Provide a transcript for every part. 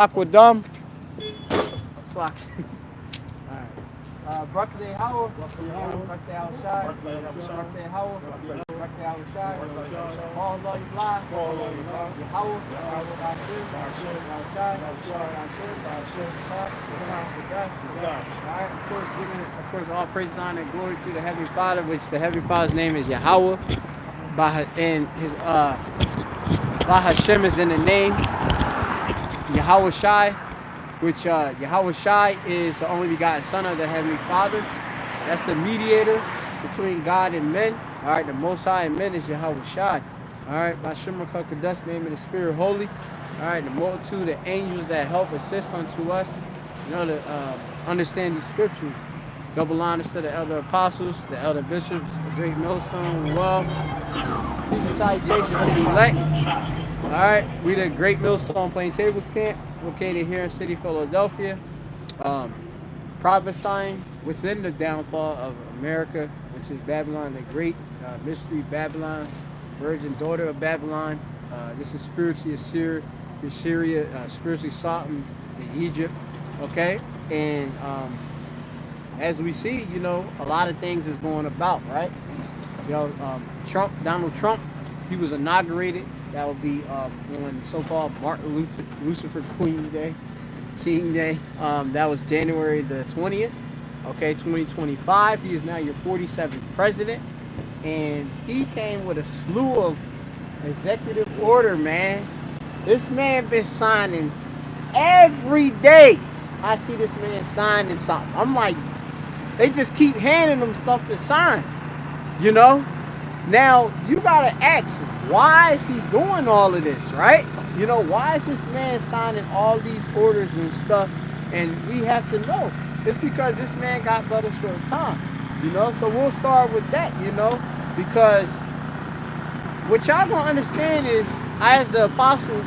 Aquadum. Slack. Alright. Birthday Howard. Birthday outside. Birthday Howard. Birthday outside. All love you blind. Howard. Outside. Alright. Of course, all praise, honor, and glory to the Heavenly Father, which the Heavenly Father's name is Yahweh. And his Hashem is in the name. Yahweh Shai, which Yahweh Shai is the only begotten Son of the Heavenly Father. That's the mediator between God and men. All right, the Most High and men is Yahweh Shai. All right, by Shema Kakadash, name of the Spirit Holy. All right, the multitude of angels that help assist unto us, you know, to understand these scriptures. Double honors to the elder apostles, the elder bishops, the great millstone, well, salutations to the elect. All right, we the Great Millstone Plaintables camp, located here in City, Philadelphia, prophesying within the downfall of America, which is Babylon the Great, mystery Babylon, virgin daughter of Babylon. This is spiritually Assyria, spiritually Sodom in Egypt. Okay, and as we see, you know, a lot of things is going about, right? You know, Donald Trump, he was inaugurated. That would be on so-called Martin Lucifer King Day. That was January the 20th, okay, 2025. He is now your 47th president. And he came with a slew of executive order, man. This man been signing every day. I see this man signing something. I'm like, they just keep handing him stuff to sign, you know? Now, you gotta ask, why is he doing all of this, right? You know, why is this man signing all these orders and stuff? And we have to know. It's because this man got but a short time, you know? So we'll start with that, you know? Because what y'all gonna understand is, as the apostle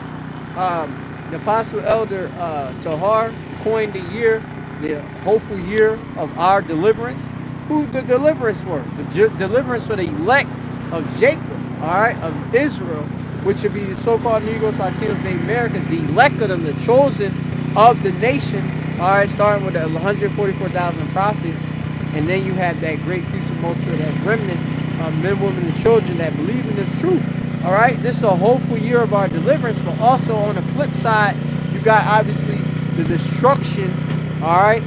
elder Tahar coined the year, the hopeful year of our deliverance. Who the deliverance for? The deliverance for the elect of Jacob, all right, of Israel, which would be the so-called Negroes, Latinos, Native Americans, the elect of them, the chosen of the nation, all right, starting with the 144,000 prophets, and then you have that great piece of multitude, that remnant of men, women, and children that believe in this truth, all right? This is a hopeful year of our deliverance, but also on the flip side, you got obviously the destruction, all right,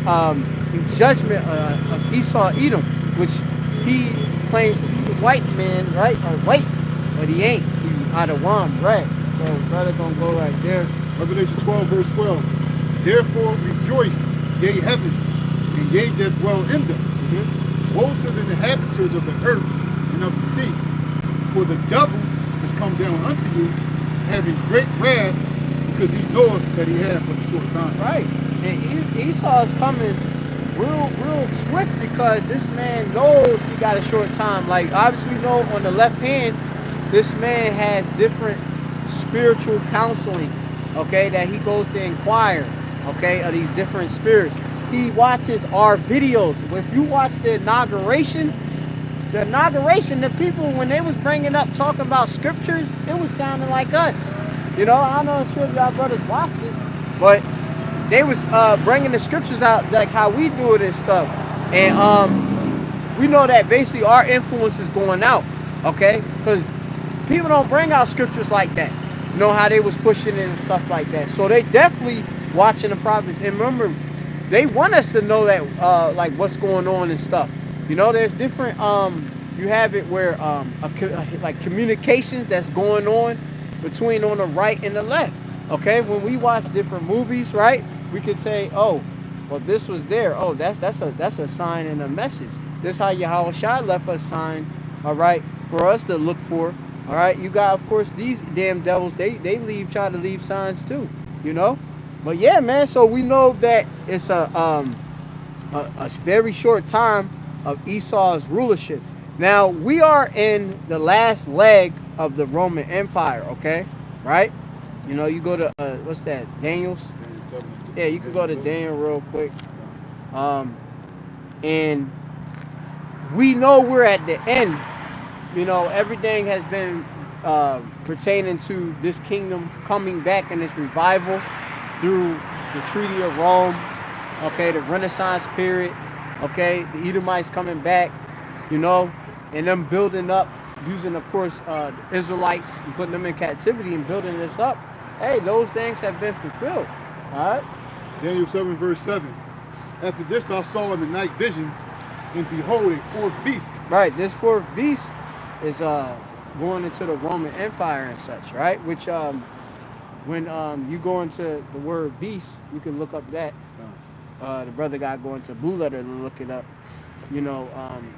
in judgment of Esau Edom, which he claims to be the white man, right, or white, but he ain't. He's out of one, right? So brother gonna go right there. Revelation 12, verse 12. Therefore rejoice, ye heavens, and ye that dwell in them. Woe to the inhabitants of the earth and of the sea, for the devil has come down unto you, having great wrath, because he knoweth that he hath but a short time. Right. And Esau is coming real swift, because this man knows he got a short time. Like, obviously we know on the left hand, this man has different spiritual counseling, okay, that he goes to inquire, okay, of these different spirits. He watches our videos. If you watch the inauguration, the people, when they was bringing up, talking about scriptures, it was sounding like us. You know, I don't know if y'all brothers watched it, but they was bringing the scriptures out like how we do it and stuff. And we know that basically our influence is going out, okay? Because people don't bring out scriptures like that. You know how they was pushing it and stuff like that. So they definitely watching the prophets. And remember, they want us to know that like what's going on and stuff. You know, there's different you have it where like communications that's going on between on the right and the left. Okay, when we watch different movies, right, we could say, oh, well, this was there. Oh, that's a sign and a message. This is how Yahweh Shai left us signs, all right, for us to look for. All right, you got, of course, these damn devils. They try to leave signs too, you know. But yeah, man. So we know that it's a very short time of Esau's rulership. Now we are in the last leg of the Roman Empire. Okay, right? You know, you go to what's that? Daniel's. Yeah, you can go to Daniel real quick. And we know we're at the end. You know, everything has been pertaining to this kingdom coming back in this revival. through the Treaty of Rome, okay, the Renaissance period, okay, the Edomites coming back, you know, and them building up, using, of course, the Israelites and putting them in captivity and building this up. Hey, those things have been fulfilled. All right. Daniel 7, verse 7. After this I saw in the night visions, and behold, a fourth beast. Right. This fourth beast is going into the Roman Empire and such, right? Which when you go into the word beast, you can look up that. The brother got going to Blue Letter to look it up. You know,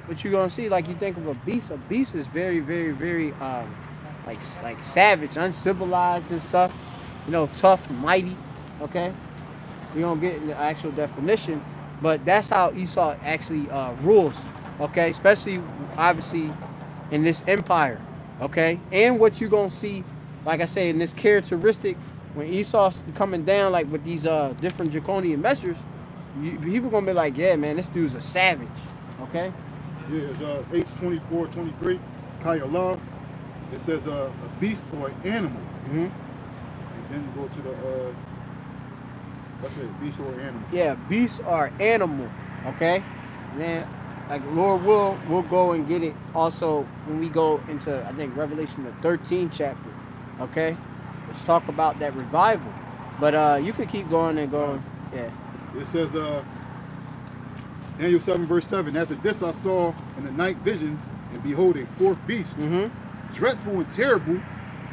what you're gonna see, like you think of a beast. A beast is very, very, very like savage, uncivilized and stuff. You know, tough, mighty. Okay. We don't get in the actual definition, but that's how Esau actually rules, okay? Especially, obviously, in this empire, okay? And what you're going to see, like I say, in this characteristic, when Esau's coming down, like with these different draconian measures, people going to be like, yeah, man, this dude's a savage, okay? Yeah, it's H24:23, Kaya Law. It says a beast or an animal. Mm-hmm. And then you go to the... That's it, beast or animal. Yeah, beast or animal, okay? And then, like Lord we'll go and get it also when we go into, I think, Revelation the 13th chapter, okay? Let's talk about that revival. But you can keep going and going, yeah. It says, Daniel 7, verse 7, after this I saw in the night visions, and behold, a fourth beast, dreadful and terrible,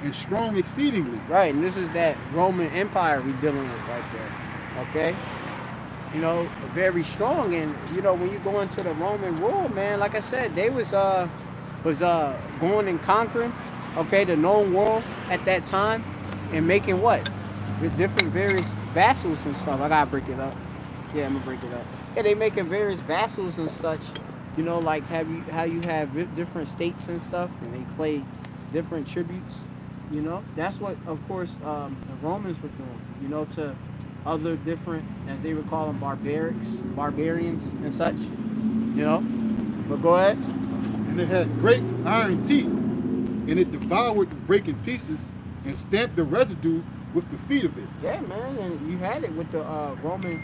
and strong exceedingly. Right, and this is that Roman Empire we're dealing with right there. Okay, you know, very strong, and you know when you go into the Roman world, man, like I said, they was going and conquering, okay, the known world at that time, and making what with different various vassals and stuff. I gotta break it up. Yeah, I'm gonna break it up. Yeah, they making various vassals and such. You know, like how you have different states and stuff, and they play different tributes. You know, that's what, of course, the Romans were doing. You know, to other different, as they would call them, barbarians and such, you know. But go ahead. And it had great iron teeth, and it devoured the break in pieces and stamped the residue with the feet of it. Yeah, man, and you had it with the Roman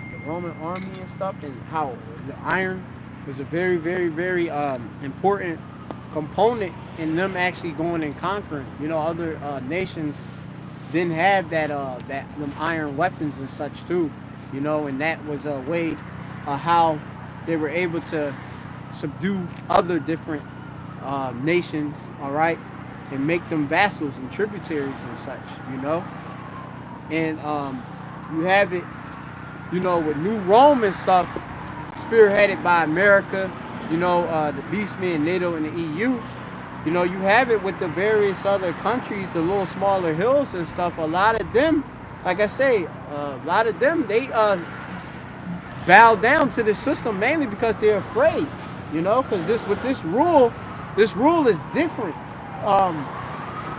army and stuff, and how the iron was a very, very, very important component in them actually going and conquering. You know, other nations didn't have them iron weapons and such too, you know, and that was a way how they were able to subdue other different nations, all right, and make them vassals and tributaries and such, you know. And you have it, you know, with New Rome and stuff, spearheaded by America, you know, the Beastmen, NATO, and the EU. You know, you have it with the various other countries, the little smaller hills and stuff. A lot of them, like I say, a lot of them, they bow down to the system mainly because they're afraid, you know, because this rule is different.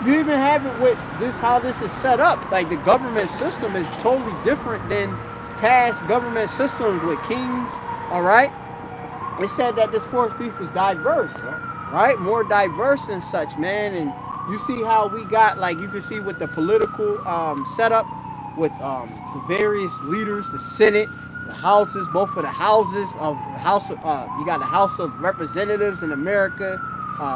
You even have it with this, how this is set up. Like the government system is totally different than past government systems with kings, all right? It said that this fourth beast was diverse, right? More diverse and such, man. And you see how we got, like you can see with the political setup with the various leaders, the Senate, the houses, both of the houses of the House of, you got the House of Representatives in America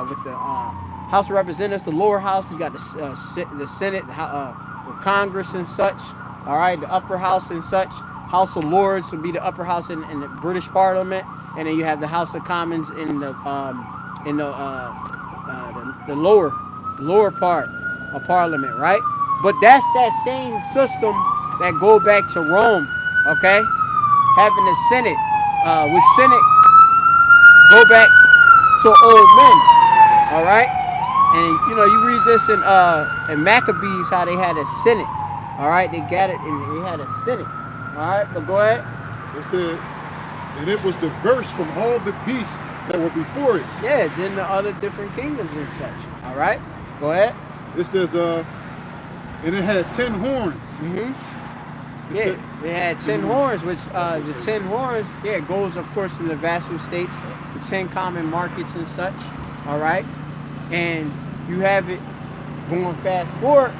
with the House of Representatives, the lower house, you got the Senate, the Congress and such, all right, the upper house and such. House of Lords would be the upper house in the British Parliament, and then you have the House of Commons in the lower part of Parliament, right? But that's that same system that go back to Rome, okay? Having the Senate, with Senate go back to old men, all right? And you know, you read this in Maccabees how they had a Senate, all right? They gathered and they had a Senate. All right, but go ahead. It said, and it was diverse from all the beasts that were before it. Yeah, then the other different kingdoms and such. All right, go ahead. It says, and it had 10 horns. Mm-hmm. Yeah, they had 10 horns, which the 10 horns, yeah, goes, of course, to the vassal states, the 10 common markets and such. All right, and you have it going fast forward.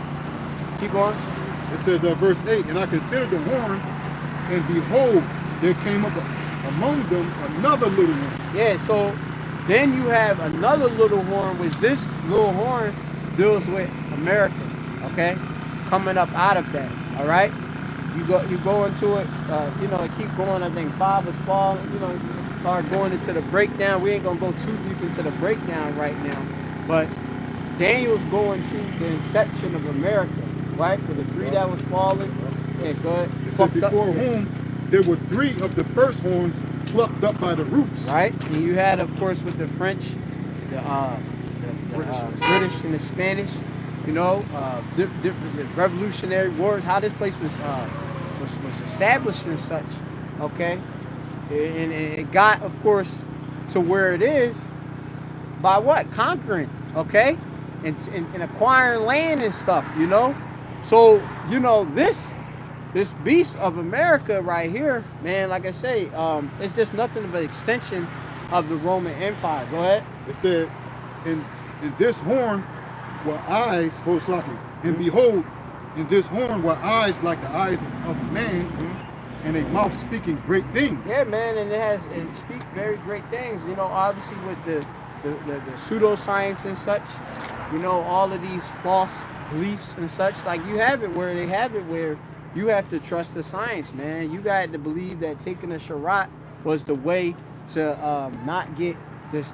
Keep going. It says, verse 8, and I considered the horn, and behold, there came up among them another little one. Yeah, so then you have another little horn, which this little horn deals with America, okay? Coming up out of that, all right? You go into it, you know, keep going. I think 5 is falling, you know, start going into the breakdown. We ain't gonna go too deep into the breakdown right now, but Daniel's going to the inception of America, right? With the 3 that was falling. Yeah, good. It said before whom there were 3 of the first horns plucked up by the roots. Right, and you had, of course, with the French, the British and the Spanish, you know, the Revolutionary Wars, how this place was established and such, okay? And it got, of course, to where it is by what? Conquering, okay? And acquiring land and stuff, you know? So, you know, this beast of America right here, man, like I say, it's just nothing of an extension of the Roman Empire. Go ahead. It said, in this horn were eyes, and behold, in this horn were eyes like the eyes of a man, and a mouth speaking great things. Yeah, man, and it speaks very great things. You know, obviously with the pseudoscience and such, you know, all of these false beliefs and such, like you have it where you have to trust the science, man. You got to believe that taking a Sharrat was the way to not get this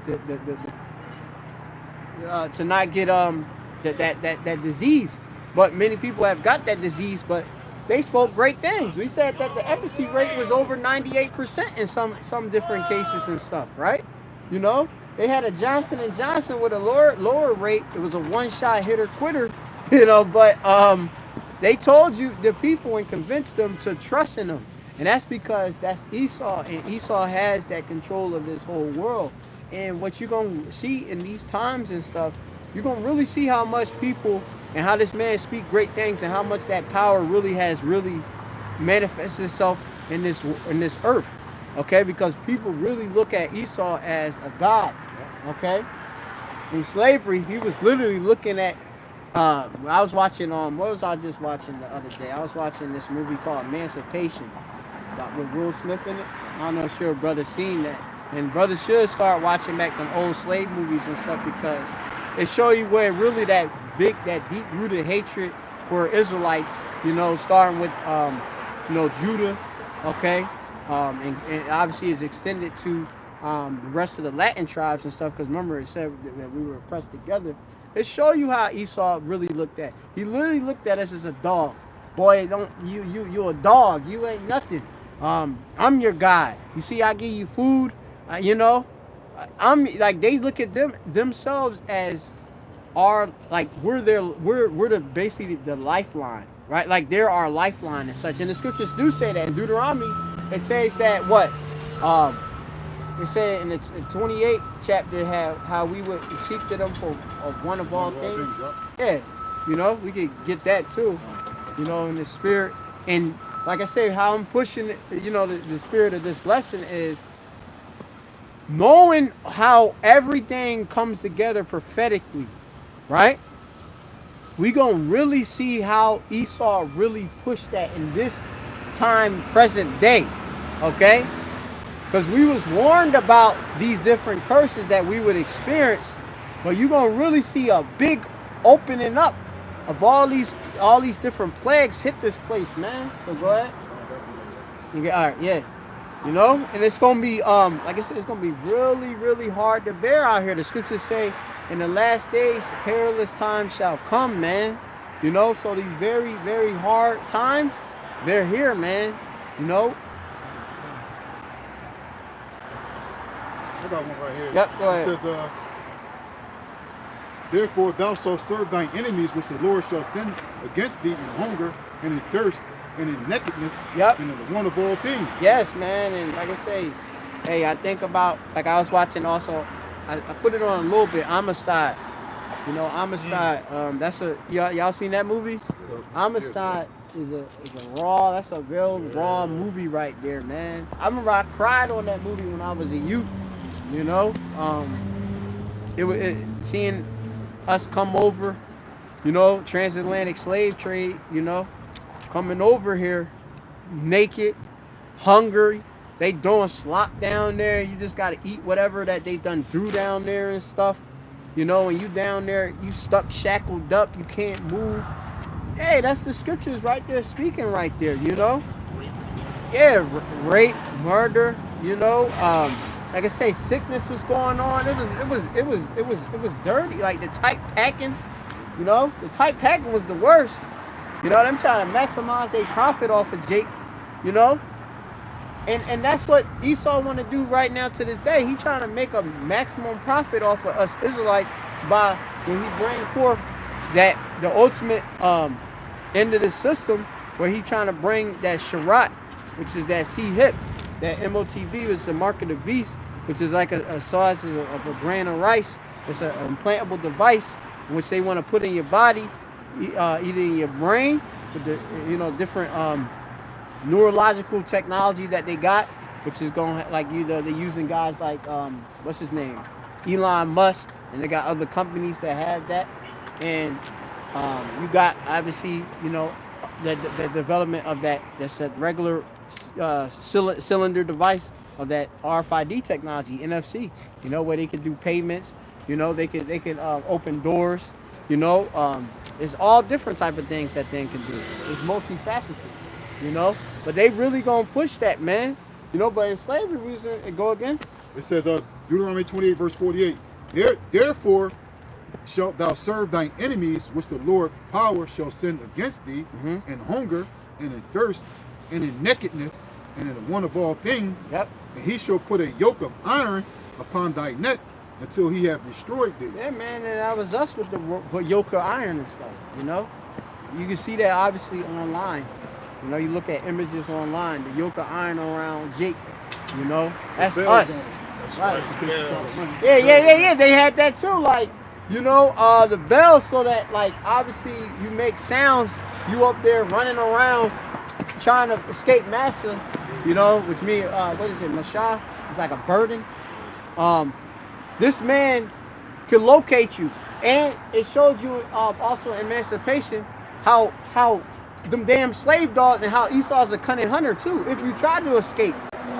to not get that disease. But many people have got that disease, but they spoke great things. We said that the efficacy rate was over 98% in some different cases and stuff, right? You know, they had a Johnson & Johnson with a lower rate. It was a one-shot hitter quitter, you know, but they told you, the people, and convinced them to trust in them. And that's because that's Esau, and Esau has that control of this whole world. And what you're going to see in these times and stuff, you're going to really see how much people and how this man speak great things and how much that power really has manifested itself in this earth. Okay, because people really look at Esau as a god. Okay, in slavery, he was literally looking at. I was watching what was I just watching the other day? I was watching this movie called Emancipation, with Will Smith in it. I don't know if your brother seen that, and brother should start watching back them old slave movies and stuff, because it show you where really that deep rooted hatred for Israelites, you know, starting with you know, Judah, okay. And obviously is extended to the rest of the Latin tribes and stuff, because remember it said that we were oppressed together. It show you how Esau really looked at. He literally looked at us as a dog. Boy, you a dog. You ain't nothing. I'm your God. You see, I give you food. You know, I'm like, they look at themselves as we're basically the lifeline, right? Like they're our lifeline and such. And the scriptures do say that in Deuteronomy. It says that what? It said in the 28th chapter how we would seek to them for one of all things. Yeah, you know, we could get that too, you know, in the spirit. And like I say, how I'm pushing it, you know, the spirit of this lesson is knowing how everything comes together prophetically, right? We gonna really see how Esau really pushed that in this time, present day, okay? Because we was warned about these different curses that we would experience, but you're gonna really see a big opening up of all these different plagues hit this place, man. So go ahead. All right, yeah. You know, and it's gonna be like I said, it's gonna be really, really hard to bear out here. The scriptures say, in the last days, perilous times shall come, man. You know, so these very, very hard times, they're here, man. You know. I got one right here. Yep, go ahead. It says, therefore thou shalt serve thine enemies, which the Lord shall send against thee in hunger and in thirst and in nakedness, yep, and in the want of all things. Yes, man. And like I say, hey, I think about, like I was watching also, I put it on a little bit, Amistad. You know, Amistad, that's y'all seen that movie? Amistad is a raw, that's a real raw movie right there, man. I remember I cried on that movie when I was a youth, you know. Seeing us come over, you know, transatlantic slave trade, you know, coming over here naked, hungry. They doing slop down there. You just got to eat whatever that they done threw down there and stuff. You know, when you down there, you stuck shackled up, you can't move. Hey, that's the scriptures right there speaking right there, you know? Yeah, rape, murder, you know. Like I say, sickness was going on. It was dirty. Like the tight packing, you know, the tight packing was the worst. You know, them trying to maximize their profit off of Jake, you know. And that's what Esau want to do right now to this day. He trying to make a maximum profit off of us Israelites by when he bring forth that the ultimate end of the system, where he trying to bring that Sharat, which is that C-hip, that MOTB is the mark of the beast, which is like a size of a grain of rice. It's an implantable device which they want to put in your body, either in your brain with the different neurological technology that they got, which is going like they're using guys like what's his name, Elon Musk, and they got other companies that have that. And you got obviously the development of that's that regular cylinder device of that RFID technology, NFC, where they can do payments, they can open doors, it's all different type of things that thing can do. It's multifaceted, but they really gonna push that, man, but in slavery reason it go again. It says Deuteronomy 28 verse 48, therefore shalt thou serve thine enemies which the Lord power shall send against thee, in hunger and in thirst and in nakedness and in the want of all things. Yep. And he shall put a yoke of iron upon thy neck until he have destroyed thee. Yeah, man, and that was us with the yoke of iron and stuff, You can see that obviously online. You look at images online, the yoke of iron around Jake, that's us. Right. Yeah. They had that too, like, the bells, so that, like, obviously you make sounds, you up there running around trying to escape Manasseh, which means, what is it, Manasseh? It's like a burden. This man can locate you, and it showed you also in Emancipation how them damn slave dogs and how Esau's a cunning hunter too. If you try to escape,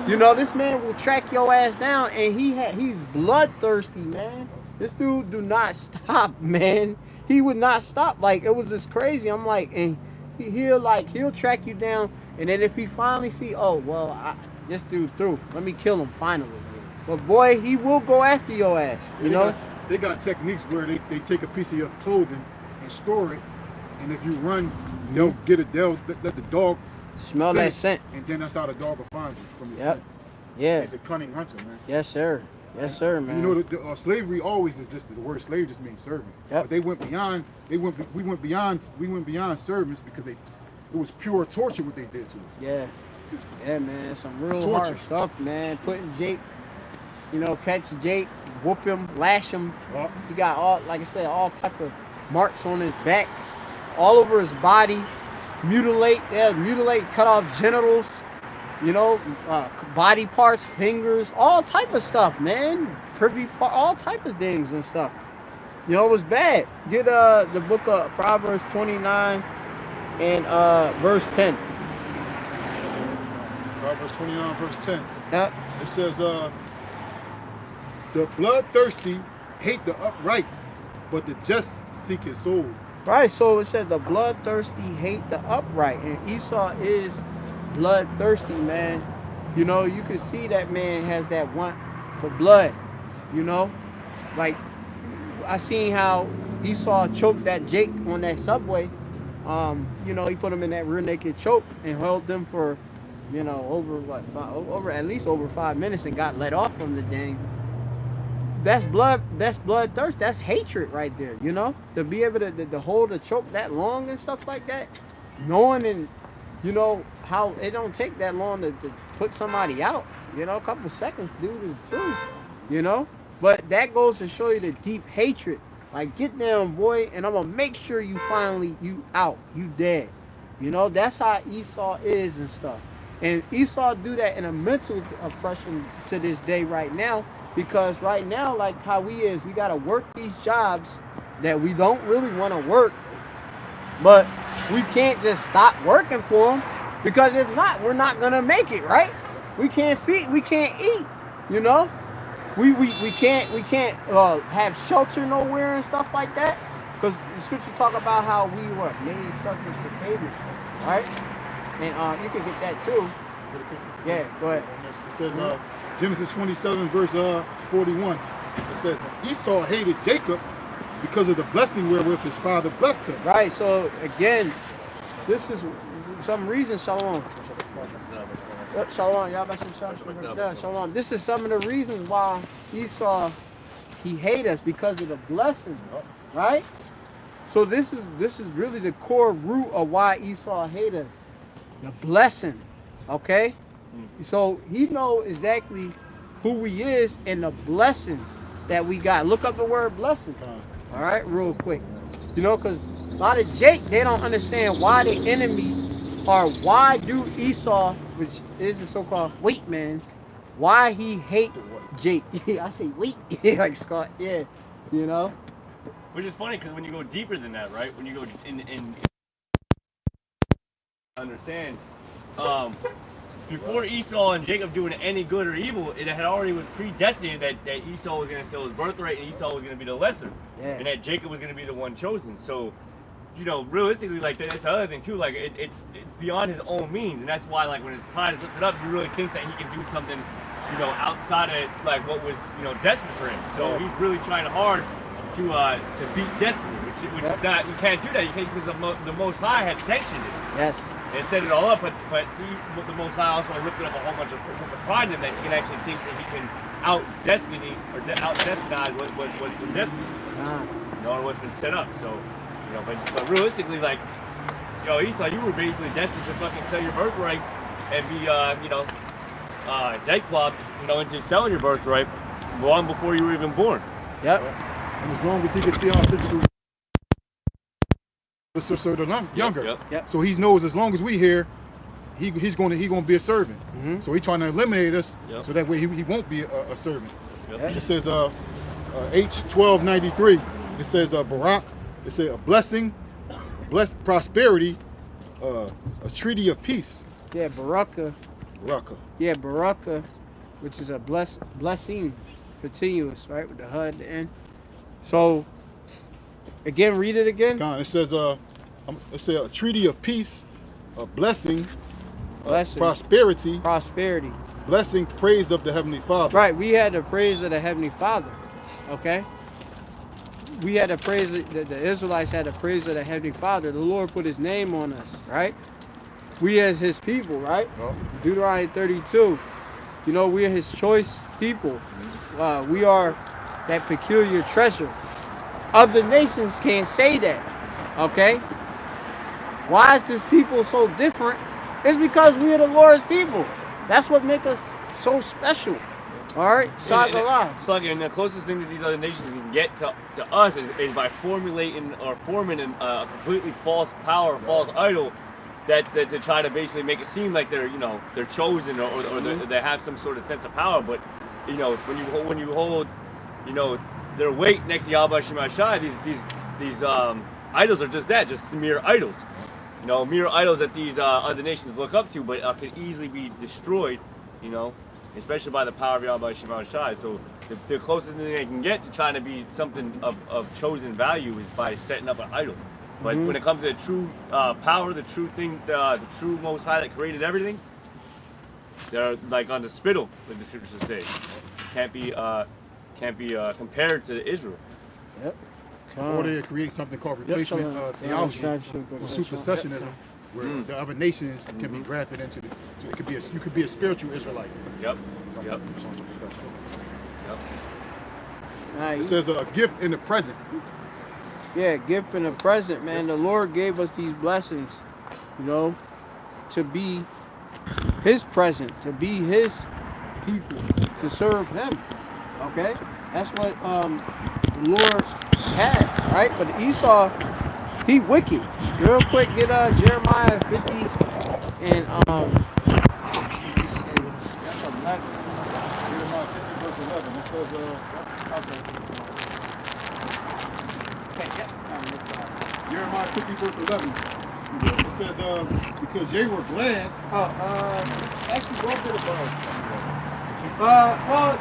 this man will track your ass down, and he's bloodthirsty, man. This dude do not stop, man. He would not stop. Like, it was just crazy. I'm like, and he'll track you down, and then if he finally see, oh well, this dude through, let me kill him finally. But boy, he will go after your ass. They got techniques where they take a piece of your clothing and store it, and if you run, they'll let the dog smell that scent, and then that's how the dog will find you from your scent. Yeah. He's a cunning hunter, man. Yes, sir. Yes, sir, man. The slavery always existed. The word slave just means servant. Yep. But they went beyond. We went beyond servants because it was pure torture what they did to us. Yeah. Yeah, man. It's some real Torture. hard stuff, man. Putting Jake, catch Jake, whoop him, lash him. Well, He got all, like I said, all type of marks on his back, all over his body. Mutilate, cut off genitals. Body parts, fingers, all type of stuff, man. Privy part, all type of things and stuff. It was bad. Get the book of Proverbs 29 and verse 10. Proverbs 29 verse 10. Yep. It says, the bloodthirsty hate the upright, but the just seek his soul. Right, so it said the bloodthirsty hate the upright, and Esau is bloodthirsty, man. You can see that man has that want for blood. Like, I seen how Esau choked that Jake on that subway. He put him in that rear naked choke and held them for over at least over 5 minutes and got let off from the thing. That's bloodthirst. That's hatred right there. To be able to hold a choke that long and stuff like that, knowing and how it don't take that long to put somebody out. A couple seconds, dude, is through. But that goes to show you the deep hatred. Like, get down, boy, and I'm gonna make sure you out, you dead. That's how Esau is and stuff. And Esau do that in a mental oppression to this day right now, because right now, like how we gotta work these jobs that we don't really want to work, but we can't just stop working for them, because if not, we're not gonna make it, right? We can't feed, we can't eat, you know. We can't have shelter nowhere and stuff like that, because the scripture talk about how we were made subject to favorites, right? And you can get that too. Yeah, go ahead. It says Genesis 27 verse 41. It says Esau hated Jacob because of the blessing wherewith his father blessed him. Right. So again, this is some reason. Shalom. Shalom. Y'all shalom. This is some of the reasons why Esau, he hate us, because of the blessing, right? So this is really the core root of why Esau hate us, the blessing. Okay. So he know exactly who he is and the blessing that we got. Look up the word blessing. All right, real quick. You know, because a lot of Jake, they don't understand why the enemy, or why do Esau, which is the so-called wheat man, why he hate Jake. I say wheat, like Scott. Yeah, you know. Which is funny, because when you go deeper than that, right? When you go in understand, before Esau and Jacob doing any good or evil, it had already was predestined that Esau was going to sell his birthright and Esau was going to be the lesser, and that Jacob was going to be the one chosen. So, you know, realistically, like that's the other thing too. Like it's beyond his own means, and that's why, like, when his pride is lifted up, he really thinks that he can do something, you know, outside of like what was, you know, destined for him. So he's really trying hard to beat destiny, which is not, you can't do that. You can't, because the Most High had sanctioned it. Yes. And set it all up, but the Most High also lifted up a whole bunch of sense of pride in him, that he can actually thinks that he can out-destiny or out-destinize what's been destined, you know, or what's been set up. So, you know, but realistically, like, you know, Esau, you were basically destined to fucking sell your birthright and be, you know, dead clogged, you know, into selling your birthright long before you were even born. Yep. And as long as he can see our physical, so the younger. Yep. So he knows as long as we here, he's gonna be a servant. So he's trying to eliminate us, so that way he won't be a servant. It says H1293. It says Barak. It says a blessing, prosperity, a treaty of peace. Yeah, Baraka. Baraka. Yeah, Baraka, which is a blessing, continuous, right, with the H at the end. So, again, read it again. It says a treaty of peace, a blessing, prosperity, blessing, praise of the Heavenly Father. Right, we had the praise of the Heavenly Father, okay? We had the praise, the Israelites had the praise of the Heavenly Father. The Lord put his name on us, right? We as his people, right? Deuteronomy 32, you know, we are his choice people. We are that peculiar treasure. Other nations can't say that, okay? Why is this people so different? It's because we are the Lord's people. That's what makes us so special. All right, and the closest thing that these other nations can get to us is by forming a completely false power, false idol, that to try to basically make it seem like they're, you know, they're chosen or they have some sort of sense of power. But, you know, when you hold, you know, their weight next to Yahweh Shemashai, these idols are just that, just mere idols. You know, mere idols that these other nations look up to, but can easily be destroyed, you know, especially by the power of Yahweh Shemashai. So the closest thing they can get to trying to be something of chosen value is by setting up an idol. But when it comes to the true power, the true thing, the true Most High that created everything, they're like on the spittle, like the scriptures say. Can't be compared to Israel. Yep. Or they create something called replacement theology, or supersessionism, where the other nations can be grafted into the. You could be a spiritual Israelite. Yep. It says a gift in the present. Yeah, gift in the present, man. The Lord gave us these blessings, you know, to be his present, to be his people, to serve him. Okay? That's what the Lord had, right? But Esau, he wicked. Real quick, get Jeremiah 50 and that's 11. Jeremiah 50 verse 11. It says Jeremiah 50 verse 11. It says, because they were glad. Actually, go to the above. Well,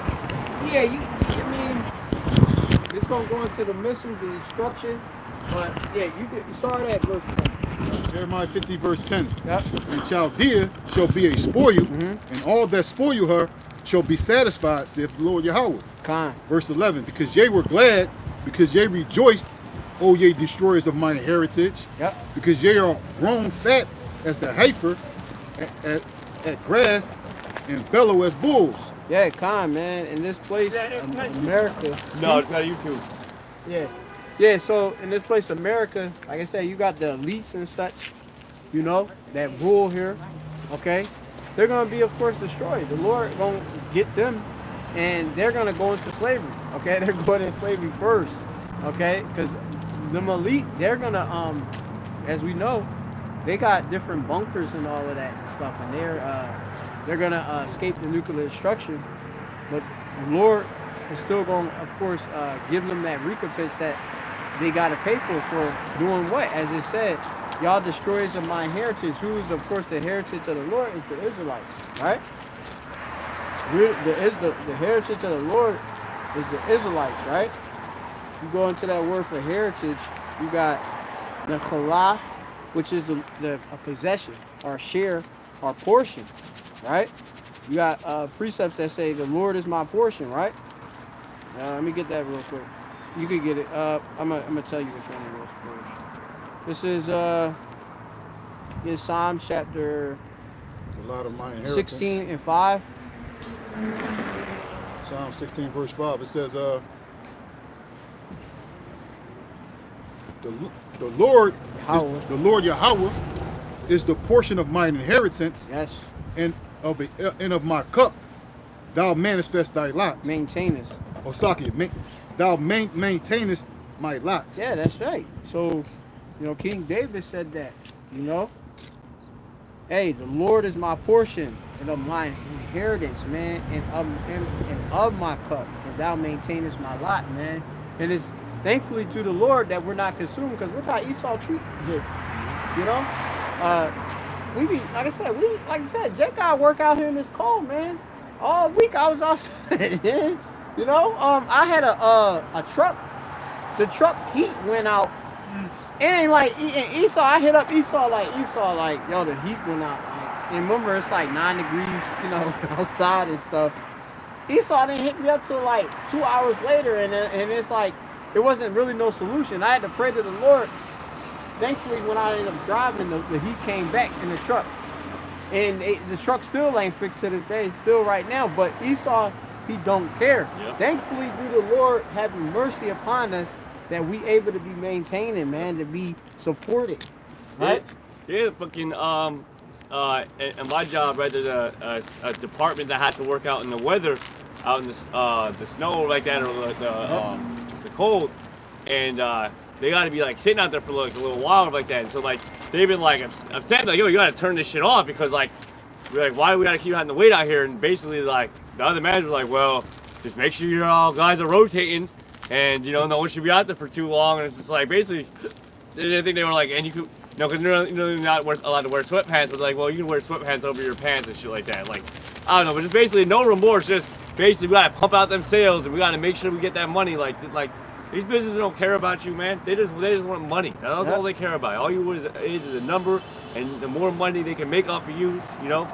yeah, I mean, it's gonna go into the mission, the instruction, but yeah, you start at verse 10. Jeremiah 50 verse 10. Yep. And Chaldea shall be a spoil, and all that spoil her shall be satisfied, saith the Lord Yahweh. Con. Verse 11, because ye were glad, because ye rejoiced, O ye destroyers of mine heritage. Yep. Because ye are grown fat as the heifer at grass, and bellow as bulls. Yeah, con, man. In this place, America. No, it's not YouTube. Yeah. Yeah, so in this place, America, like I said, you got the elites and such, you know, that rule here, okay? They're going to be, of course, destroyed. The Lord going to get them, and they're going to go into slavery, okay? They're going into slavery first, okay? Because the elite, they're going to, as we know, they got different bunkers and all of that and stuff, and they're going to escape the nuclear destruction, but the Lord is still going to, of course, give them that recompense that they got to pay for doing what? As it said, y'all destroyers of my heritage. Who is, of course, the heritage of the Lord is the Israelites, right? The heritage of the Lord is the Israelites, right? You go into that word for heritage, you got the Kala, which is a possession, our share, our portion, right? You got precepts that say the Lord is my portion, right? Let me get that real quick. You could get it. I'm gonna tell you which one it is first. This is Psalms chapter A lot of mine 16 and 5. Psalm 16 verse 5. It says, the Lord, the Lord Yahweh is the portion of mine inheritance. Yes. And of my cup, thou manifest thy lot. Maintainers. Thou maintainest my lot. Yeah, that's right. So, you know, King David said that, you know. Hey, the Lord is my portion and of my inheritance, man, and of my cup, and thou maintainest my lot, man. And it's thankfully to the Lord that we're not consumed, because look how Esau treated Jacob. You know? Like I said, Jake got to work out here in this cold, man. All week I was outside, man. You know, I had a truck. The truck heat went out. It ain't like Esau. I hit up Esau like, yo, the heat went out. Like, and remember, it's like 9 degrees, you know, outside and stuff. Esau didn't hit me up till like 2 hours later, and it's like there wasn't really no solution. I had to pray to the Lord. Thankfully, when I ended up driving, the heat came back in the truck, and the truck still ain't fixed to this day, still right now. But Esau, he don't care. Yep. Thankfully, do the Lord having mercy upon us that we able to be maintaining, man, to be supported, right? Yeah, fucking and my job, right, there's a department that has to work out in the weather, out in the snow like that, or the cold, and they got to be like sitting out there for like a little while like that. And so like they've been like upset, like, yo, you got to turn this shit off, because like we're like, why do we got to keep having to wait out here? And basically like the other managers were like, well, just make sure your guys are rotating, and you know, no one should be out there for too long. And it's just like basically, I think they were like, and you could, no, because they're not allowed to wear sweatpants, but like, well, you can wear sweatpants over your pants and shit like that. Like, I don't know, but just basically no remorse. Just basically we gotta pump out them sales, and we gotta make sure we get that money. Like these businesses don't care about you, man. They just want money. That's all they care about. All you want is a number, and the more money they can make off of you, you know.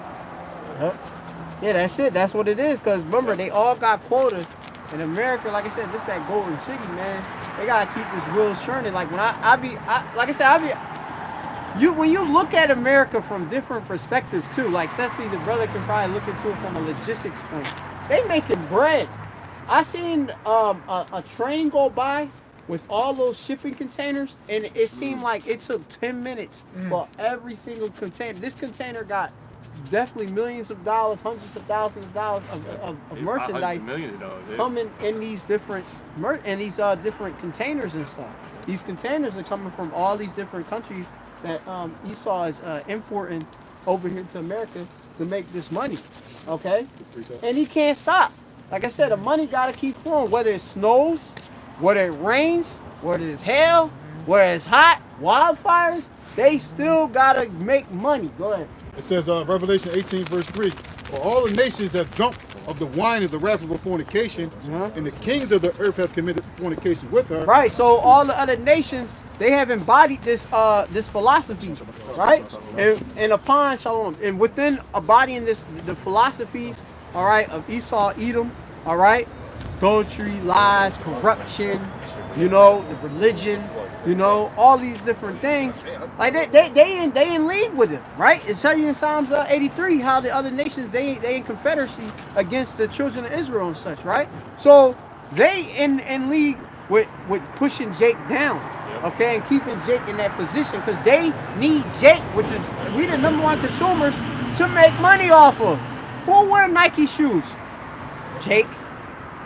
Yeah, that's it. That's what it is. Cause remember, they all got quotas. In America, like I said, this that golden city, man. They gotta keep this wheels churning. Like when when you look at America from different perspectives too, like especially the brother can probably look into it from a logistics point. They making bread. I seen a train go by with all those shipping containers, and it seemed like it took 10 minutes for every single container. This container got definitely millions of dollars, hundreds of thousands of dollars of merchandise coming in these different different containers and stuff. These containers are coming from all these different countries that Esau is importing over here to America to make this money, okay? And he can't stop. Like I said, the money gotta keep flowing, whether it snows, whether it rains, whether it's hail, whether it's hot, wildfires. they still gotta make money. Go ahead. It says, Revelation 18, verse 3, for all the nations have drunk of the wine of the wrath of her fornication, and the kings of the earth have committed fornication with her. Right, so all the other nations, they have embodied this this philosophy, right? And upon Shalom, and within embodying the philosophies, all right, of Esau, Edom, all right, adultery, lies, corruption, you know, the religion, you know, all these different things. Like they in league with it, right? It tells you in Psalms 83 how the other nations they in confederacy against the children of Israel and such, right? So they in league with pushing Jake down, okay, and keeping Jake in that position because they need Jake, which is we the #1 consumers to make money off of. Who wear Nike shoes? Jake.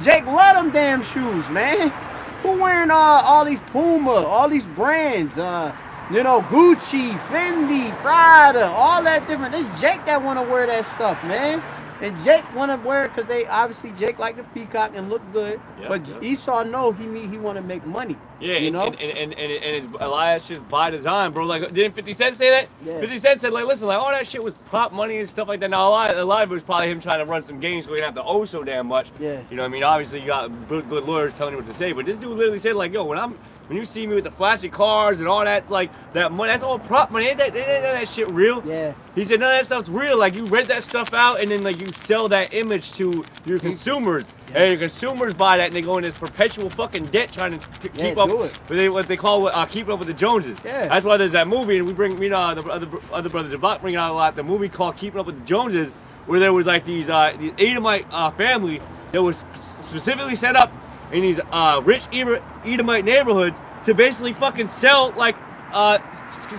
Jake love them damn shoes, man. Who wearing all these Puma, all these brands, you know, Gucci, Fendi, Prada, all that different. It's Jake that want to wear that stuff, man. And Jake want to wear it because they obviously Jake like the peacock and look good. But Esau know he want to make money. Yeah, you know? and it's Elias just by design, bro. Like, didn't 50 Cent say that? Yeah. 50 Cent said, like, listen, like, all that shit was prop money and stuff like that. Now, a lot of it was probably him trying to run some games so we didn't have to owe so damn much. Yeah. You know what I mean? Obviously, you got good lawyers telling you what to say, but this dude literally said, like, yo, when you see me with the flashy cars and all that, like, that money, that's all prop money. Ain't that shit real? Yeah. He said, none of that stuff's real. Like, you rent that stuff out and then, like, you sell that image to your consumers. Yeah. And your consumers buy that and they go in this perpetual fucking debt trying to keep up with what they call keeping up with the Joneses. Yeah. That's why there's that movie, and we bring, you know, the other brother Dabaq bring out a lot, the movie called Keeping Up with the Joneses, where there was like these Edomite family that was specifically set up in these rich Edomite neighborhoods to basically fucking sell like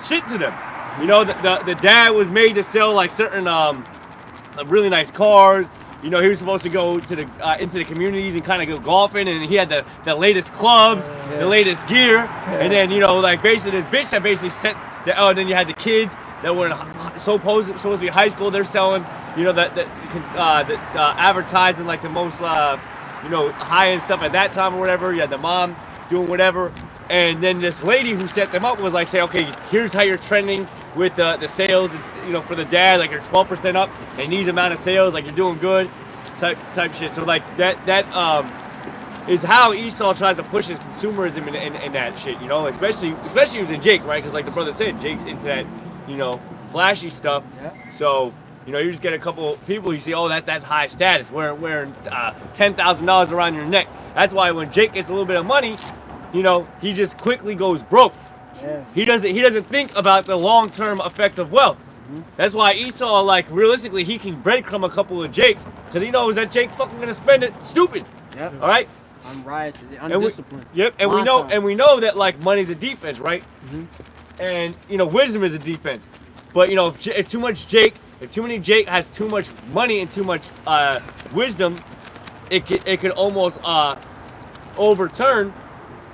shit to them. You know, the dad was made to sell like certain really nice cars. You know, he was supposed to go to the into the communities and kind of go golfing, and he had the latest clubs, the latest gear, and then, you know, like basically this bitch that basically sent then you had the kids that were supposed to be high school. They're selling, you know, the advertising like the most you know, high-end stuff at that time or whatever. You had the mom doing whatever, and then this lady who set them up was like, say, okay, here's how you're trending with the sales, you know, for the dad, like you're 12% up and these amount of sales, like you're doing good, type shit. So like that is how Esau tries to push his consumerism in that shit, you know, like especially using Jake, right? Because like the brother said, Jake's into that, you know, flashy stuff. Yeah. So, you know, you just get a couple people, you see, oh, that's high status, wearing $10,000 around your neck. That's why when Jake gets a little bit of money, you know, he just quickly goes broke. Yeah. He doesn't think about the long-term effects of wealth. Mm-hmm. That's why Esau, like, realistically, he can breadcrumb a couple of Jakes because he knows that Jake fucking gonna spend it stupid. Yep. All right. Unrighteous, undisciplined. And we know that like money's a defense, right? Mm-hmm. And you know, wisdom is a defense. But you know, if too many Jake has too much money and too much wisdom, it could almost overturn,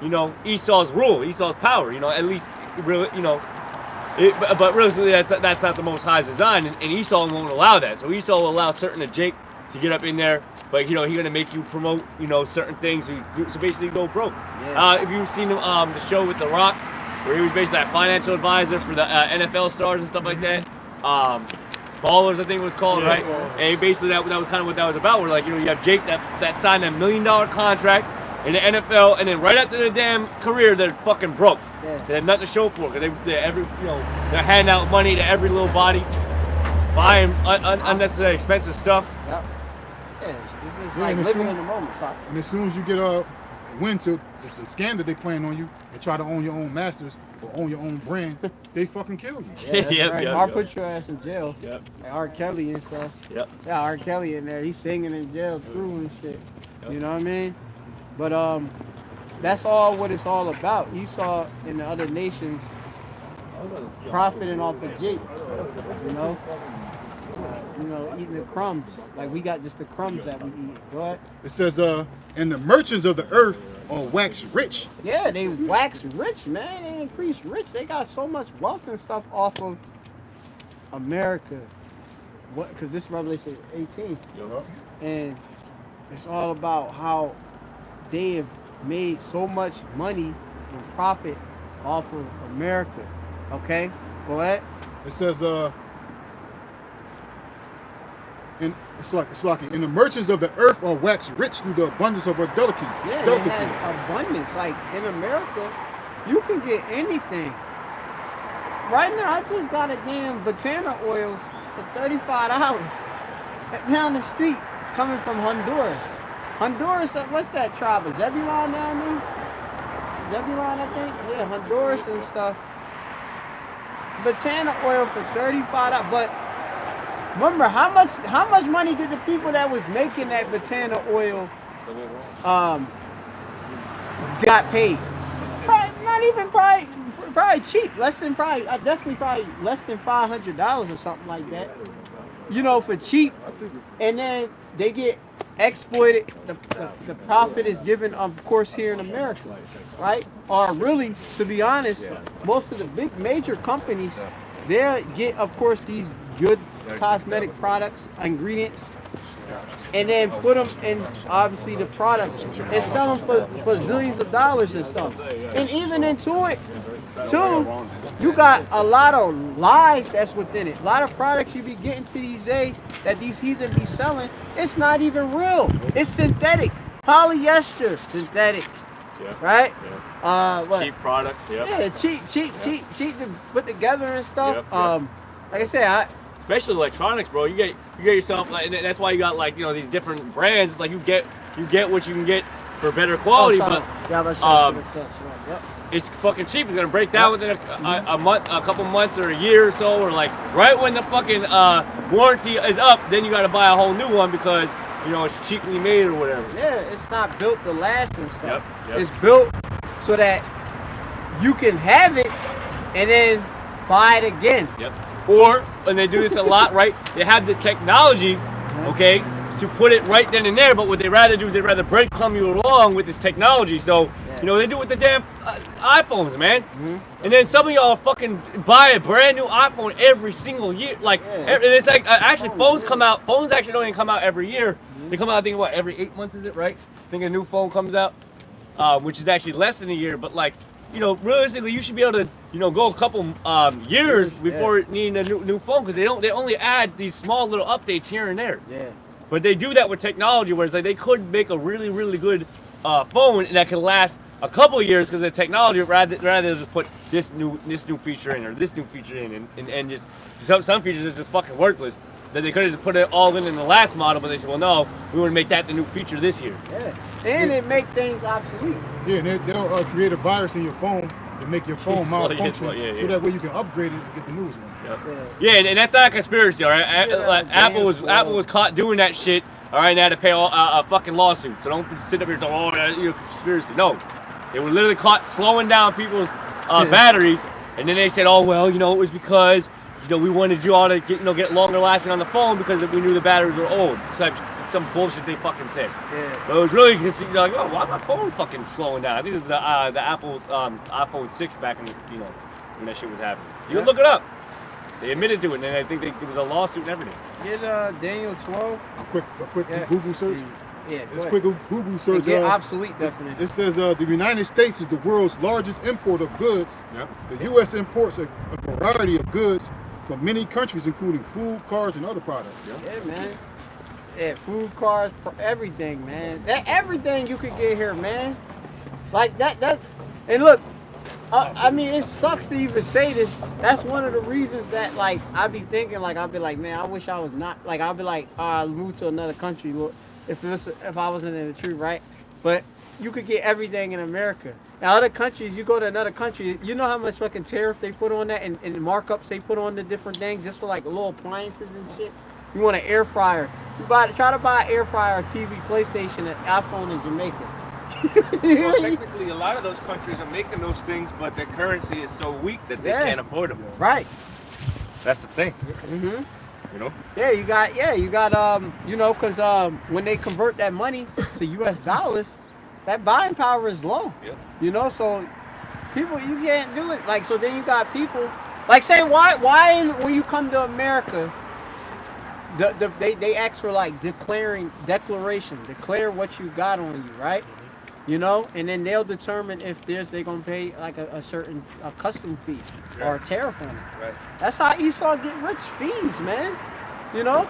you know, Esau's rule, Esau's power. You know, at least really, you know. But realistically, that's not the Most High's design, and Esau won't allow that. So Esau will allow certain of Jake to get up in there, but you know, he's gonna make you promote, you know, certain things. So basically, go broke. Yeah. If you've seen the show with The Rock, where he was basically that financial advisor for the NFL stars and stuff like that. Ballers, I think it was called, right? And basically that was kind of what that was about. Where like, you know, you have Jake that signed a $1 million contract in the NFL, and then right after their damn career, they're fucking broke. Yeah. They have nothing to show for it because they're handing out money to every little body, buying unnecessary expensive stuff. Yep. Yeah, it's like living in the moment. So. And as soon as you get wind to the scam that they playing on you and try to own your own masters or own your own brand, they fucking kill you. Yeah, that's right. I'll put your ass in jail. Yep. Like R. Kelly and stuff. Yep. Yeah, R. Kelly in there. He's singing in jail through and shit. Yep. You know what I mean? But that's all what it's all about. Esau and the other nations profiting off of Jake. You know, eating the crumbs. Like we got just the crumbs that we eat. Go ahead. It says, and the merchants of the earth are wax rich. Yeah, they wax rich, man. They increase rich. They got so much wealth and stuff off of America. What? Because this Revelation 18. And it's all about how they have made so much money and profit off of America, okay? Go ahead. It says, it's like, and the merchants of the earth are waxed rich through the abundance of our delicacies. Yeah, it has abundance. Like in America, you can get anything. Right now, I just got a damn banana oil for $35 down the street coming from Honduras. Honduras, what's that tribe? Is Zebulun down there? Zebulun, I think? Yeah, Honduras and stuff. Banana oil for $35. But remember, how much money did the people that was making that banana oil got paid? Not even probably cheap. Definitely probably less than $500 or something like that. You know, for cheap. And then they get exploited. The profit is given, of course, here in America, right? Or really, to be honest, most of the big major companies, they get, of course, these good cosmetic products, ingredients, and then put them in, obviously, the products and sell them for zillions of dollars and stuff. And even into it, too, you got a lot of lies that's within it. A lot of products you be getting to these days that these heathen be selling, it's not even real. It's synthetic. Polyester, synthetic. Yeah. Right? Yeah. What? Cheap products, Yeah, cheap to put together and stuff. Yep. Like I said, especially electronics, bro. You get yourself, like, and that's why you got, like, you know, these different brands. It's like you get what you can get for better quality, it's fucking cheap. It's gonna break down within a month, a couple months, or a year or so, or like right when the fucking warranty is up. Then you gotta buy a whole new one because, you know, it's cheaply made or whatever. Yeah, it's not built to last and stuff. Yep. It's built so that you can have it and then buy it again. Yep. Or, and they do this a lot, right? They have the technology, okay, to put it right then and there, but what they rather do is they rather breadcrumb you along with this technology. So, you know, they do it with the damn iPhones, man. And then some of y'all fucking buy a brand new iPhone every single year. Like, and it's like, actually, phones actually don't even come out every year. They come out, I think, what, every 8 months, is it, right? I think a new phone comes out, which is actually less than a year, but like, you know, realistically, you should be able to, you know, go a couple years before needing a new phone, because they only add these small little updates here and there. Yeah. But they do that with technology, where it's like they could make a really, really good phone that can last a couple of years because of the technology, rather than just put this new feature in or this new feature in, and just some features is just fucking worthless. That they could have just put it all in the last model, but they said, well, no, we want to make that the new feature this year. Yeah. And it make things obsolete. Yeah, and they'll create a virus in your phone to make your phone malfunction, so that way you can upgrade it and get the news in. Yeah, and that's not a conspiracy, all right? Apple was caught doing that shit, all right, and had to pay a fucking lawsuit. So don't sit up here and talk, oh, you're a conspiracy. No, they were literally caught slowing down people's batteries, and then they said, oh, well, you know, it was because, you know, we wanted you all to get longer lasting on the phone because we knew the batteries were old. Some bullshit they fucking said. Yeah. But it was really just, you're like, oh, why my phone fucking slowing down? I think it was the Apple iPhone 6 back in when that shit was happening. You can look it up. They admitted to it, and I think there was a lawsuit and everything. Get Daniel 12. A quick Google search. Yeah, it's quick Google search. Get obsolete, definitely. It says the United States is the world's largest importer of goods. Yep. The U.S. imports a variety of goods from many countries, including food, cars, and other products. Yeah, man. Yeah, food, cars, everything, man. Everything you could get here, man. Like that. And look, I mean, it sucks to even say this. That's one of the reasons that, like, I be thinking, like, I'll be like, man, I wish I was not, like, I'll be like, I'll move to another country if I wasn't in the truth, right? But you could get everything in America. Now, other countries, you go to another country, you know how much fucking tariff they put on that and markups they put on the different things just for, like, little appliances and shit. You want an air fryer. Try to buy an air fryer, a TV, PlayStation, an iPhone in Jamaica. Well, technically, a lot of those countries are making those things, but their currency is so weak that they can't afford them. Right. That's the thing. Mm-hmm. You know? Yeah, you got, you know, because when they convert that money to U.S. dollars, that buying power is low. Yep. You know, so people, you can't do it. Like, so then you got people, like, say, why when you come to America, they ask for, like, declare what you got on you, right? you know, and then they'll determine if they're gonna pay like a certain custom fee or a tariff on it. Right. That's how Esau get rich, fees, man. You know,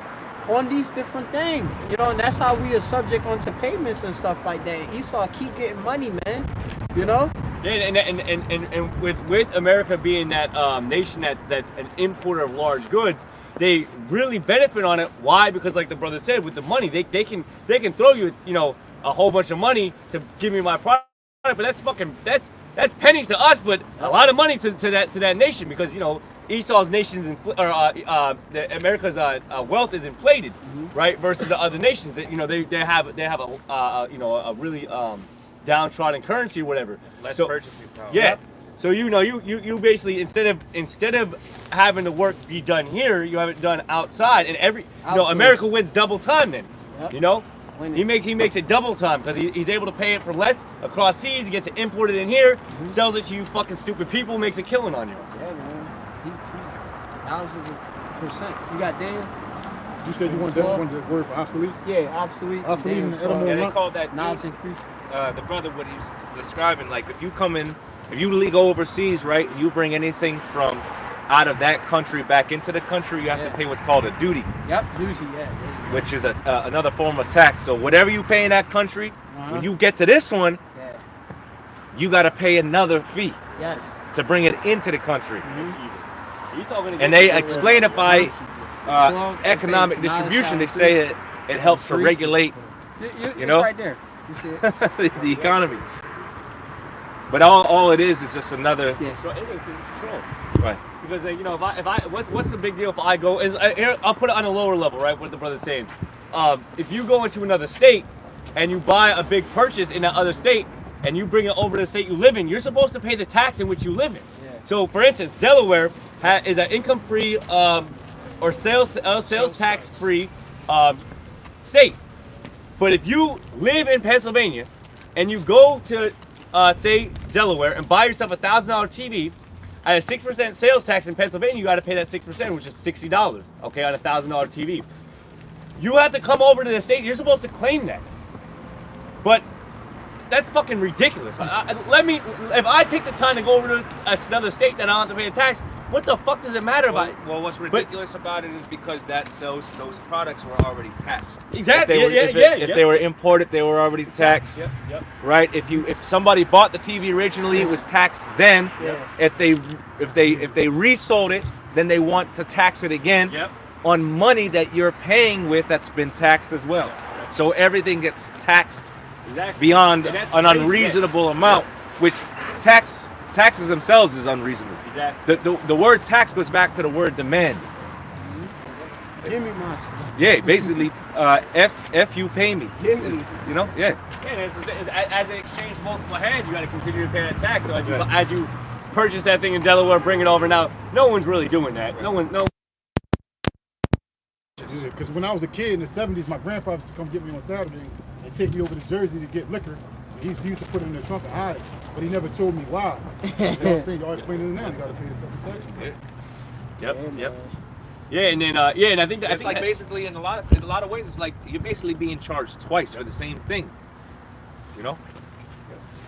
on these different things. You know, and that's how we are subject onto payments and stuff like that. Esau keep getting money, man. You know. Yeah, and with America being that nation that's an importer of large goods, they really benefit on it. Why? Because like the brother said, with the money, they can throw you, you know, a whole bunch of money to give me my product, but that's pennies to us, but a lot of money to that nation, because you know Esau's nations America's wealth is inflated, right, versus the other nations that, you know, they have a you know, a really downtrodden currency or whatever. Less so, purchasing power. Yeah. So you know you basically instead of having the work be done here, you have it done outside, and you know, America wins double time then. Yep. You know, he makes it double time because he's able to pay it for less across seas. He gets it imported in here, sells it to you fucking stupid people, makes a killing on you. Yeah, man. He thousands of percent. You got Daniel? You said you wanted the word for obsolete? Yeah, obsolete. Obsolete in the edible. Yeah, they call that knowledge duty. increase. The brother, what he was describing, like if you go overseas, right, and you bring anything from out of that country back into the country, you have to pay what's called a duty. Yep, duty, yeah. Which is another form of tax. So whatever you pay in that country, when you get to this one, you got to pay another fee to bring it into the country. And they explain it by economic distribution. They say it helps to regulate, you know, right there. You see it? the economy. But all it is just another. So it's control. Right. Because you know, if I what's the big deal if I go? Here, I'll put it on a lower level, right? What the brother's saying. If you go into another state and you buy a big purchase in that other state and you bring it over to the state you live in, you're supposed to pay the tax in which you live in. Yeah. So, for instance, Delaware is an income-free or sales tax-free state. But if you live in Pennsylvania and you go to say Delaware and buy yourself a $1,000 TV at a 6% sales tax in Pennsylvania, you got to pay that 6%, which is $60, okay, on a $1,000 TV. You have to come over to the state. You're supposed to claim that, but that's fucking ridiculous. If I take the time to go over to another state that I don't have to pay a tax, what the fuck does it matter about it? Well, what's ridiculous about it is because those products were already taxed. Exactly. If they were imported, they were already taxed. Yep. Right. If somebody bought the TV originally, it was taxed then. Yeah. If they resold it, then they want to tax it again on money that you're paying with that's been taxed as well. So everything gets taxed beyond an unreasonable amount, which taxes themselves is unreasonable. Exactly. The word tax goes back to the word demand. Give me my stuff. Yeah, basically, F you pay me. Give me. You know, yeah. Yeah, as it exchanged multiple hands, you got to continue to pay that tax. So as you purchase that thing in Delaware, bring it over. Now, no one's really doing that. No. Because when I was a kid in the 70s, my grandfather used to come get me on Saturdays and take me over to Jersey to get liquor. He used to put it in the trunk and hide it, but he never told me why. You know what I'm saying? Y'all explain it now. You got to pay the fucking tax. Yep. Yeah, and then and I think that it's like basically in a lot of ways, it's like you're basically being charged twice for the same thing. You know.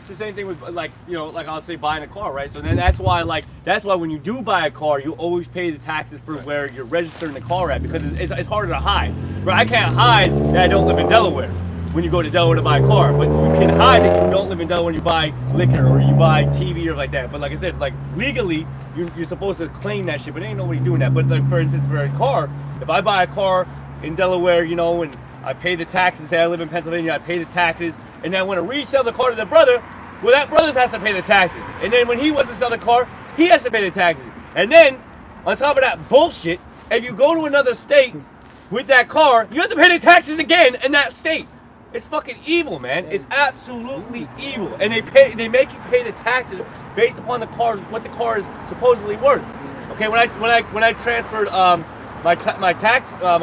It's the same thing with, like, you know, like I'll say buying a car, right? So then that's why when you do buy a car, you always pay the taxes for where you're registering the car at, because it's harder to hide. Right? I can't hide that I don't live in Delaware when you go to Delaware to buy a car, but you can hide that you don't live in Delaware when you buy liquor or you buy TV or like that. But like I said, like legally, you're supposed to claim that shit, but ain't nobody doing that. But like, for instance, for a car, if I buy a car in Delaware, you know, and I pay the taxes, say I live in Pennsylvania, I pay the taxes, and then I want to resell the car to the brother, well, that brother has to pay the taxes. And then when he wants to sell the car, he has to pay the taxes. And then, on top of that bullshit, if you go to another state with that car, you have to pay the taxes again in that state. It's fucking evil, man. It's absolutely evil. And they make you pay the taxes based upon the car, what the car is supposedly worth. Okay, when I transferred my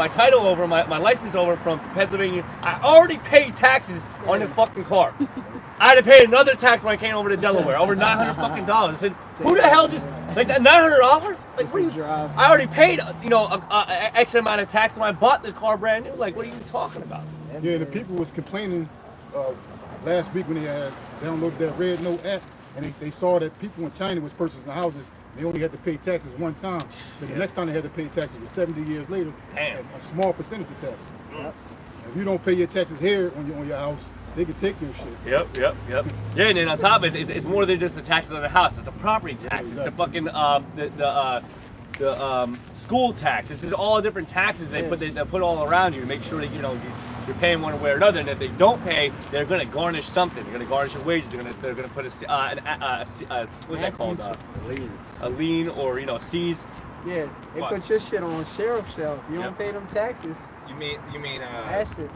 title over, my license over from Pennsylvania, I already paid taxes on this fucking car. I had to pay another tax when I came over to Delaware, over $900 fucking. I said, who the hell just, like that $900? Like, what I already paid, you know, a X amount of tax when I bought this car brand new. Like, what are you talking about? Yeah, the people was complaining last week when they had downloaded that Red Note app, and they saw that people in China was purchasing houses, they only had to pay taxes one time. But the next time they had to pay taxes was 70 years later. Damn. A small percentage of tax. If you don't pay your taxes here on your house, they can take your shit. Yep. Yeah, and then on top of it, it's more than just the taxes on the house. It's the property tax. It's the fucking the school tax. This is all different taxes they put all around you to make sure that you're paying one way or another. And if they don't pay, they're gonna garnish something. They're gonna garnish your wages. They're gonna put what's that called? A lien or seize. Yeah, they put your shit on sheriff's sale. If you don't pay them taxes. You mean That's it.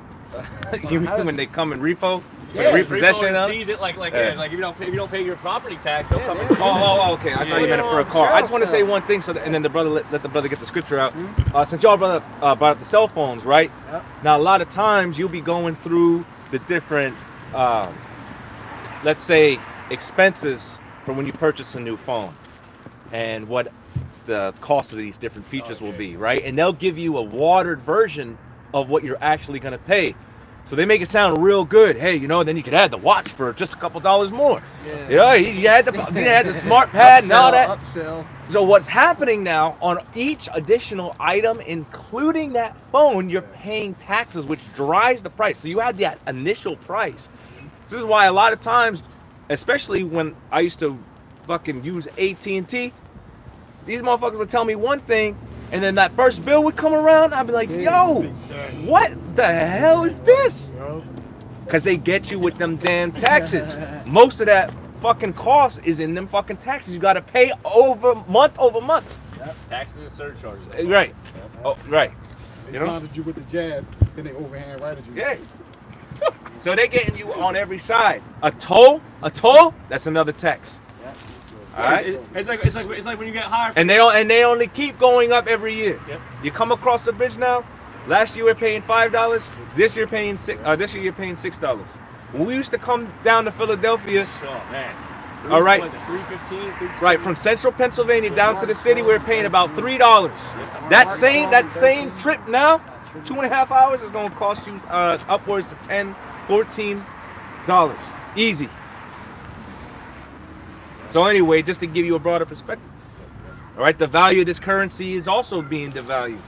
you mean when they come and repo? Yeah, repossession of? Seize it like if you don't pay your property tax, they'll come and seize it. Okay. I thought you meant it for a car. I just want to say one thing, and then the brother let the brother get the scripture out. Since y'all brought up the cell phones, right? Yep. Now a lot of times you'll be going through the different, let's say, expenses for when you purchase a new phone, and what the cost of these different features will be, right? And they'll give you a watered version of what you're actually going to pay. So they make it sound real good. Hey, then you could add the watch for just a couple dollars more. Yeah. You had the smart pad and all that. Upsell. So what's happening now on each additional item, including that phone, you're paying taxes, which drives the price. So you had that initial price. This is why a lot of times, especially when I used to fucking use AT&T, these motherfuckers would tell me one thing, and then that first bill would come around, I'd be like, yo, what the hell is this? Because they get you with them damn taxes. Most of that fucking cost is in them fucking taxes. You got to pay over month. Yep. Taxes and surcharges. Right. Oh, right. They pounded you with the jab, then they overhand righted you. Yeah. So they're getting you on every side. A toll, that's another tax. All right. It's like when you get hired. And they only keep going up every year. Yep. You come across the bridge now. Last year we're paying $5. This year paying This year you're paying $6. When we used to come down to Philadelphia. Oh man. All right. Was it $3.15? Right, from central Pennsylvania down to the city, we're paying about $3. That same trip now, 2.5 hours, is going to cost you upwards to $10, $14. Easy. So anyway, just to give you a broader perspective, all right, the value of this currency is also being devalued.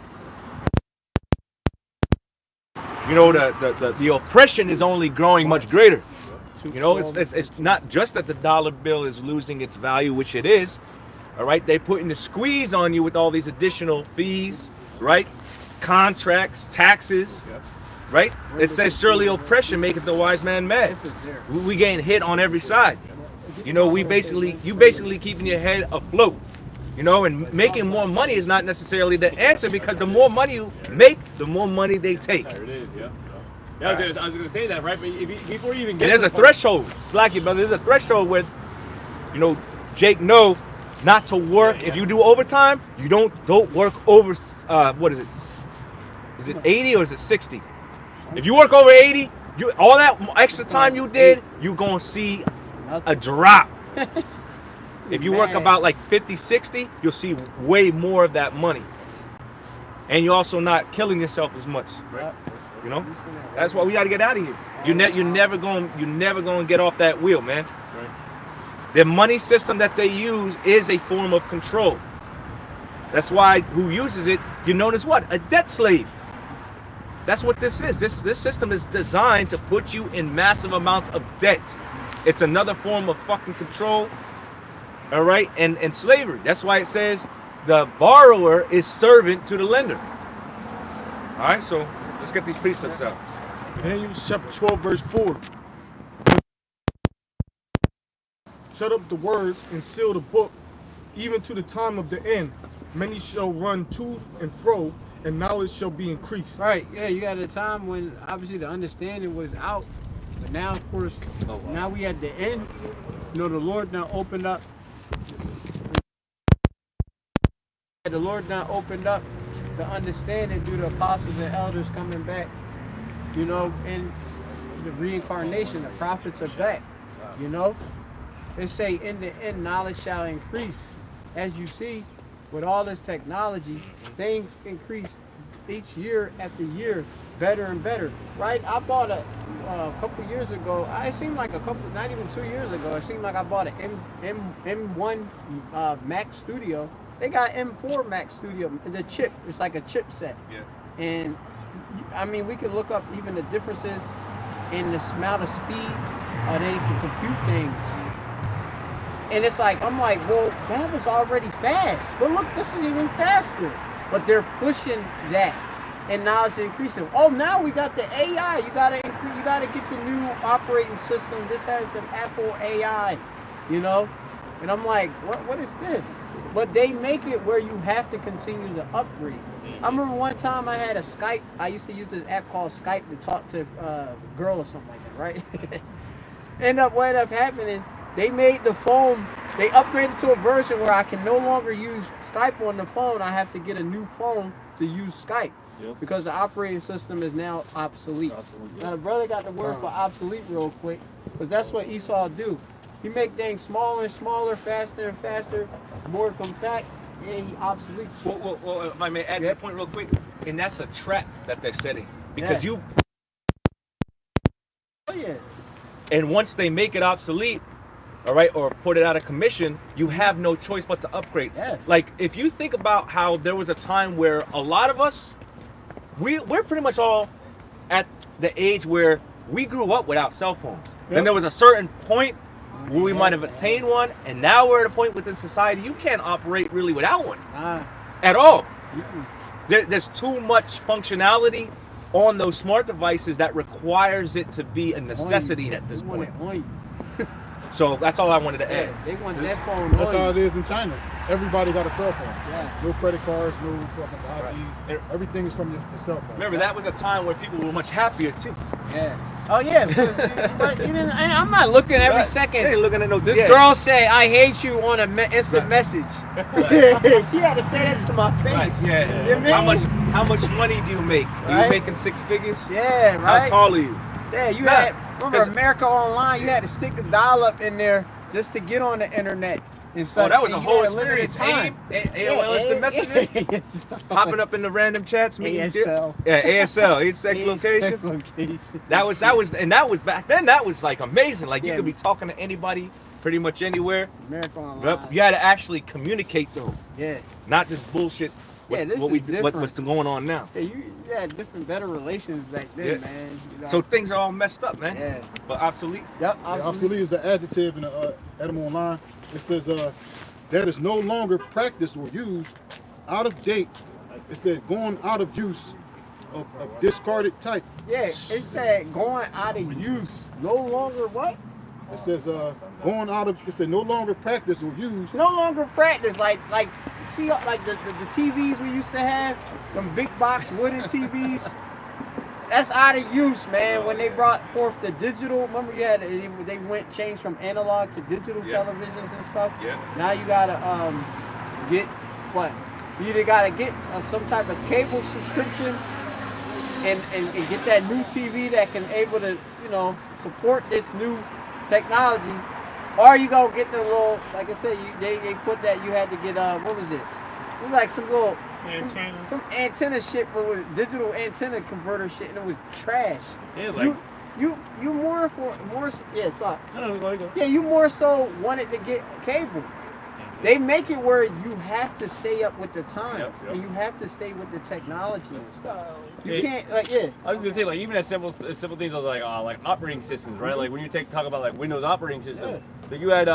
The oppression is only growing much greater. It's not just that the dollar bill is losing its value, which it is. All right, they're putting the squeeze on you with all these additional fees, right? Contracts, taxes, right? It says surely oppression maketh the wise man mad. We getting hit on every side. You basically keeping your head afloat. And making more money is not necessarily the answer, because the more money you make, the more money they take. There it is, yeah. I was gonna say that, right? But before you even get, and there's a threshold. Slacky, brother. There's a threshold where, Jake know not to work. If you do overtime, you don't work over. What is it? Is it 80 or is it 60? If you work over 80, all that extra time you did, you're gonna see a drop. If you work about like 50, 60, you'll see way more of that money. And you're also not killing yourself as much. Right. That's why we got to get out of here. You're never going to get off that wheel, man. Right. The money system that they use is a form of control. That's why who uses it, you're known as what? A debt slave. That's what this is. This system is designed to put you in massive amounts of debt. It's another form of fucking control. All right, and slavery. That's why it says the borrower is servant to the lender. All right, so let's get these precepts out. Daniel chapter 12, verse 4. Shut up the words and seal the book, even to the time of the end. Many shall run to and fro, and knowledge shall be increased. Right, yeah, you got a time when obviously the understanding was out, but now, of course, now we at the end. The Lord now opened up. The Lord now opened up the understanding through the apostles and elders coming back, and the reincarnation. The prophets are back, They say in the end knowledge shall increase. As you see, with all this technology, things increase each year after year, better and better, right? I bought a a couple years ago. It seemed like not even 2 years ago. It seemed like I bought an M1 Mac Studio. They got M4 Mac Studio. The chip, it's like a chipset. Yeah. And I mean, we can look up even the differences in the amount of speed they can compute things. And it's like, I'm like, well, that was already fast. But look, this is even faster. But they're pushing that. And now it's increasing. Oh, now we got the AI. You gotta get the new operating system. This has the Apple AI, you know? And I'm like, what is this? But they make it where you have to continue to upgrade. I remember one time I had a Skype. I used to use this app called Skype to talk to a girl or something like that, right? What ended up happening, they made the phone, they upgraded to a version where I can no longer use Skype on the phone. I have to get a new phone to use Skype. Yep. Because the operating system is now obsolete. Now the brother got the word for obsolete real quick, because that's what Esau do. He make things smaller and smaller, faster and faster, more compact, and he obsolete. Well, if I may add to the point real quick, and that's a trap that they're setting. Because Oh yeah. And once they make it obsolete, all right, or put it out of commission, you have no choice but to upgrade. Yeah. Like, if you think about how there was a time where a lot of us, we're pretty much all at the age where we grew up without cell phones. Yep. Then there was a certain point where we might have attained one, and now we're at a point within society you can't operate really without one at all. There's too much functionality on those smart devices that requires it to be a necessity at this point. So that's all I wanted to add. They want that phone. That's how it is in China. Everybody got a cell phone. Yeah. No credit cards, no fucking IDs. Right. Everything is from your cell phone. Remember, that was a time where people were much happier too. Yeah. Oh yeah. But even, I'm not looking every second. They ain't looking at no. This girl say, "I hate you" on an instant message. She had to say that to my face. Right. Yeah. You know How much money do you make? Are you making 6 figures? Yeah. Right. How tall are you? Yeah. You had. Remember America Online? You had to stick the dial-up in there just to get on the internet. So that was a whole experience. AOL Instant Messenger, popping up in the random chats. ASL. Yeah, ASL, sex location. That was back then. That was like amazing. Like you could be talking to anybody, pretty much anywhere. America Online. But you had to actually communicate though. Yeah. Not just bullshit. What's going on now? Yeah, you had different, better relations back then, man. You know? So things are all messed up, man. Yeah. But obsolete. Yep. Obsolete is an adjective in the Adam Online. It says that is no longer practiced or used, out of date. It said going out of use, of discarded type. Yeah, it said going out of use, no longer what? It says going out of. It said no longer practiced or used. No longer practiced, like see, like the TVs we used to have, them big box wooden TVs. That's out of use, man. When they brought forth the digital, remember they changed from analog to digital televisions and stuff. Yeah. Now you gotta get what? You either gotta get some type of cable subscription and get that new TV that can able to support this new technology, or you gonna get the little, like I said, they put that you had to get what was it? It was like some little antenna, some antenna shit, but it was digital antenna converter shit, and it was trash. Yeah, like you more yeah, sorry. No, go ahead. Yeah, you more so wanted to get cable. They make it where you have to stay up with the times, and you have to stay with the technology and stuff. You can't, I was gonna say, like, even as simple things as like operating systems, right? Like when you talk about like Windows operating system, like you had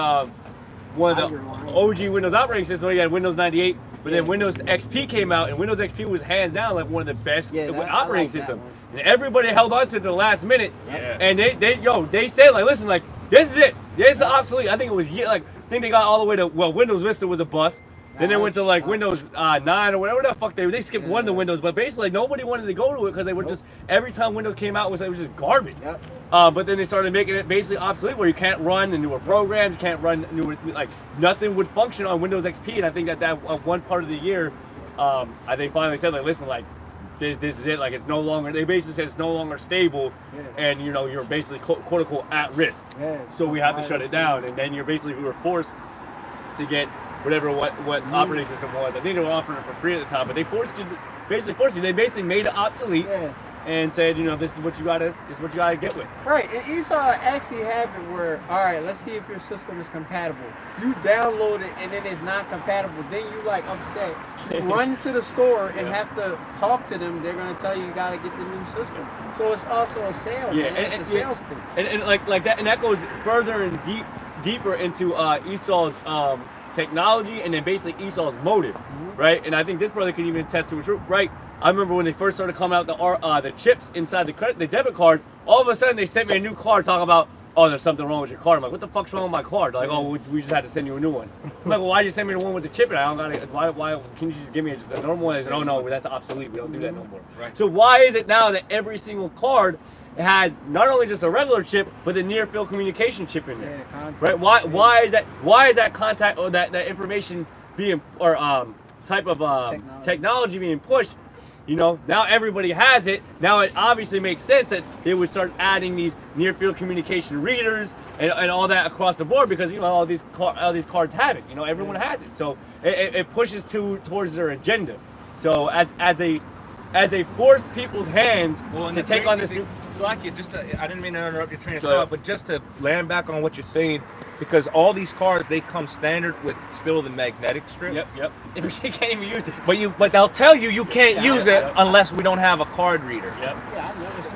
one of the OG Windows operating systems. You had Windows 98, but then Windows XP came out, and Windows XP was hands down like one of the best operating systems. And everybody held on to it to the last minute, and they said like, listen, like this is it, this is obsolete. I think it was I think they got all the way to Windows Vista was a bust. Then they went to like Windows 9 or whatever the fuck they skipped one of the Windows, but basically like, nobody wanted to go to it because they were just every time Windows came out it was just garbage. But then they started making it basically obsolete where you can't run the newer programs, you can't run newer, like nothing would function on Windows XP. And I think that one part of the year, I think finally said like, listen, like this is it. Like it's no longer. They basically said it's no longer stable, and you're basically quote unquote at risk. So we have to shut it down, and then we were forced to get whatever what operating system was. I think they were offering it for free at the time, but they basically made it obsolete. and said, you know, this is what you gotta get with. Right, and Esau actually have it where, all right, let's see if your system is compatible. You download it and then it's not compatible. Then you like upset. You run to the store and have to talk to them. They're gonna tell you you gotta get the new system. So it's also a sale. Yeah, man. It's a sales pitch. And like that, and that goes further and deeper into Esau's technology, and then basically Esau's motive, right? And I think this brother can even attest to it, right? I remember when they first started coming out the chips inside the debit card. All of a sudden they sent me a new card talking about, oh, there's something wrong with your card. I'm like, what the fuck's wrong with my card? Like, oh, we just had to send you a new one. I'm like, well, why'd you send me the one with the chip in it? I don't got it. Why can you just give me just a normal one? They said, oh no, that's obsolete. We don't do that no more. Right. So why is it now that every single card has not only just a regular chip, but the near field communication chip in there? Right? Why is that contact or that information being or type of technology being pushed? You know, now everybody has it. Now it obviously makes sense that they would start adding these near-field communication readers and all that across the board, because, you know, all these cards have it. You know, everyone has it. So it pushes towards their agenda. So as they force people's hands to take on this. Slacky, I didn't mean to interrupt your train of thought, but just to land back on what you're saying, because all these cards, they come standard with still the magnetic strip. Yep. You can't even use it. But they'll tell you you can't use it unless we don't have a card reader. Yep. Yeah, I've noticed.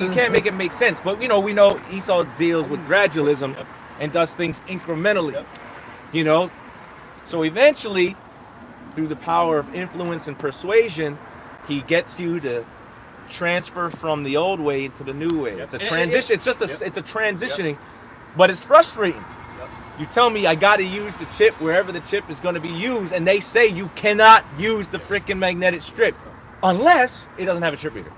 You can't make it make sense. But we know Esau deals with gradualism and does things incrementally. Yep. You know, so eventually, through the power of influence and persuasion, he gets you to transfer from the old way to the new way. It's a transition. It's a transitioning, but it's frustrating. You tell me I got to use the chip wherever the chip is going to be used, and they say you cannot use the freaking magnetic strip unless it doesn't have a chip reader.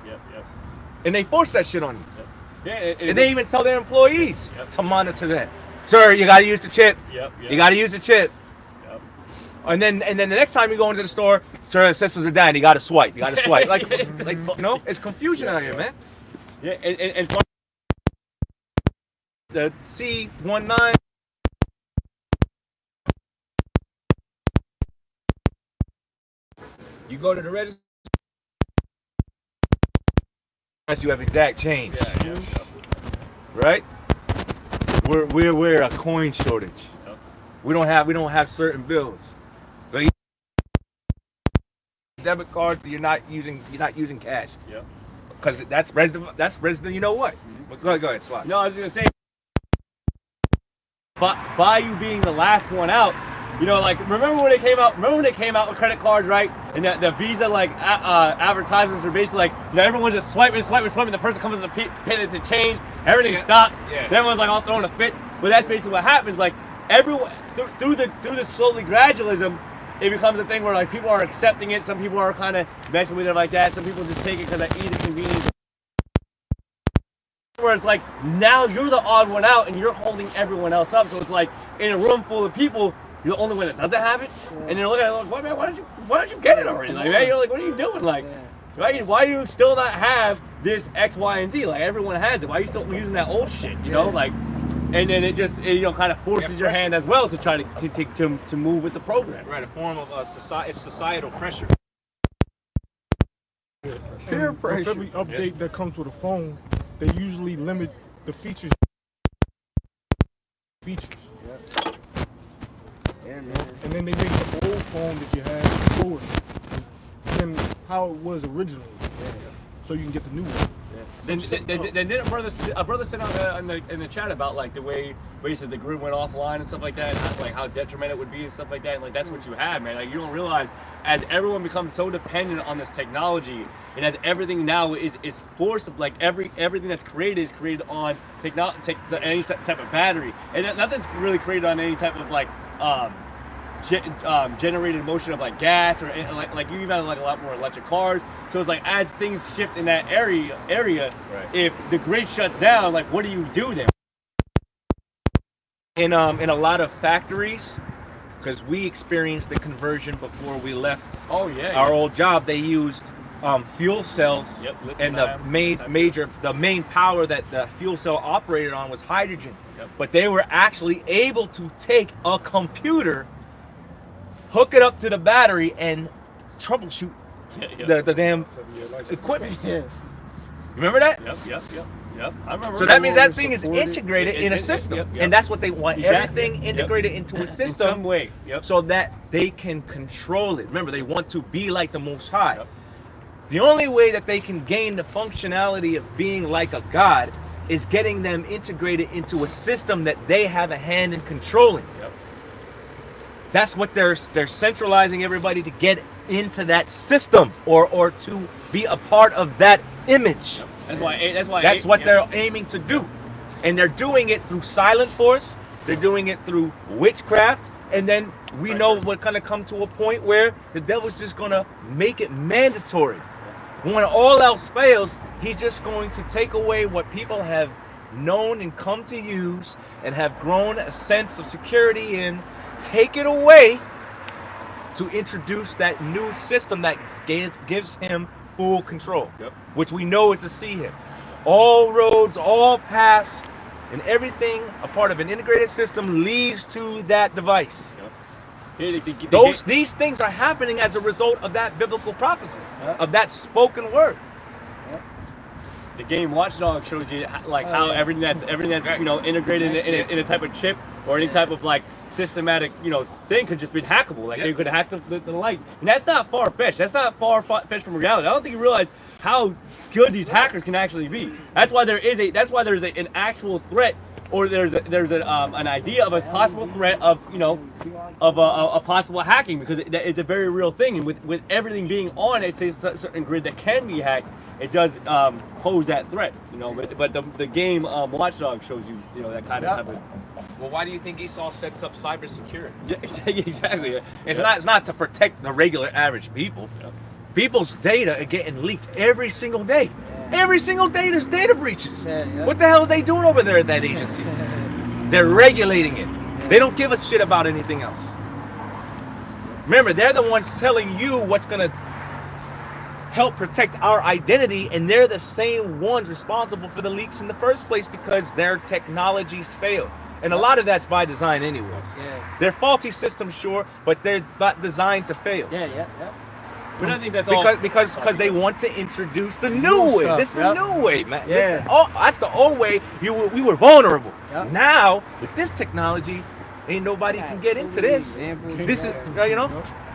And they force that shit on you. And they even tell their employees to monitor that. Sir, you got to use the chip. You got to use the chip. And then the next time you go into the store, sir, the systems are down. You got to swipe. Like you know, it's confusion out here, man. Yeah, and the C19. You go to the register. Unless you have exact change. Right? We're a coin shortage. We don't have certain bills. So debit cards, you're not using cash. Because that's resident. You know what? Go ahead, Slash. No, I was gonna say, by you being the last one out, you know, like remember when they came out with credit cards, right? And the Visa advertisements were basically like, you know, everyone's just swiping. The person comes to pay the change, everything stops. Then everyone's like all throwing a fit. But that's basically what happens. Like everyone through the slowly gradualism, it becomes a thing where like people are accepting it. Some people are kind of messing with it like that. Some people just take it because of ease and convenience. Where it's like now you're the odd one out and you're holding everyone else up. So it's like in a room full of people, you're the only one that doesn't have it. And they're looking at it like, man, why don't you get it already? Like, man, you're like, what are you doing? Like, why do you still not have this X, Y, and Z? Like everyone has it. Why are you still using that old shit? You know, like. And then it kind of forces your hand as well to try to move with the program. Right, a form of societal pressure. Peer pressure. For every update that comes with a phone, they usually limit the features. Yeah, man. And then they make the old phone that you had slower than how it was originally. So you can get the new one. Then a brother said in the chat about like the way where he said the grid went offline and stuff like that, and like how detrimental it would be and stuff like that. And like that's what you have, man. Like you don't realize as everyone becomes so dependent on this technology, and as everything now is forced, like everything that's created is created on any type of battery, and nothing's really created on any type of like generated motion of like gas or like you even have like a lot more electric cars. So it's like as things shift in that area, if the grid shuts down, like what do you do then? In a lot of factories, because we experienced the conversion before we left our old job, they used fuel cells, and the main power that the fuel cell operated on was hydrogen. But they were actually able to take a computer, hook it up to the battery, and troubleshoot the damn equipment. Yeah. Remember that? Yep. I remember. So that means that thing is integrated in a system, Yep. and that's what they want. Exactly. Everything integrated into a system in some way. Yep. so that they can control it. Remember, they want to be like the Most High. Yep. The only way that they can gain the functionality of being like a god is getting them integrated into a system that they have a hand in controlling. Yep. That's what they're centralizing everybody to get into that system or to be a part of that image. Yep. That's What they're aiming to do. And they're doing it through silent force, they're doing it through witchcraft, and then we know we're gonna come to a point where the devil's just gonna make it mandatory. When all else fails, he's just going to take away what people have known and come to use and have grown a sense of security in, take it away to introduce that new system that gives him full control, which we know is to see him. All roads, all paths, and everything, a part of an integrated system, leads to that device. These things are happening as a result of that biblical prophecy, of that spoken word. The game Watchdog shows you how everything that's integrated in a type of chip or any type of systematic thing could just be hackable. They could hack the lights, and that's not far fetched. That's not far fetched from reality. I don't think you realize how good these hackers can actually be. That's why there's an actual threat, or there's an idea of a possible threat of a possible hacking, because it's a very real thing. And with everything being on a certain grid that can be hacked, it does pose that threat. But the game Watchdog shows you that kind of type of. Well, why do you think Esau sets up cybersecurity? Yeah, exactly. It's not to protect the regular average people. Yeah. People's data are getting leaked every single day. Yeah. Every single day there's data breaches. Yeah. What the hell are they doing over there at that agency? They're regulating it. Yeah. They don't give a shit about anything else. Remember, they're the ones telling you what's going to help protect our identity, and they're the same ones responsible for the leaks in the first place because their technologies failed. And a lot of that's by design anyways. Yeah. They're faulty systems, sure, but they're not designed to fail. Yeah. But I think that's because they want to introduce the new way. Stuff, This is the new way, man. Yeah. That's the old way. We were vulnerable. Yep. Now with this technology, ain't nobody can get into this. This is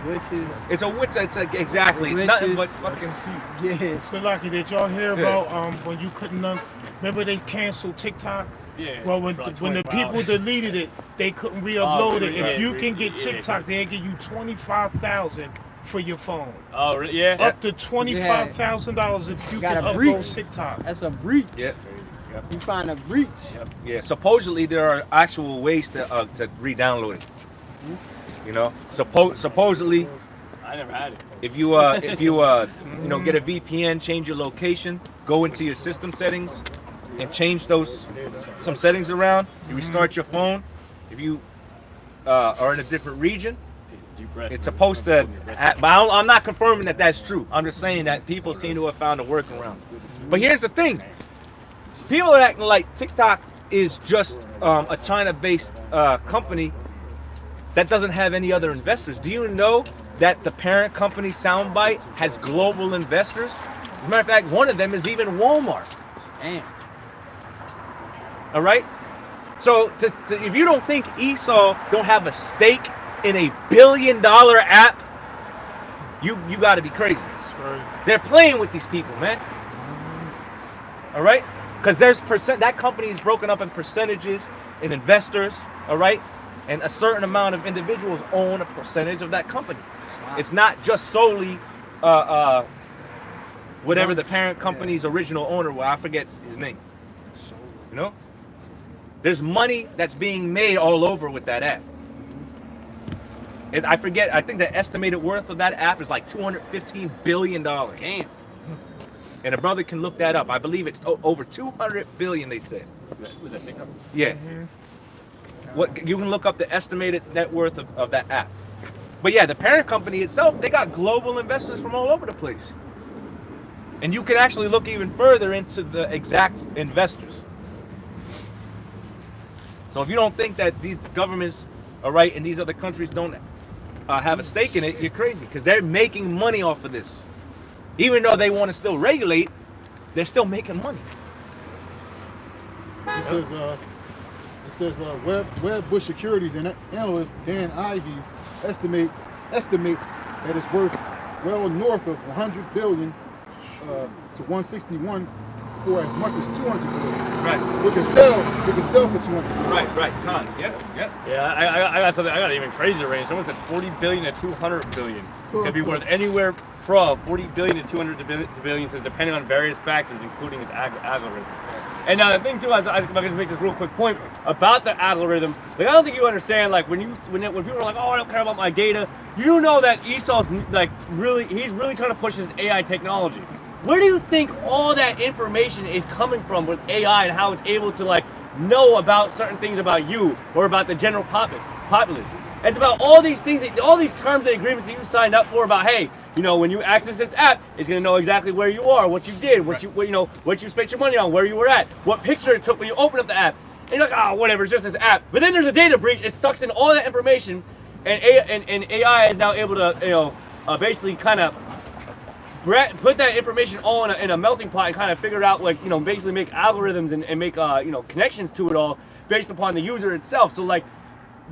Witches. It's a witch. Exactly. It's nothing but fucking. Yeah. So lucky, did y'all hear about when you couldn't remember they canceled TikTok? Yeah. Well, when the people deleted it, they couldn't re-upload it. If you can get TikTok, they'll give you $25,000 for your phone. Oh, yeah. Up to $25,000 if you can upload TikTok. That's a breach. Yeah. You find a breach. Yeah. Supposedly there are actual ways to re-download it. Supposedly. I never had it. If you get a VPN, change your location, go into your system settings, and change some settings around. You restart your phone. If you are in a different region, it's supposed to. But I'm not confirming that that's true. I'm just saying that people seem to have found a workaround. But here's the thing: people are acting like TikTok is just a China-based company that doesn't have any other investors. Do you know that the parent company Soundbite has global investors? As a matter of fact, one of them is even Walmart. Damn. All right? So if you don't think Esau don't have a stake in a $1 billion app, you got to be crazy. Right. They're playing with these people, man. All right? Because that company is broken up in percentages and investors, all right? And a certain amount of individuals own a percentage of that company. Wow. It's not just solely whatever the parent company's original owner was. I forget his name. There's money that's being made all over with that app. I forget, I think the estimated worth of that app is like $215 billion. Damn. And a brother can look that up. I believe it's over 200 billion, they said. Was that TikTok? Yeah. What you can look up the estimated net worth of that app. But yeah, the parent company itself, they got global investors from all over the place. And you can actually look even further into the exact investors. So if you don't think that these governments, all right, in these other countries don't have a stake in it, you're crazy, because they're making money off of this. Even though they want to still regulate, they're still making money. It says Wedbush Securities and analyst Dan Ives estimates that it's worth well north of 100 billion to 161 for as much as 200 billion. Right. We can sell for 200 billion. Right. Con. Yep. Yeah, I got something. I got an even crazier range. Someone said 40 billion to 200 billion. Could be worth anywhere from 40 billion to 200 billion, says depending on various factors, including its algorithm. And the thing too, if I can just make this real quick point about the algorithm, like I don't think you understand, like when people are like, oh, I don't care about my data, you know that Esau's like he's really trying to push his AI technology. Where do you think all that information is coming from with AI and how it's able to like know about certain things about you or about the general populace? It's about all these things, all these terms and agreements that you signed up for about, hey, you know, when you access this app, it's gonna know exactly where you are, what you did, what you spent your money on, where you were at, what picture it took when you opened up the app. And you're like, oh, whatever, it's just this app. But then there's a data breach, it sucks in all that information, and AI is now able to, basically kind of put that information all in a melting pot and kind of figure out, like, basically make algorithms and make, connections to it all based upon the user itself. So, like,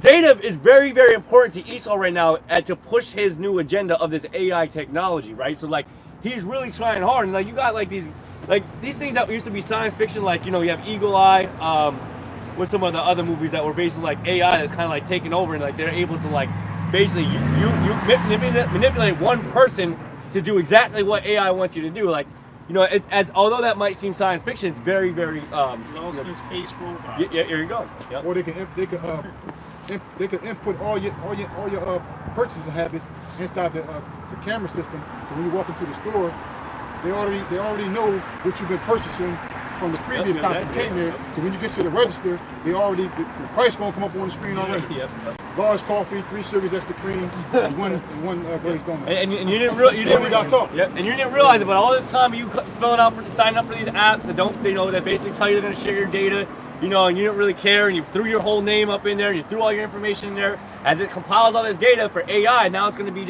data is very, very important to Esau right now to push his new agenda of this AI technology, right? So, like, he's really trying hard. And, like, you got, like, these things that used to be science fiction, like, you have Eagle Eye, with some of the other movies that were basically, like, AI that's kind of, like, taking over and, like, they're able to, like, basically, you manipulate one person to do exactly what AI wants you to do. Like, although that might seem science fiction, it's very, very, Lost in space robot. Yeah, here you go. Yep. Or they can input all your purchasing habits inside the camera system. So when you walk into the store, they already know what you've been purchasing from the previous time you came there. So when you get to the register, the price gonna come up on the screen already. Yep. Large coffee, 3 sugars, extra cream, and one glazed donut. And you didn't realize it, but all this time you signing up for these apps that basically tell you they're gonna share your data. And you didn't really care, and you threw your whole name up in there, and you threw all your information in there. As it compiles all this data for AI, now it's going to be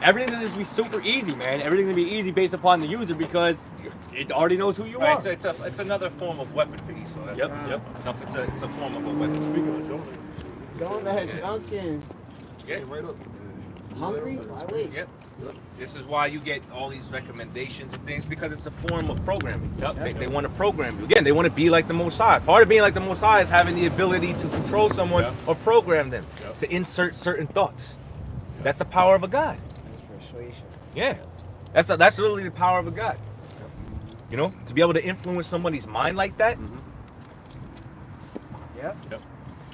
everything's going to just be super easy, man. Everything's going to be easy based upon the user because it already knows who you are. It's another form of weapon for Esau. It's a form of a weapon. Speaking of donut, Dunkin'. Yeah. Right up. Hungry? Wait. Yep. This is why you get all these recommendations and things, because it's a form of programming. They want to program you. Again, they want to be like the Most High. Part of being like the Most High is having the ability to control someone or program them to insert certain thoughts. That's the power of a God. That's persuasion. Yeah. That's literally the power of a God. To be able to influence somebody's mind like that. Yep.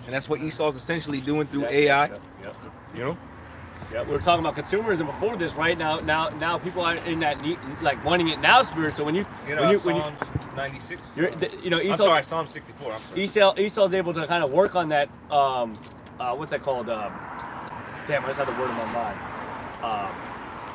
And that's what Esau's essentially doing through AI. Yeah, we were talking about consumerism before this, right? Now people are in that like wanting it now spirit. So when you Psalms 96. Psalm 64. I'm sorry. Esau's able to kind of work on that. What's that called? Damn, I just had the word in my mind.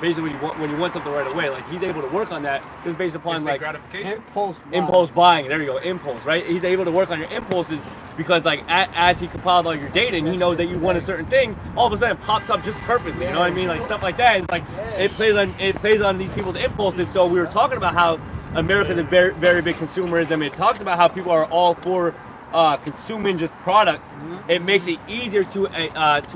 Basically, when you want something right away, like he's able to work on that just based upon instant like gratification. Impulse buying. There you go, impulse, right? He's able to work on your impulses because, like, as he compiled all your data and he knows that you want a certain thing, all of a sudden it pops up just perfectly. You know what I mean? Like stuff like that. It's like it plays on these people's impulses. So we were talking about how America's a very, very big consumerism. It talks about how people are all for consuming just product. It makes it easier to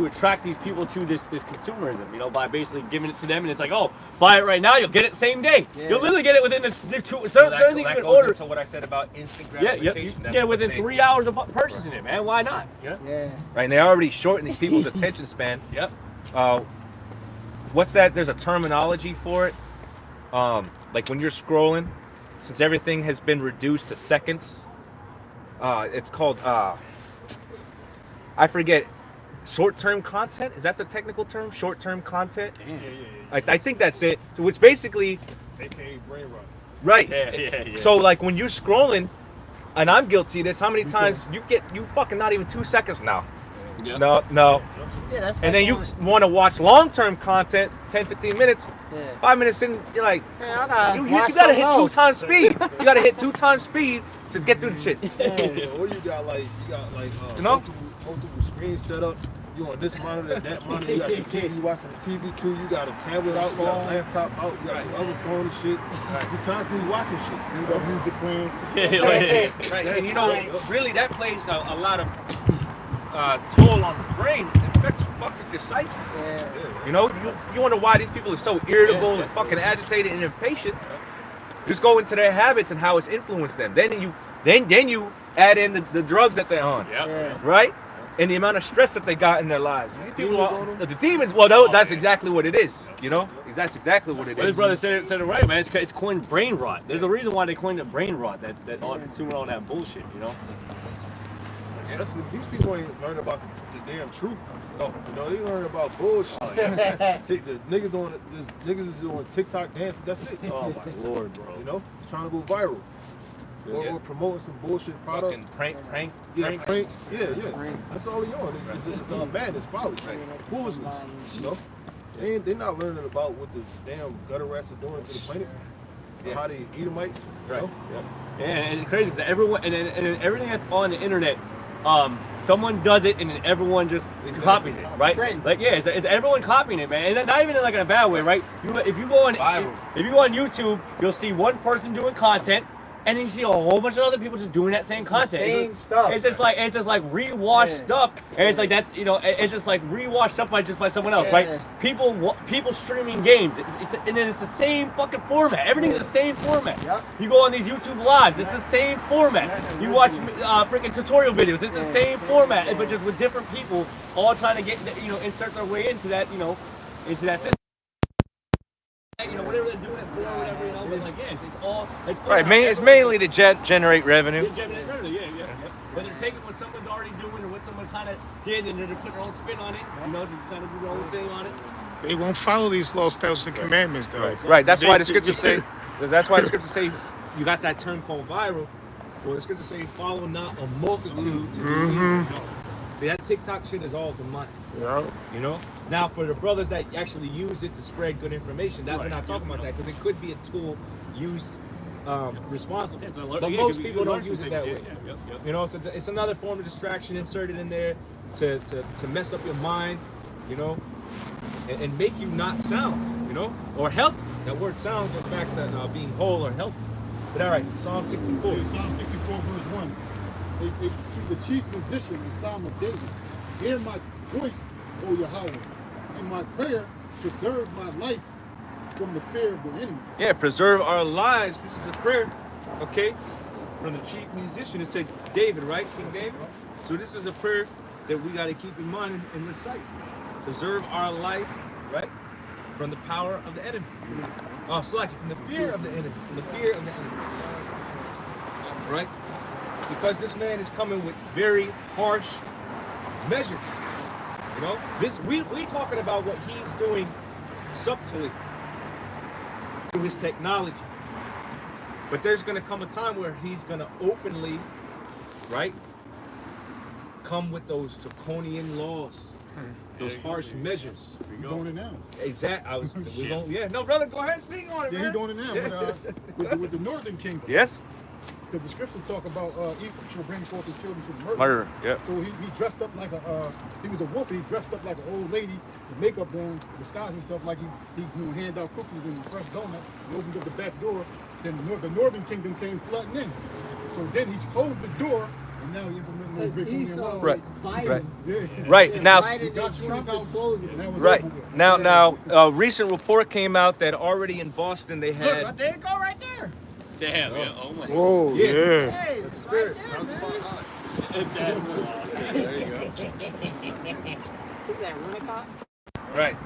attract these people to this consumerism, by basically giving it to them, and it's like, oh, buy it right now, you'll get it same day. You'll literally get it within the 2 certain things you can order. Into what I said about instant gratification. Yeah, within 3 hours of purchasing it, man. Why not? Yeah. Right, and they already shorten these people's attention span. Yep. What's that? There's a terminology for it. Like when you're scrolling, since everything has been reduced to seconds. It's called, I forget, short-term content? Is that the technical term? Short-term content? Yeah. I think that's it. So which basically... AKA brain rot. Right. Yeah. So like when you're scrolling, and I'm guilty of this, how many times you fucking not even 2 seconds now. Yeah. No. Yeah, that's and then you want to watch long-term content, 10, 15 minutes, 5 minutes in, you're like, man, you gotta hit 2 times speed. You gotta hit 2 times speed to get through the shit. Or you got multiple screens set up. you on this monitor, that monitor, you got your TV, you watching the TV too, you got a tablet out, you got a laptop out, you got your other phone and shit. You constantly watching shit. You got music playing. Right, and you know, really that plays a lot of toll on the brain. It fucks with your psyche. You know, you wonder why these people are so irritable and fucking agitated and impatient. Just go into their habits and how it's influenced them. Then you add in the drugs that they're on, right? And the amount of stress that they got in their lives. These people the demons. Well, that's exactly what it is. You know, that's exactly what it is. His brother said it right, man. It's coined brain rot. There's a reason why they coined it brain rot. That all consuming all that bullshit. You know. These people ain't learning about the damn truth. Oh. You know, they learn about bullshit. The niggas is doing TikTok dances. That's it. Oh my lord, bro. You know, trying to go viral. Or promoting some bullshit product. Fucking pranks. Pranks. Yeah. That's all they on. It's all bad. It's folly. Foolishness. You know, they're not learning about what the damn gutter rats are doing to the planet. How they Edomites. Right. Yeah, and it's crazy because everyone and everything that's on the internet. Someone does it and then everyone just copies it, right? Like it's everyone copying it, man, and not even in like in a bad way, right? If you go on YouTube, you'll see one person doing content, and then you see a whole bunch of other people just doing that same content. Same stuff. It's just like rewashed stuff, and it's like it's just like rewashed stuff by someone else, right? People streaming games, and then it's the same fucking format. Everything's the same format. Yep. You go on these YouTube lives, it's the same format. You watch freaking tutorial videos, it's the same format, but just with different people all trying to get insert their way into that into that system. Whatever they're doing it for, whatever, but like, it's all Right, it's mainly to generate revenue. Yeah. But they're taking what someone's already doing or what someone kind of did, and they're putting their own spin on it, to kind of do their own thing on it. They won't follow these laws, statutes, and commandments, though. Right. That's why the scriptures say. That's why the scriptures say you got that term called viral. Or the scriptures say, "Follow not a multitude to do evil." See, that TikTok shit is all demonic. Yeah. You know. Now, for the brothers that actually use it to spread good information, we're not talking about that because it could be a tool used responsibly. But most people don't use it that way. You know, it's another form of distraction inserted in there to mess up your mind, you know, and make you not sound, you know, or healthy. That word sound goes back to being whole or healthy. But all right, Psalm 64. Yeah, Psalm 64, verse 1. To the chief musician, the Psalm of David. Hear my voice, O Yahweh. In my prayer, preserve my life from the fear of the enemy. Yeah, preserve our lives. This is a prayer, okay, from the chief musician. It said David, right? King David. So this is a prayer that we got to keep in mind and recite. Preserve our life, right, from the power of the enemy. Oh, from the fear of the enemy. From the fear of the enemy. Right? Because this man is coming with very harsh measures. You know, we talking about what he's doing subtly through his technology. But there's going to come a time where he's going to openly, right, come with those draconian laws, those harsh measures. We're doing it now. Exactly. No, brother, go ahead and speak on it, man. He's doing it now with the northern kingdom. Yes. Because the scriptures talk about Ephraim shall bring forth his children to the murder. Murder, yeah. So he dressed up like he was a wolf, and he dressed up like an old lady with makeup on, disguised himself like he hand out cookies and fresh donuts, and opened up the back door. Then the northern kingdom came flooding in. So then he's closed the door, and now he implementing those draconian laws. Right. Now, right. Now, a recent report came out that already in Boston they had. Look, there you go right there. Damn, yeah. Oh my. Whoa, yeah. Hey, That's the spirit. Right Sounds there, about hot. There you go. Who's that, Runnicott? Right.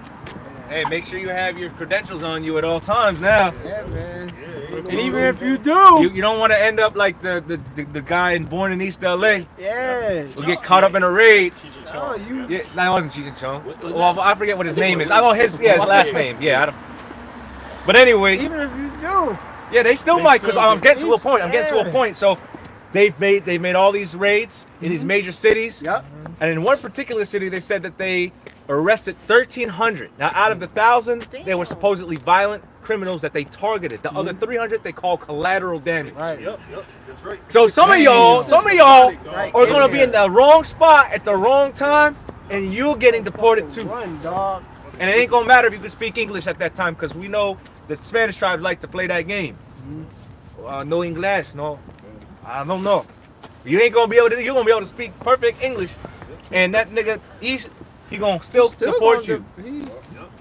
Hey, make sure you have your credentials on you at all times now. Yeah, man. And even if you do, You don't want to end up like the guy born in East LA. yeah. Who get caught up in a raid. Oh, you. Yeah, that wasn't Cheech and Chong. Well, I forget what his name is. His last name. Yeah. But anyway. Even if you do. Yeah, they still might, because I'm getting to a point. So they've made all these raids in these major cities. Yep. And in one particular city, they said that they arrested 1,300. Now, out of the 1,000, they were supposedly violent criminals that they targeted. The other 300, they call collateral damage. Right. Yep, that's right. So some of y'all are going to be in the wrong spot at the wrong time, and you're getting deported too. Run, dog. And it ain't gonna matter if you can speak English at that time, because we know the Spanish tribes like to play that game. No English, no. I don't know. You ain't gonna be able to. You're gonna be able to speak perfect English, and that nigga, he gonna still deport you.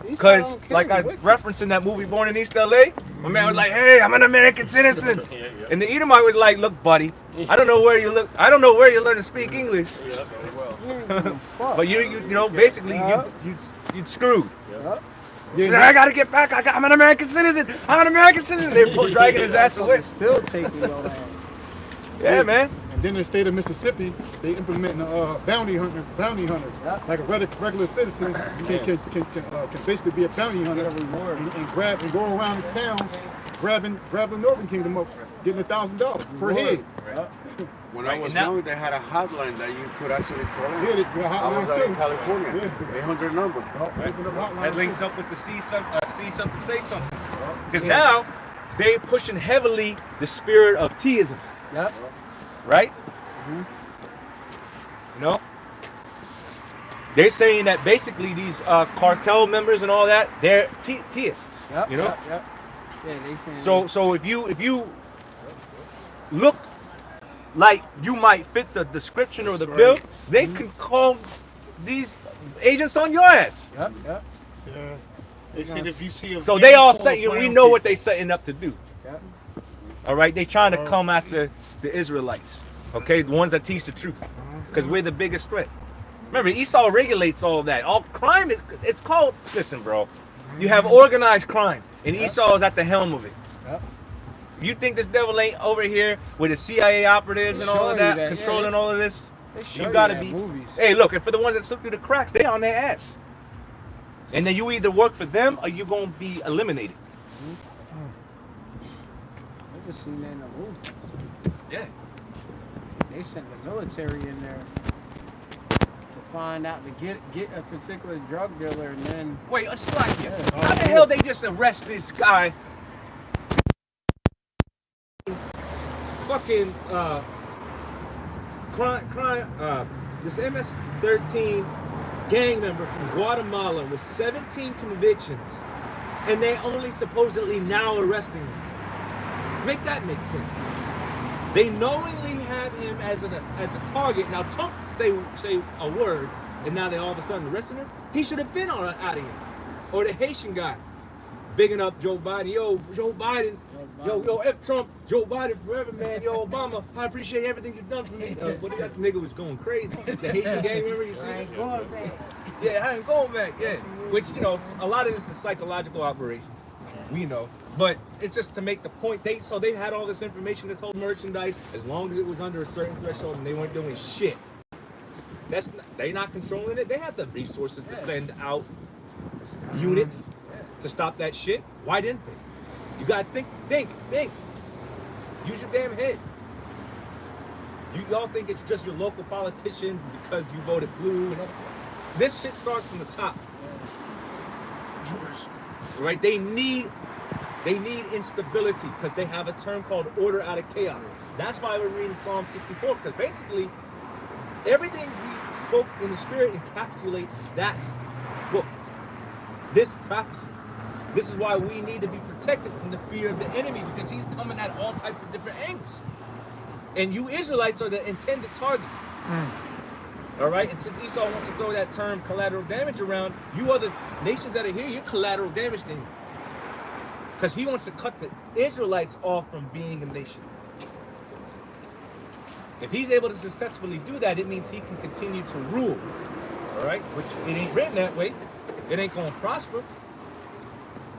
Because, like I referenced in that movie Born in East LA, my man was like, "Hey, I'm an American citizen," and the Edomite was like, "Look, buddy, I don't know where you learn to speak English, but you know, basically you screwed." He's like, "I gotta get back. I'm an American citizen. I'm an American citizen." They're dragging his ass away. Still taking your ass. Yeah, man. And then in the state of Mississippi, they implementing bounty hunters. Like a regular citizen can basically be a bounty hunter and grab and go around the town, grabbing the Northern Kingdom up, getting $1,000 per head. When I was young, they had a hotline that you could actually call in. Yeah, they got I was hotlines out in too. California, 800 number. That links up with the see something, say something. Because now they're pushing heavily the spirit of Teism. Yep. Right? You know? They're saying that basically these cartel members and all that, they're Teists. Yep. You know? Yep. Yeah, they saying So if you look like you might fit the description or the bill, they can call these agents on your ass. Yep. Yep. Yeah. They said if you see a So they all say, we know what they setting up to do. Yep. All right, they trying to come after the Israelites, okay, the ones that teach the truth, because we're the biggest threat. Remember, Esau regulates all that. All crime it's called. Listen, bro, you have organized crime, and Esau is at the helm of it. Yep. You think this devil ain't over here with the CIA operatives and all of that, controlling all of this? You gotta be. Movies. Hey, look, and for the ones that slip through the cracks, they on their ass. And then you either work for them or you're gonna be eliminated. I just seen that in the movie. Yeah. They sent the military in there to find out to get a particular drug dealer, and then Wait, it's like how the hell they just arrest this guy? Fucking this MS-13 gang member from Guatemala with 17 convictions, and they only supposedly now arresting him. Make that make sense. They knowingly have him as a target. Now Trump say a word, and now they all of a sudden arresting him. He should have been out of here. Or the Haitian guy, bigging up Joe Biden. Yo, Joe Biden. Yo, F Trump, Joe Biden forever, man. Yo, Obama, I appreciate everything you've done for me. What that nigga was going crazy. The Haitian gang member, you see? I ain't going back. Yeah, I ain't going back. Yeah, which a lot of this is psychological operations. We know, but it's just to make the point. They had all this information, this whole merchandise, as long as it was under a certain threshold, and they weren't doing shit. They not controlling it. They have the resources to send out units to stop that shit. Why didn't they? You gotta think. Use your damn head. Y'all think it's just your local politicians because you voted blue and everything. This shit starts from the top. Right? They need instability because they have a term called order out of chaos. That's why we're reading Psalm 64, because basically everything we spoke in the spirit encapsulates that book. This prophecy. This is why we need to be protected from the fear of the enemy, because he's coming at all types of different angles. And you Israelites are the intended target. All right? And since Esau wants to throw that term collateral damage around, you other nations that are here, you're collateral damage to him. Because he wants to cut the Israelites off from being a nation. If he's able to successfully do that, it means he can continue to rule. All right? Which it ain't written that way. It ain't going to prosper.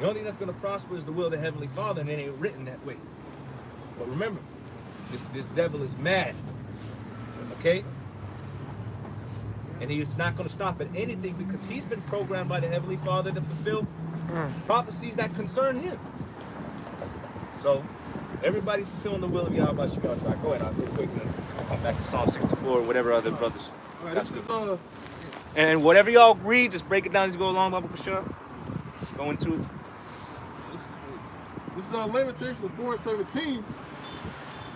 The only thing that's going to prosper is the will of the Heavenly Father, and it ain't written that way. But remember, this devil is mad. Okay? And he's not going to stop at anything because he's been programmed by the Heavenly Father to fulfill prophecies that concern him. So, everybody's fulfilling the will of Yahweh Shemel. So go ahead, I'll go quick and come back to Psalm 64 or whatever other brothers. All right, this is And whatever y'all read, just break it down as you go along, Baba Kushar. Go into it. This is Lamentations 4:17.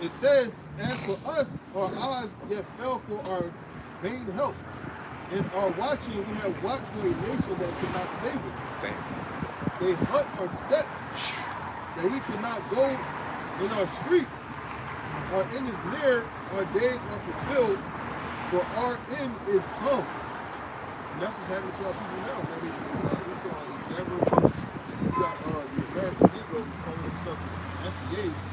It says, "As for us, our eyes yet fell for our vain help, and are watching, we have watched for a nation that could not save us. Damn. They hunt our steps that we cannot go in our streets. Our end is near, our days are fulfilled, for our end is come. And that's what's happening to our people now. I mean, Esau is never coming. You got the American Negroes calling themselves FBAs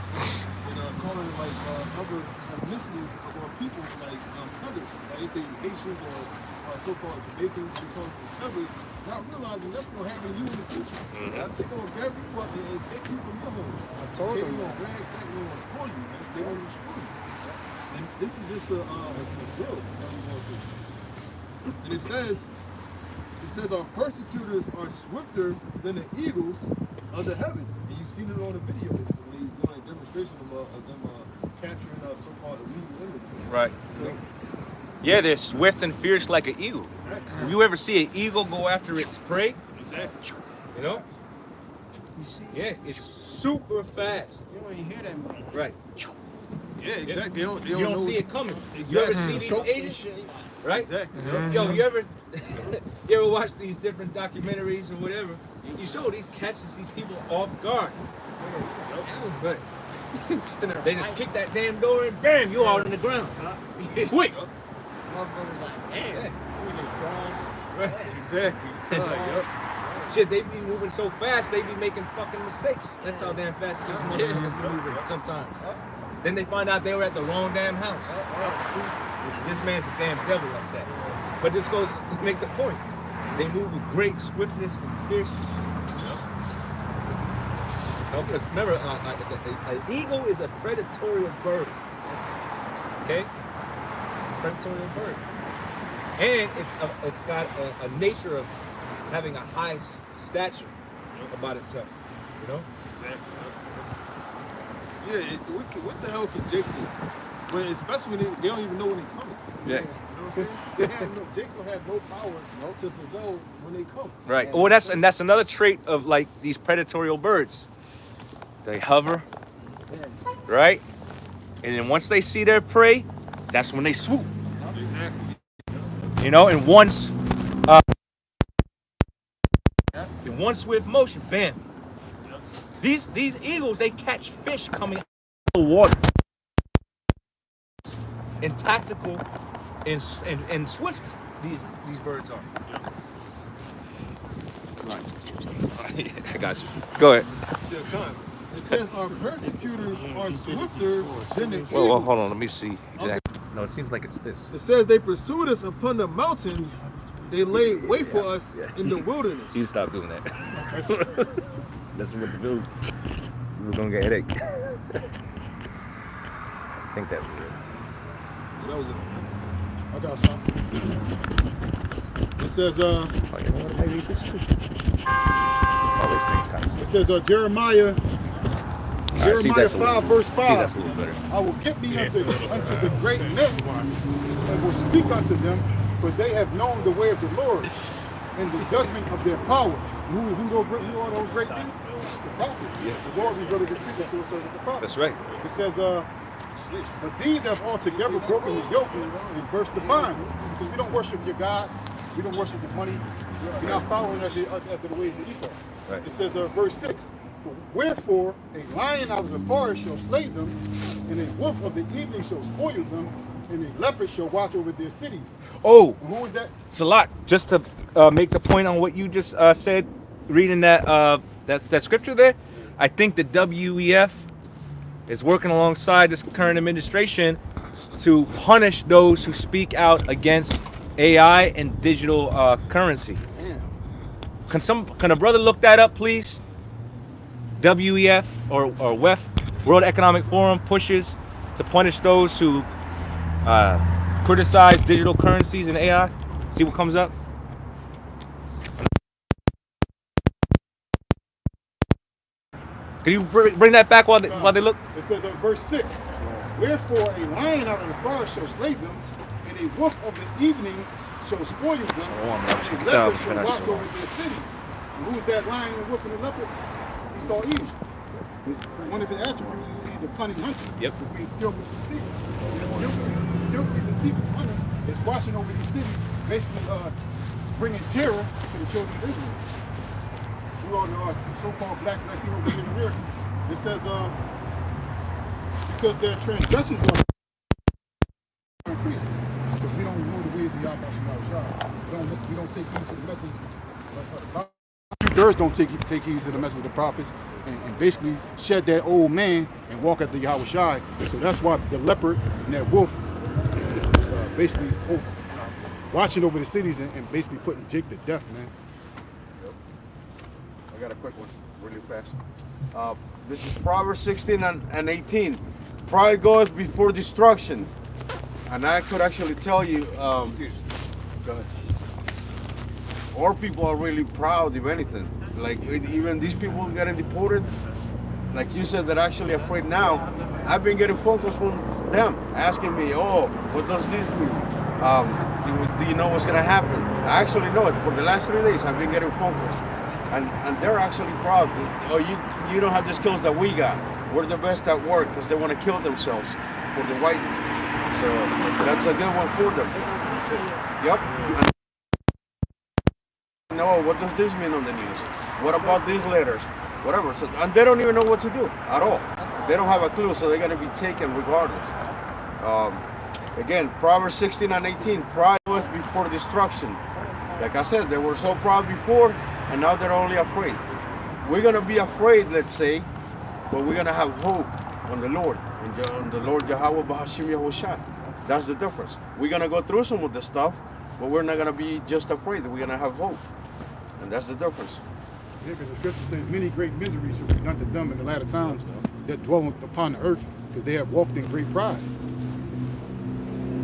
and calling like other ethnicities of our people like tethers, like they Haitians or so-called Jamaicans become tethers, not realizing that's going to happen to you in the future. They're going to grab you up and take you from your homes. They're going to ransack you and spoil you, man. They're going to destroy you. And this is just a drill that we're going through. And it says our persecutors are swifter than the eagles of the heaven. And you've seen it on the videos when they doing a demonstration of them capturing so-called illegal immigrants. Right. Yeah, they're swift and fierce like an eagle. Exactly. You ever see an eagle go after its prey? Exactly. You know? Yeah, it's super fast. You don't even hear that much. Right. Yeah, exactly. You don't know see it coming. Exactly. You ever see these Choke agents? Right? Exactly. Yo, you ever watch these different documentaries or whatever? You show these catches these people off guard. Right. They just kick that damn door and bam, you all on the ground. Quick. Motherfuckers like, damn. Yeah. Right. Exactly. Shit, they be moving so fast, they be making fucking mistakes. That's how damn fast these motherfuckers be moving sometimes. Then they find out they were at the wrong damn house. This man's a damn devil like that. But this goes to make the point. They move with great swiftness and fierceness. Because remember, an eagle is a predatory bird. Okay? It's a predatory bird. And it's got a nature of having a high stature about itself. You know? Exactly. Yeah, what the hell can Jake do? When, especially when they don't even know when they're coming. Yeah. You know what I'm saying? Jake will have no power to go when they come. Right. Well, that's another trait of like these predatory birds. They hover, right? And then once they see their prey, that's when they swoop. Exactly. You know, in one swift motion, bam. These eagles, they catch fish coming out of the water. And tactical and swift these birds are. I got you. Go ahead. It says our persecutors are swifter than the eagles. Well, hold on. Let me see. Exactly. No, it seems like it's this. It says they pursued us upon the mountains. They laid wait for us in the wilderness. You stop doing that. That's what the dude. We were gonna get a headache. I think that was it. That was it. I got something. It says, oh, you know what? I might read this too. All these things kind of it says, Jeremiah 5, verse 5. See, that's a little better. I will get thee unto the great men and will speak unto them, for they have known the way of the Lord and the judgment of their power. Who are those great men? The prophets. Yeah. The Lord revealed the secrets to us as the prophets. That's right. It says, but these have altogether broken the yoke and burst the bonds. Because we don't worship your gods. We don't worship your money. We're not following after the ways of Esau. Right. It says, verse 6, wherefore a lion out of the forest shall slay them, and a wolf of the evening shall spoil them, and a leopard shall watch over their cities. Oh, And who is that? Salat, just to make the point on what you just said, reading that scripture there, I think the WEF is working alongside this current administration to punish those who speak out against AI and digital currency. Can a brother look that up, please? WEF or WEF, World Economic Forum, pushes to punish those who criticize digital currencies and AI. See what comes up. Can you bring that back while they look? It says verse 6, wherefore a lion out of the forest shall slay them, and a wolf of the evening shall spoil them, and a leopard shall watch over their cities. And who is that lion and wolf and the leopard? Esau-He. One of his attributes is he's a cunning hunter. Yep. He's being skillful deceiver. Skillfully deceiving hunter is watching over these cities basically bringing terror to the children of Israel. We all know so-called blacks, Latinos, and Americans. It says because their transgressions are increasing. Because we don't know the ways of Yahweh Shemar. We don't take heed to the message of the prophets. 2/3 don't take heed to the message of the prophets and basically shed that old man and walk after Yahweh Shai. So that's why the leopard and that wolf is basically watching over the cities and basically putting Jake to death, man. I got a quick one, really fast. This is Proverbs 16 and 18. Pride goeth before destruction. And I could actually tell you, go ahead. Our people are really proud, if anything. Like, even these people getting deported, like you said, they're actually afraid now. I've been getting phone calls from them asking me, oh, what does this mean? Do you know what's going to happen? I actually know it. For the last 3 days, I've been getting phone calls. And they're actually proud. Oh, you don't have the skills that we got. We're the best at work because they want to kill themselves for the white. So that's a good one for them. Yep. No, what does this mean on the news? What about these letters? Whatever. So, and they don't even know what to do at all. They don't have a clue, so they're going to be taken regardless. Again, Proverbs 16 and 18, pride goeth before destruction. Like I said, they were so proud before, and now they're only afraid. We're going to be afraid, let's say, but we're going to have hope on the Lord, on the Lord Yahweh Bahashim Yahushua. That's the difference. We're going to go through some of the stuff, but we're not going to be just afraid. We're going to have hope. And that's the difference. Yeah, because the scripture says many great miseries shall be done to them in the latter times that dwell upon the earth, because they have walked in great pride.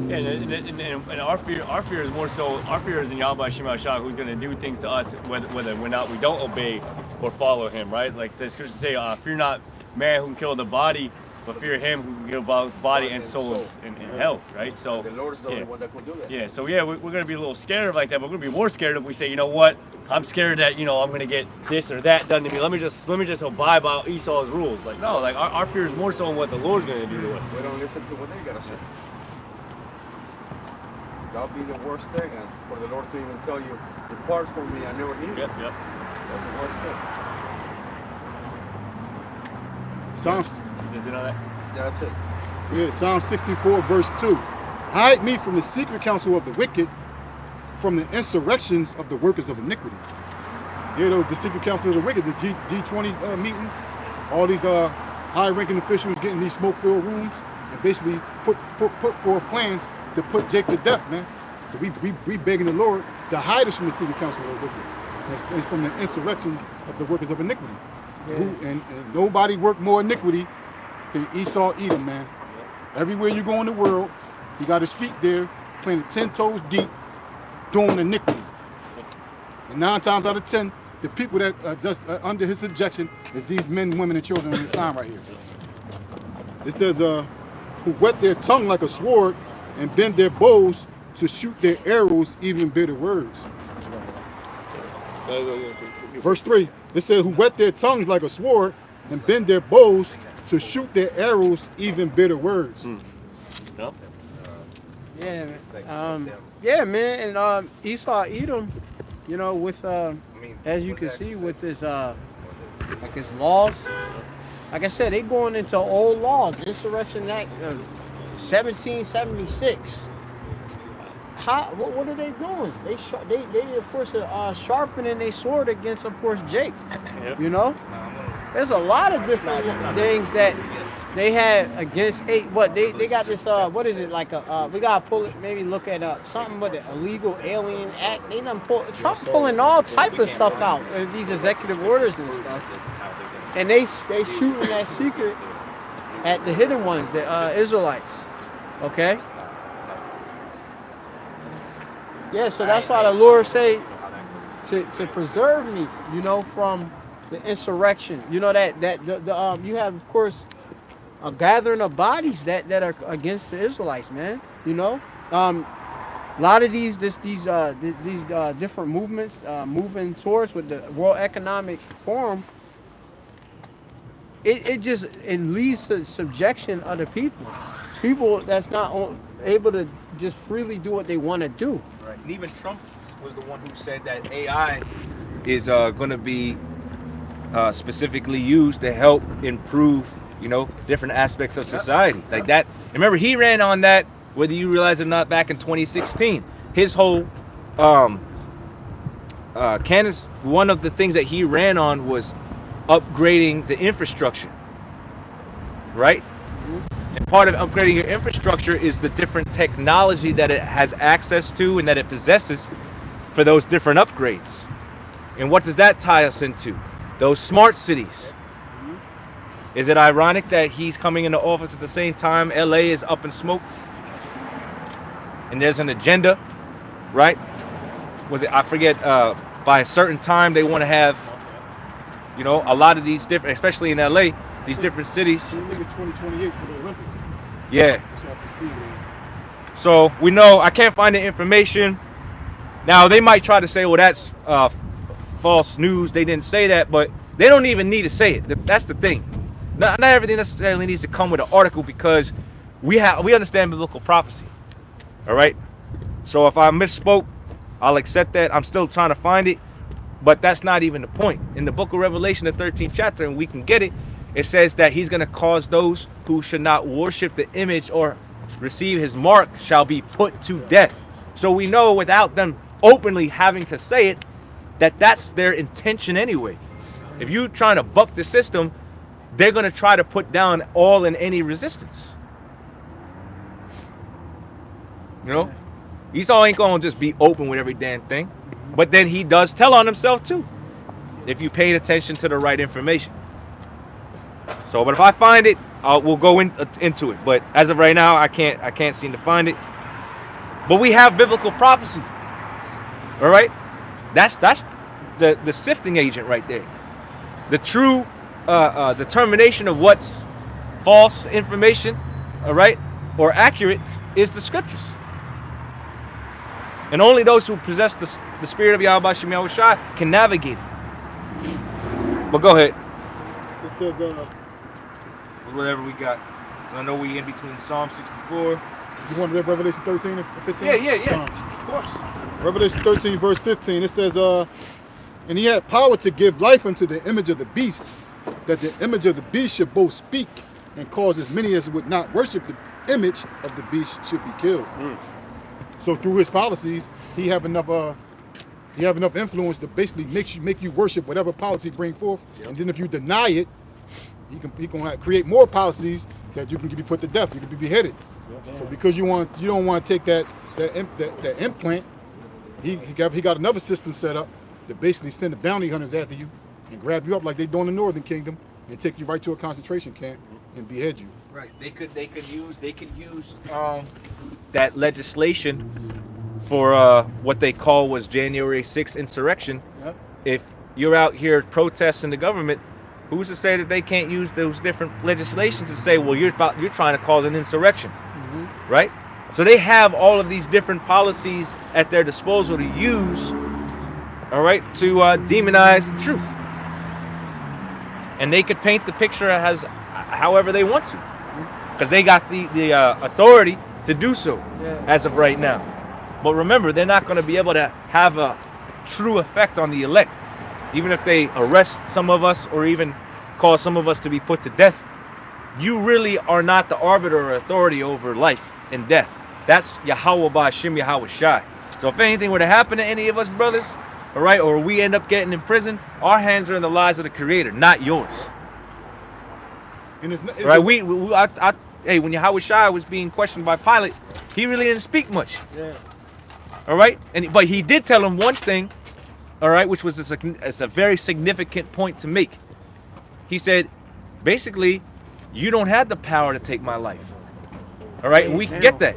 Yeah, and our fear is more so, our fear is in Yahweh Shema Shah, who's going to do things to us whether we don't obey or follow him, right? Like the scriptures say, fear not man who can kill the body, but fear him who can kill both body and soul in hell, right? So the Lord is the only one that can do that. Yeah, so yeah, we're going to be a little scared like that, but we're going to be more scared if we say, you know what, I'm scared that, I'm going to get this or that done to me. Let me just abide by Esau's rules. Like, no, like our fear is more so in what the Lord's going to do to us. We don't listen to what they got to say. That'll be the worst thing, and for the Lord to even tell you, depart from me, I never knew you. Yep. That's the worst thing. Psalms. Is it on that? Yeah, that's it. Yeah, Psalm 64, verse 2. Hide me from the secret counsel of the wicked, from the insurrections of the workers of iniquity. Yeah, the secret counsel of the wicked, the G20 meetings, all these high-ranking officials getting these smoke-filled rooms and basically put forth plans to put Jake to death, man. So we begging the Lord to hide us from the secret counsel of the wicked and from the insurrections of the workers of iniquity. Yeah. And nobody worked more iniquity than Esau Edom, man. Everywhere you go in the world, he got his feet there, planted 10 toes deep, doing iniquity. And 9 times out of 10, the people that are just under his subjection is these men, women, and children on the sign right here. It says, who whet their tongue like a sword and bend their bows to shoot their arrows, even bitter words. Verse 3, it says, who whet their tongues like a sword and bend their bows to shoot their arrows, even bitter words. Yep. Yeah, man, and Esau Edom, with as you can see with his like his laws. Like I said, they going into old laws. Insurrection Act of 1776. What are they doing? They of course are sharpening their sword against, of course, Jake. Yep. There's a lot of different things that they had against they got this what is it, like we gotta pull it, maybe look at something with the Illegal Alien Act. They done Trump's pulling all type of stuff out, these executive orders and stuff, and they shooting that secret at the hidden ones, the Israelites. Okay. Yeah, so that's why the Lord say to preserve me, from the insurrection. You have, of course, a gathering of bodies that are against the Israelites, man. A lot of these different movements moving towards with the World Economic Forum. It leads to subjection of the people. people that's not able to just freely do what they want to do. Right. And even Trump was the one who said that AI is going to be specifically used to help improve, different aspects of society. Like that. Remember, he ran on that, whether you realize it or not, back in 2016. His whole canvas, one of the things that he ran on was upgrading the infrastructure, right? And part of upgrading your infrastructure is the different technology that it has access to and that it possesses for those different upgrades. And what does that tie us into? Those smart cities. Is it ironic that he's coming into office at the same time LA is up in smoke? And there's an agenda, right? Was it, I forget, by a certain time they want to have, a lot of these different, especially in LA, these different cities. I think it's 2028 for the Olympics. Yeah. That's what I think. So we know, I can't find the information. Now they might try to say, well, that's false news. They didn't say that, but they don't even need to say it. That's the thing. Not everything necessarily needs to come with an article, because we understand biblical prophecy. All right. So if I misspoke, I'll accept that. I'm still trying to find it, but that's not even the point. In the book of Revelation, the 13th chapter, and we can get it, it says that he's going to cause those who should not worship the image or receive his mark shall be put to death. So we know, without them openly having to say it, that that's their intention anyway. If you're trying to buck the system, they're going to try to put down all and any resistance. Esau ain't going to just be open with every damn thing. But then he does tell on himself too, if you paid attention to the right information. So, but if I find it, we'll go into it. But as of right now, I can't seem to find it. But we have biblical prophecy. All right? That's the sifting agent right there. The true determination of what's false information, all right, or accurate, is the scriptures. And only those who possess the spirit of Yakalba Page can navigate it. But go ahead. It says, whatever we got. I know we in between Psalm 64. You want to read Revelation 13 and 15? Yeah. Of course. Revelation 13, verse 15. It says, and he had power to give life unto the image of the beast, that the image of the beast should both speak and cause as many as would not worship the image of the beast should be killed. So through his policies, he have enough influence to basically make you worship whatever policy bring forth. Yep. And then if you deny it, he can create more policies that you can be put to death. You can be beheaded. Yep. So because you don't want to take that implant, he got another system set up to basically send the bounty hunters after you and grab you up like they do in the Northern Kingdom and take you right to a concentration camp and behead you. Right. They could use that legislation for what they call was January 6th insurrection. Yep. If you're out here protesting the government, who's to say that they can't use those different legislations to say, well, you're trying to cause an insurrection, right? So they have all of these different policies at their disposal to use, all right, to demonize the truth. And they could paint the picture as however they want to, because they got the authority to do so as of right now. But remember, they're not going to be able to have a true effect on the elect. Even if they arrest some of us or even cause some of us to be put to death, you really are not the arbiter or authority over life and death. That's Yakalba Page. So if anything were to happen to any of us brothers, all right, or we end up getting in prison, our hands are in the lives of the Creator, not yours. And it's right? Hey, when Yakalba was being questioned by Pilate, he really didn't speak much. Yeah. All right, but he did tell him one thing, all right, which was it's a very significant point to make. He said, basically, you don't have the power to take my life. All right, and we can get that,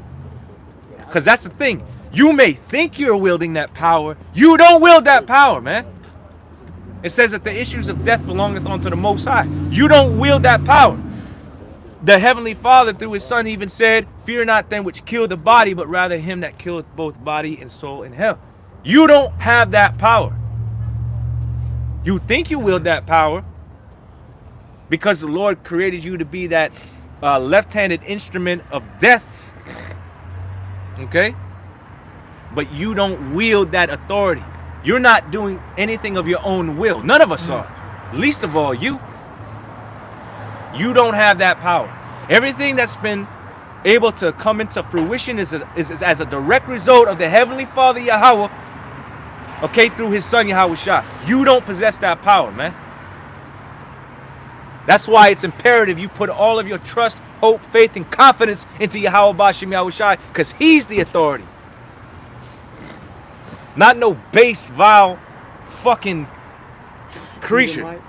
because that's the thing. You may think you're wielding that power. You don't wield that power, man. It says that the issues of death belongeth unto the Most High. You don't wield that power. The Heavenly Father, through His Son, even said, fear not them which kill the body, but rather him that killeth both body and soul in hell. You don't have that power. You think you wield that power because the Lord created you to be that left-handed instrument of death. Okay? But you don't wield that authority. You're not doing anything of your own will. None of us are. Least of all you. You don't have that power. Everything that's been able to come into fruition is as a direct result of the Heavenly Father Yahweh, okay, through his son Yahweh Shah. You don't possess that power, man. That's why it's imperative you put all of your trust, hope, faith, and confidence into Yahweh Bashim Yahweh Shai, because he's the authority. Not no base, vile, fucking creature.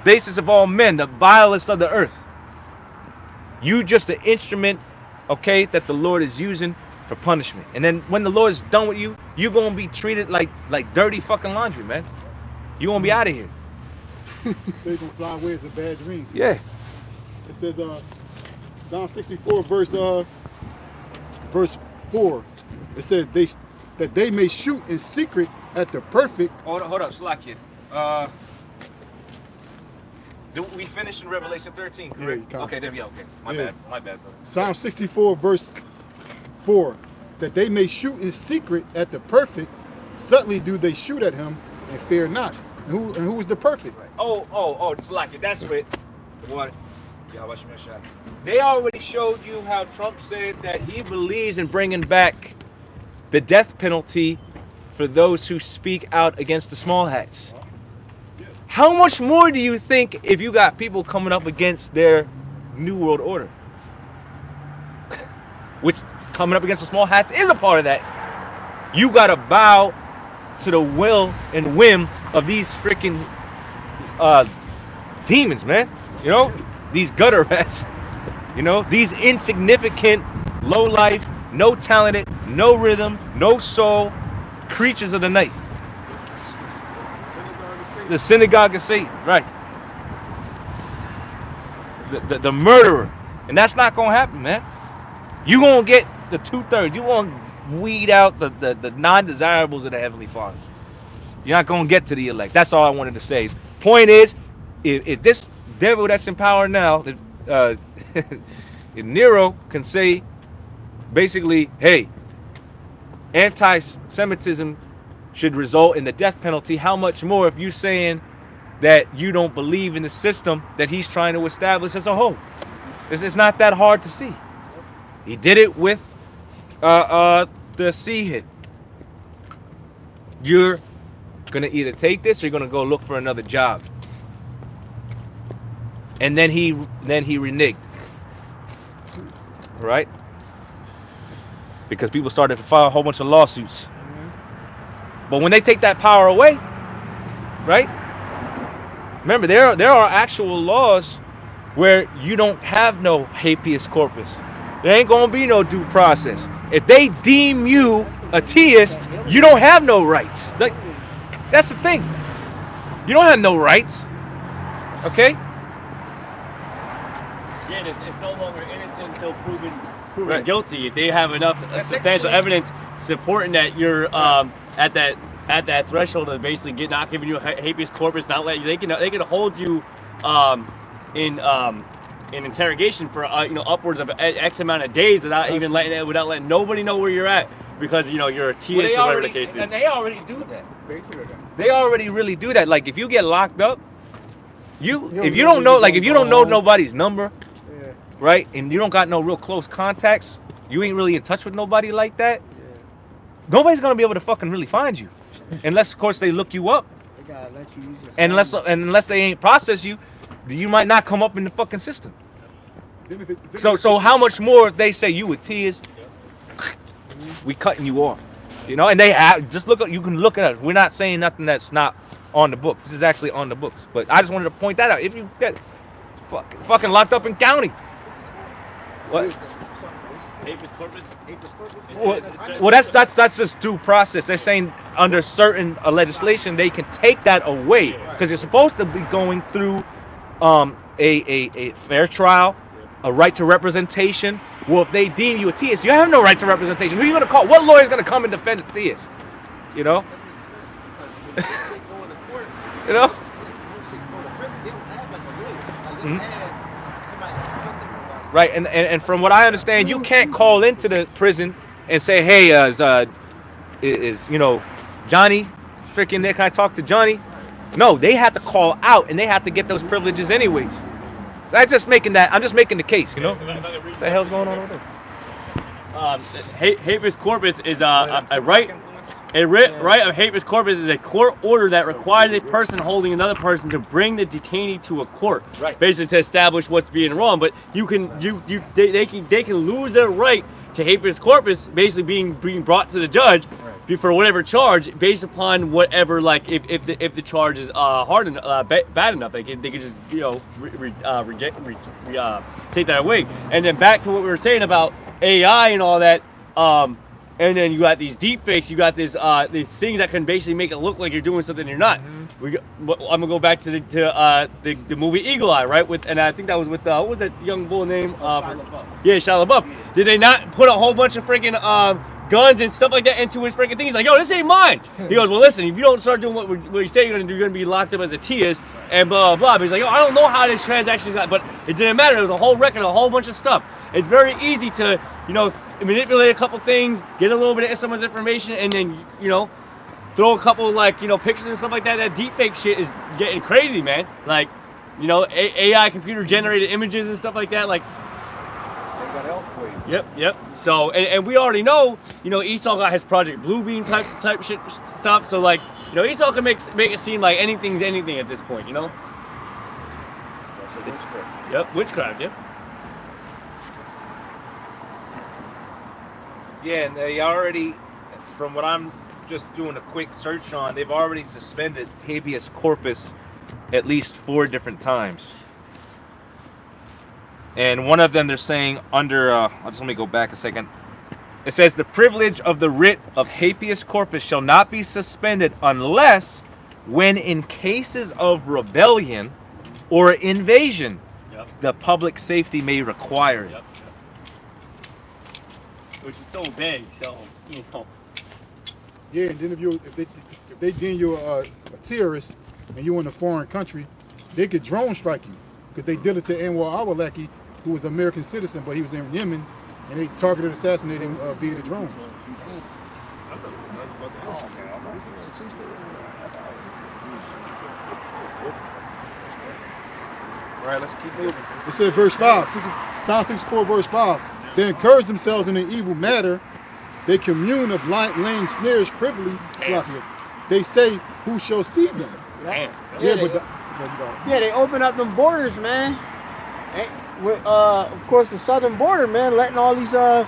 Basis of all men, the vilest of the earth. You just an instrument, okay, that the Lord is using for punishment. And then when the Lord is done with you, you're going to be treated like dirty fucking laundry, man. You're going to be out of here. So you're going to fly away as a bad dream. Yeah. It says, Psalm 64, verse 4. It says, that they may shoot in secret at the perfect. Hold up, Slakia. We finished in Revelation 13, correct? Yeah, okay, there we go. Okay, my bad, brother. Psalm 64, verse 4. That they may shoot in secret at the perfect, subtly do they shoot at him and fear not. And who is the perfect? Right. Oh, it's Slakia. That's it. What? They already showed you how Trump said that he believes in bringing back the death penalty for those who speak out against the small hats. How much more do you think if you got people coming up against their New World Order? Which coming up against the small hats is a part of that. You gotta bow to the will and whim of these freaking demons, man. You know, these gutter rats. You know, these insignificant, low life, no talented, no rhythm, no soul creatures of the night. The synagogue of Satan, right? The murderer, and that's not gonna happen, man. You gonna get the 2/3. You gonna weed out the non-desirables of the Heavenly Father. You're not gonna get to the elect. That's all I wanted to say. Point is, if this devil that's in power now, if Nero can say, basically, hey, anti-Semitism should result in the death penalty, how much more if you saying that you don't believe in the system that he's trying to establish as a whole? It's not that hard to see. He did it with the sea hit. You're gonna either take this or you're gonna go look for another job. And then he reneged. Right? Because people started to file a whole bunch of lawsuits. But when they take that power away, right? Remember, there are actual laws where you don't have no habeas corpus. There ain't gonna be no due process. If they deem you a theist, you don't have no rights. That's the thing. You don't have no rights. Okay? Yeah, it's no longer innocent until proven Right. guilty. If they have enough substantial evidence supporting that you're at that threshold of basically not giving you a habeas corpus, not letting you, they can hold you in interrogation for upwards of X amount of days without letting nobody know where you're at, because you're a theist or whatever the case is. And they already do that. They already really do that. Like if you get locked up, if you don't know nobody's number, right, and you don't got no real close contacts, you ain't really in touch with nobody like that, nobody's gonna be able to fucking really find you, unless of course they look you up. They gotta let you use your And unless they ain't process you, you might not come up in the fucking system. So how much more if they say you a tears, we cutting you off, and they have, just look up. You can look at us. We're not saying nothing that's not on the books. This is actually on the books. But I just wanted to point that out. If you get fucking locked up in county. What? Habeas corpus? Well, that's just due process. They're saying under certain legislation they can take that away because you're supposed to be going through a fair trial, a right to representation. Well, if they deem you a theist, you have no right to representation. Who are you going to call? What lawyer is going to come and defend a theist? You know? right? And from what I understand, you can't call into the prison and say, hey, is you know, Johnny freaking there? Can I talk to Johnny? No, they have to call out and they have to get those privileges anyways. So I'm just making the case, you know? What the hell's going on over there? Habeas corpus is a right. A right of habeas corpus is a court order that requires a person holding another person to bring the detainee to a court, right? Basically to establish what's being wrong. But they can lose their right to habeas corpus, basically being brought to the judge for whatever charge, based upon whatever, like if the charge is hard enough, bad enough, they could just take that away. And then back to what we were saying about AI and all that. And then you got these deep fakes, you got these things that can basically make it look like you're doing something you're not. I'm gonna go back to the movie Eagle Eye, right? And I think that was with what was that young bull name? Shia LaBeouf. Yeah, Shia LaBeouf. Did they not put a whole bunch of freaking guns and stuff like that into his freaking thing? He's like, yo, this ain't mine. He goes, well, listen, if you don't start doing what you say you're gonna do, you're gonna be locked up as a TIS and blah blah blah. But he's like, yo, I don't know how this transaction got, but it didn't matter. There was a whole record, a whole bunch of stuff. It's very easy to, you know, manipulate a couple things, get a little bit of someone's information, and then, you know, throw a couple, like, you know, pictures and stuff like that. That deepfake shit is getting crazy, man. Like, you know, AI computer generated images and stuff like that. Like, yep. So, and we already know, you know, Esau got his Project Bluebeam type shit stuff. So, like, you know, Esau can make it seem like anything's anything at this point, you know. Yep, witchcraft. Yep. Yeah, and they already, from what I'm just doing a quick search on, they've already suspended habeas corpus at least 4 different times. And one of them they're saying under, let me go back a second. It says the privilege of the writ of habeas corpus shall not be suspended unless when in cases of rebellion or invasion, the public safety may require it. Which is so big, so, you know. Yeah, and then if they deem you a terrorist and you're in a foreign country, they could drone strike you, because they did it to Anwar al-Awlaki, who was an American citizen, but he was in Yemen, and they targeted assassinated him via the drones. All right, let's keep moving. It said verse 5, Psalm 64 verse 5. They encourage themselves in an evil matter. They commune of laying snares privily. They say, who shall see them? They open up them borders, man. With, of course, the southern border, man, letting all these, you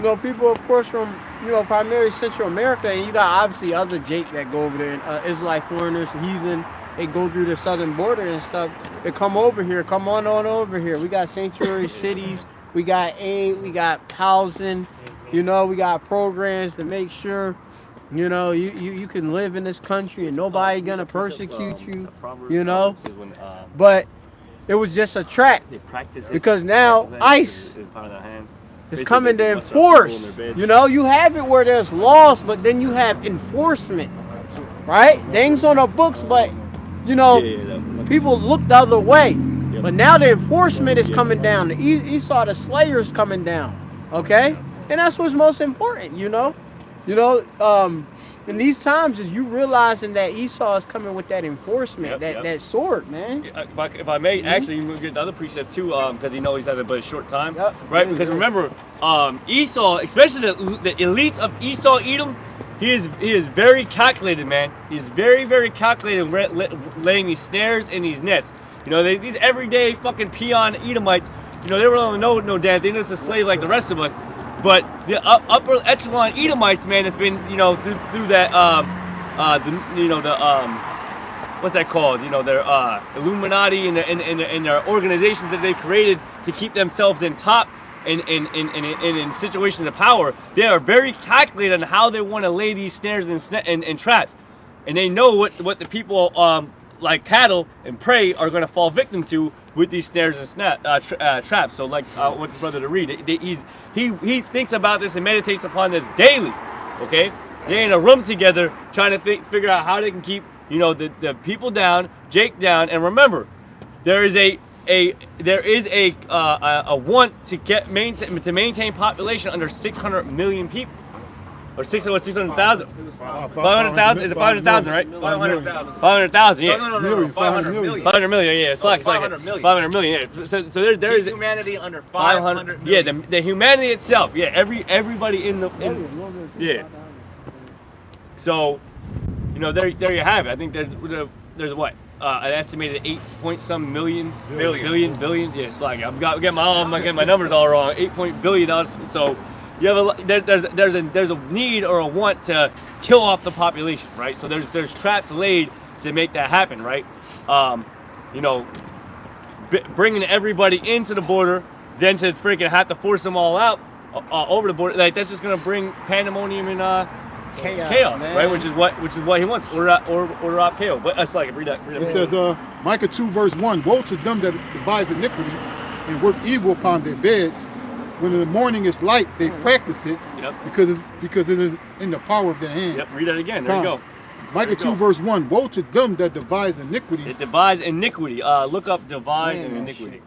know, people, of course, from, you know, primarily Central America, and you got obviously other Jake that go over there, and Israelite foreigners, heathen, they go through the southern border and stuff. They come over here, come on over here. We got sanctuary cities. We got aid, we got housing, you know, we got programs to make sure, you know, you can live in this country and nobody gonna persecute you, you know. But it was just a trap, because now ICE is coming to enforce. You know, you have it where there's laws, but then you have enforcement, right? Things on the books, but, you know, people look the other way. But now the enforcement is coming down. The Esau, the slayer, is coming down. Okay? And that's what's most important, you know? You know, in these times, is you realizing that Esau is coming with that enforcement, that sword, man. If I may, actually, we get the other precept too, because he knows he's had but a short time. Right? Because remember, Esau, especially the elites of Esau Edom, he is very calculated, man. He's very, very calculated, laying these snares and these nets. You know, these everyday fucking peon Edomites, you know, they don't know no damn thing. They're just a slave like the rest of us. But the upper echelon Edomites, man, it's been, you know, through that, what's that called? You know, their Illuminati and their organizations that they created to keep themselves in top and in situations of power. They are very calculated on how they want to lay these snares and traps, and they know what the people like cattle and prey are going to fall victim to with these snares and traps. So like what's his brother to read? He thinks about this and meditates upon this daily. Okay, they're in a room together trying to figure out how they can keep, you know, the people down, Jake down. And remember, there is a a want to maintain population under 600 million people. Or 600,000. 500,000? Is it 500,000, right? 500,000. 500,000, yeah. No. 500 million. 500 million, yeah. It's like 500 million. 500 million, yeah. So there is humanity under 500 million. Yeah, the humanity itself. Yeah, everybody in. Yeah. So, you know, there you have it. I think there's what an estimated 8-point-some billion. Yeah, it's like I'm getting my numbers all wrong. $8 billion. So. You have there's a need or a want to kill off the population, right? So there's traps laid to make that happen, right? You know, bringing everybody into the border, then to freaking have to force them all out over the border, like that's just gonna bring pandemonium and chaos, right? Which is what he wants. Order out chaos. But that's like read that. It says Micah 2 verse 1. Woe to them that devise iniquity and work evil upon their beds. When in the morning is light, they practice it because it is in the power of their hand. Yep, read that again. There you go. Micah 2 verse 1. Woe to them that devise iniquity. It devise iniquity. Look up devise and iniquity.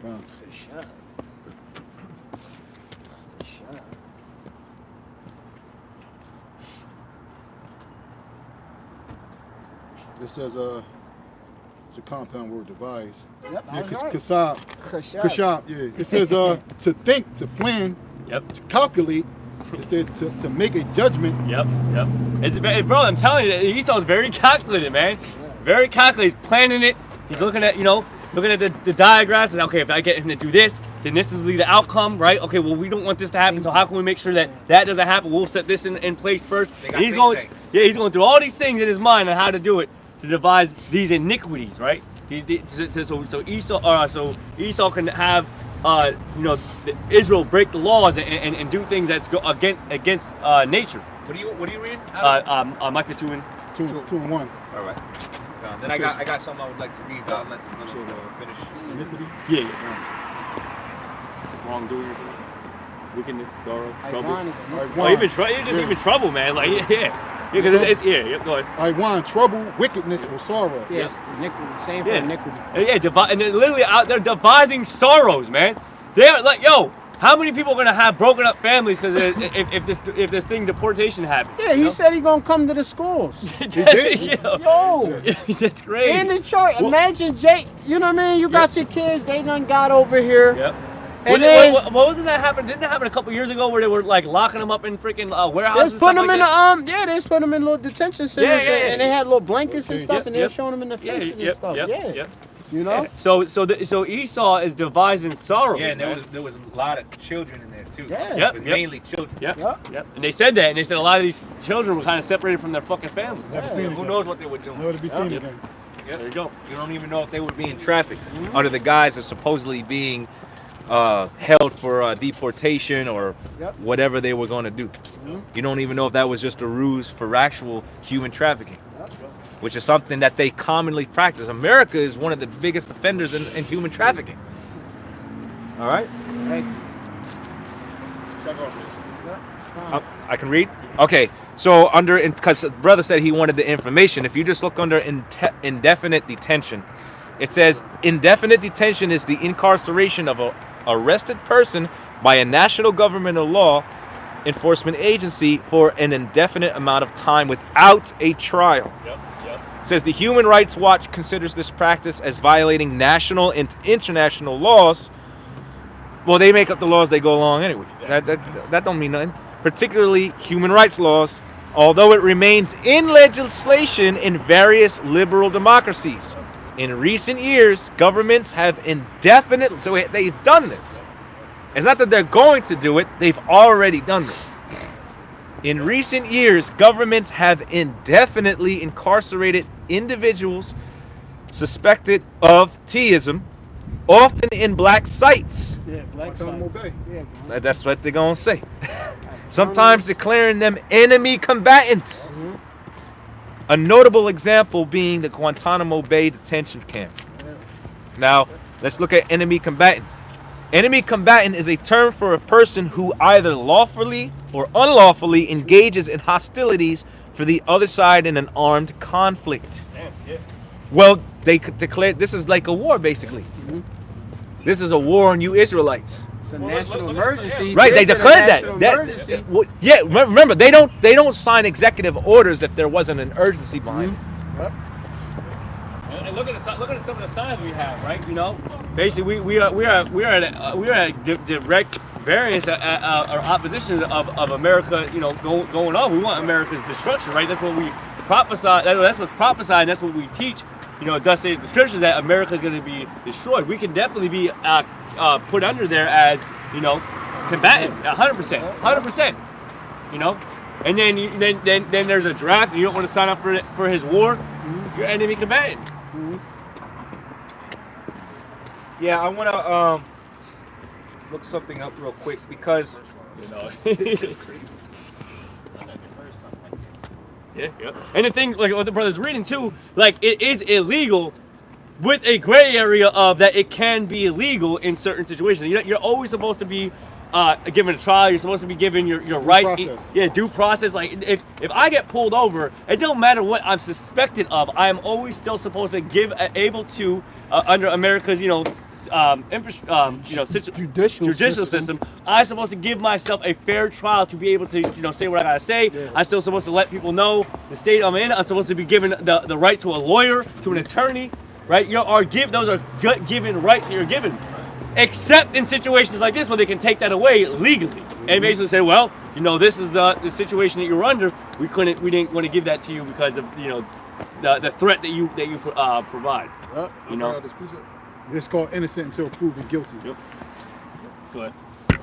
It says it's a compound word, devise. Yep, yeah, right. Kashab, yeah. It says to think, to plan, to calculate. It said to make a judgment. Yep. Bro, I'm telling you, Esau's very calculated, man. Very calculated. He's planning it. He's looking at the diagrams. And okay, if I get him to do this, then this will be the outcome, right? Okay, well, we don't want this to happen, so how can we make sure that doesn't happen? We'll set this in place first. And he's going through all these things in his mind on how to do it, to devise these iniquities, right? So Esau can have Israel break the laws and do things that's against nature. What do you read? Micah 2 and 1. All right. Then I got something I would like to read. I'll let the finish. Iniquity. Yeah. Wrongdoing or something. Wickedness, sorrow, trouble. Even trouble, man. Like because go ahead. I want trouble, wickedness, or sorrow. Yes, iniquity. Same for iniquity. And they're literally out there devising sorrows, man. They're like, how many people are gonna have broken up families because if this thing deportation happens? Yeah, he said he's gonna come to the schools. He did. Yo, that's great. In Detroit, imagine Jake. You know what I mean? You got your kids. They done got over here. Yep. And then what wasn't that happen? Didn't that happen a couple years ago where they were like locking them up in freaking warehouses? They put them in they just put them in little detention centers, and they had little blankets and stuff, and they were showing them in the faces and stuff. You know. So Esau is devising sorrows. Yeah, and there was a lot of children in there too. Yeah. Mainly children. Yep. And they said that, and they said a lot of these children were kind of separated from their fucking families. Who knows what they were doing? Never to be seen again. There you go. You don't even know if they were being trafficked under the guise of supposedly being held for deportation or whatever they were going to do. You don't even know if that was just a ruse for actual human trafficking, which is something that they commonly practice. America is one of the biggest offenders in human trafficking. All right? I can read? Okay, so because brother said he wanted the information, if you just look under indefinite detention, it says indefinite detention is the incarceration of a arrested person by a national government or law enforcement agency for an indefinite amount of time without a trial. It says the Human Rights Watch considers this practice as violating national and international laws. Well, they make up the laws, they go along anyway. That don't mean nothing. Particularly human rights laws, although it remains in legislation in various liberal democracies. In recent years, governments have so they've done this. It's not that they're going to do it, they've already done this. In recent years, governments have indefinitely incarcerated individuals suspected of theism, often in black sites. Yeah, black sites. Yeah. That's what they're going to say. Sometimes declaring them enemy combatants. A notable example being the Guantanamo Bay detention camp. Now, let's look at enemy combatant. Enemy combatant is a term for a person who either lawfully or unlawfully engages in hostilities for the other side in an armed conflict. Well, they could declare this is like a war, basically. This is a war on you Israelites. It's a national emergency. Right, they declared that. Emergency. Yeah, remember, they don't sign executive orders if there wasn't an urgency behind it. Yep. And look at some of the signs we have, right? You know, basically we are at direct variance or opposition of America. You know, going on. We want America's destruction, right? That's what we prophesy. That's what's prophesied. And that's what we teach. You know, thus say the scriptures that America is going to be destroyed. We can definitely be put under there as, you know, combatants, 100%. You know, and then there's a draft, and you don't want to sign up for his war. You're enemy combatant. Yeah, I want to look something up real quick because You know, it's crazy. Yeah. And the thing, like what the brother's reading too, like it is illegal with a gray area of that it can be illegal in certain situations. You're always supposed to be given a trial. You're supposed to be given your rights. Due process. Like if I get pulled over, it don't matter what I'm suspected of. I am always still supposed to able to under America's judicial system. I'm supposed to give myself a fair trial to be able to say what I gotta say. Yeah. I'm still supposed to let people know the state I'm in. I'm supposed to be given the right to a lawyer, to an attorney. Right? Those are given rights that you're given. Except in situations like this where they can take that away legally and basically say, well, this is the situation that you're under. We didn't want to give that to you because of the threat that you provide. It's called innocent until proven guilty. Yep. But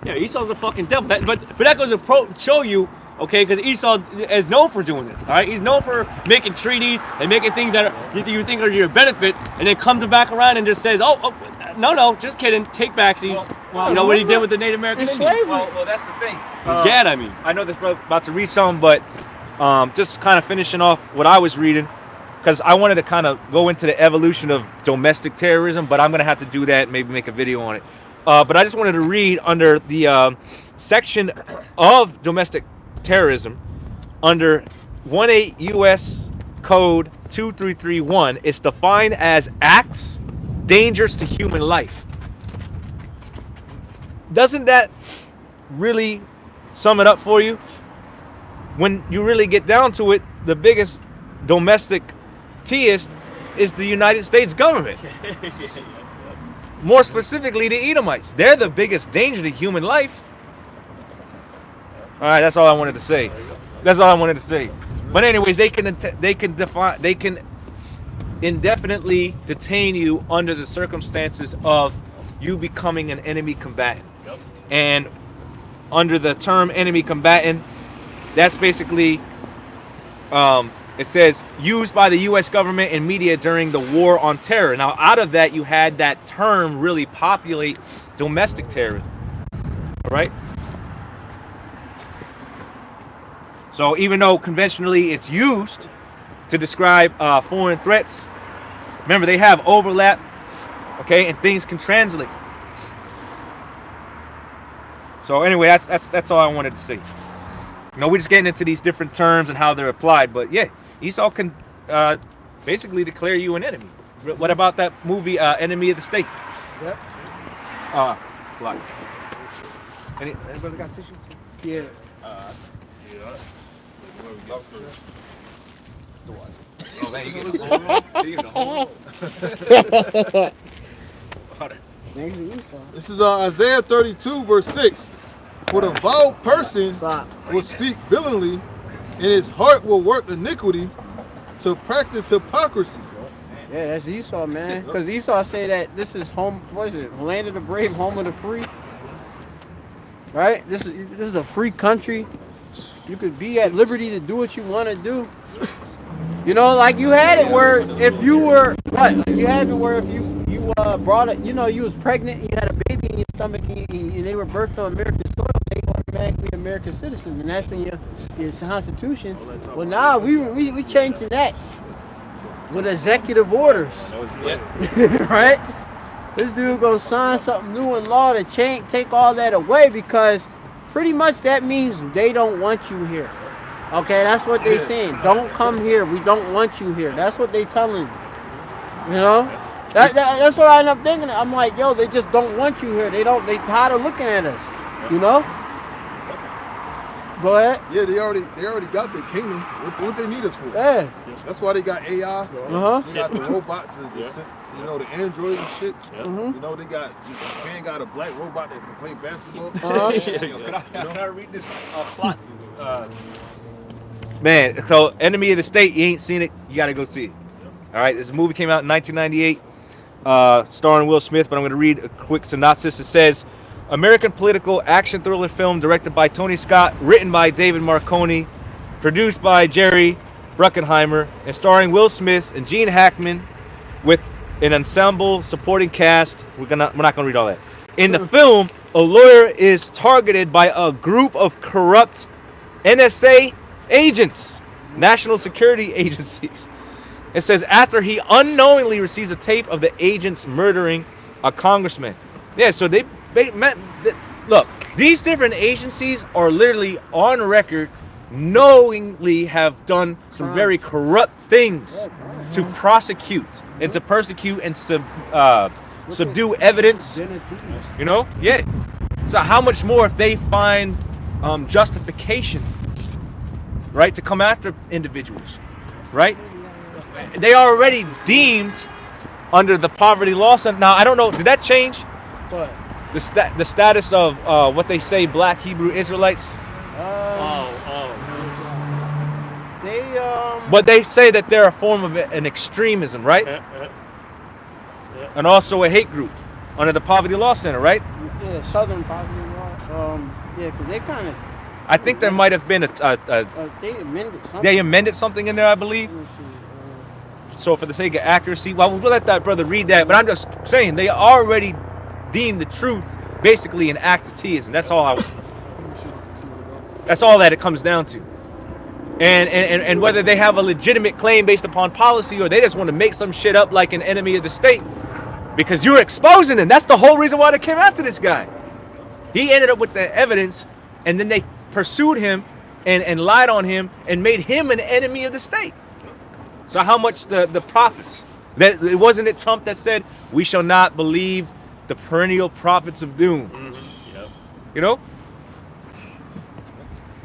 yeah, Esau's the fucking devil. But that goes to show you, okay, because Esau is known for doing this. All right, he's known for making treaties and making things that you think are to your benefit, and then comes back around and just says, oh no, just kidding, take backsies. Well, what he did with the Native American Indians. Well, that's the thing. Gad, I mean. I know this brother about to read some, but just kind of finishing off what I was reading, because I wanted to kind of go into the evolution of domestic terrorism, but I'm going to have to do that, maybe make a video on it. But I just wanted to read under the section of domestic terrorism under 18 U.S. Code 2331. It's defined as acts dangerous to human life. Doesn't that really sum it up for you? When you really get down to it, the biggest domestic theist is the United States government. More specifically, the Edomites. They're the biggest danger to human life. All right, that's all I wanted to say. But anyways, they can indefinitely detain you under the circumstances of you becoming an enemy combatant. Yep. And under the term enemy combatant, that's basically it says used by the U.S. government and media during the war on terror. Now, out of that, you had that term really populate domestic terrorism. All right. So even though conventionally it's used to describe foreign threats, remember they have overlap, okay, and things can translate. So anyway, that's all I wanted to say. We're just getting into these different terms and how they're applied, but yeah, Esau can basically declare you an enemy. What about that movie, Enemy of the State? Yep. Slide. Anybody got tissues? Yeah. Oh, man, you get the whole This is Isaiah 32, verse 6. For the vile person will speak villainy, and his heart will work iniquity to practice hypocrisy. Yeah, that's Esau, man. Because Esau say that this is land of the brave, home of the free. Right? This is a free country. You could be at liberty to do what you want to do. Like you had it where if you were you had it where if you brought it, you was pregnant, you had a baby in your stomach, and they were birthed on American soil, they automatically American citizens, and that's in your Constitution. Well, now we changing that with executive orders, right? This dude gonna sign something new in law to take all that away because pretty much that means they don't want you here. Okay, that's what they saying. Don't come here. We don't want you here. That's what they telling you. That's what I end up thinking. I'm like, yo, they just don't want you here. They tired of looking at us. You know? Go ahead. Yeah, they already got their kingdom. What they need us for? Yeah. That's why they got AI. They got the robots, you know, the androids and shit. You know, they got Japan got a black robot that can play basketball. Can I read this plot? Man, so Enemy of the State, you ain't seen it, you gotta go see it. All right, this movie came out in 1998, starring Will Smith, but I'm gonna read a quick synopsis. It says, American political action thriller film directed by Tony Scott, written by David Marconi, produced by Jerry Bruckheimer, and starring Will Smith and Gene Hackman with an ensemble supporting cast. We're not gonna read all that. In the film, a lawyer is targeted by a group of corrupt NSA agents, national security agencies. It says after he unknowingly receives a tape of the agents murdering a congressman. Yeah, so look, these different agencies are literally on record knowingly have done some very corrupt things to prosecute and to persecute and subdue evidence. You know? Yeah. So how much more if they find justification, right, to come after individuals, right? They are already deemed under the poverty law. Now, I don't know, did that change? What? The status of what they say black Hebrew Israelites? But they say that they're a form of an extremism, right? And also a hate group under the Poverty Law Center, right? Yeah, Southern Poverty Law. Yeah, because they kind of... I think there might have been they amended something. They amended something in there, I believe. So for the sake of accuracy, well, we'll let that brother read that. But I'm just saying, they already deemed the truth basically an act of theism. That's all that's all that it comes down to. And whether they have a legitimate claim based upon policy or they just want to make some shit up like an enemy of the state because you're exposing him. That's the whole reason why they came after this guy. He ended up with the evidence and then they pursued him and lied on him and made him an enemy of the state. So how much the prophets, that it wasn't it Trump that said, we shall not believe the perennial prophets of doom. Yep. You know?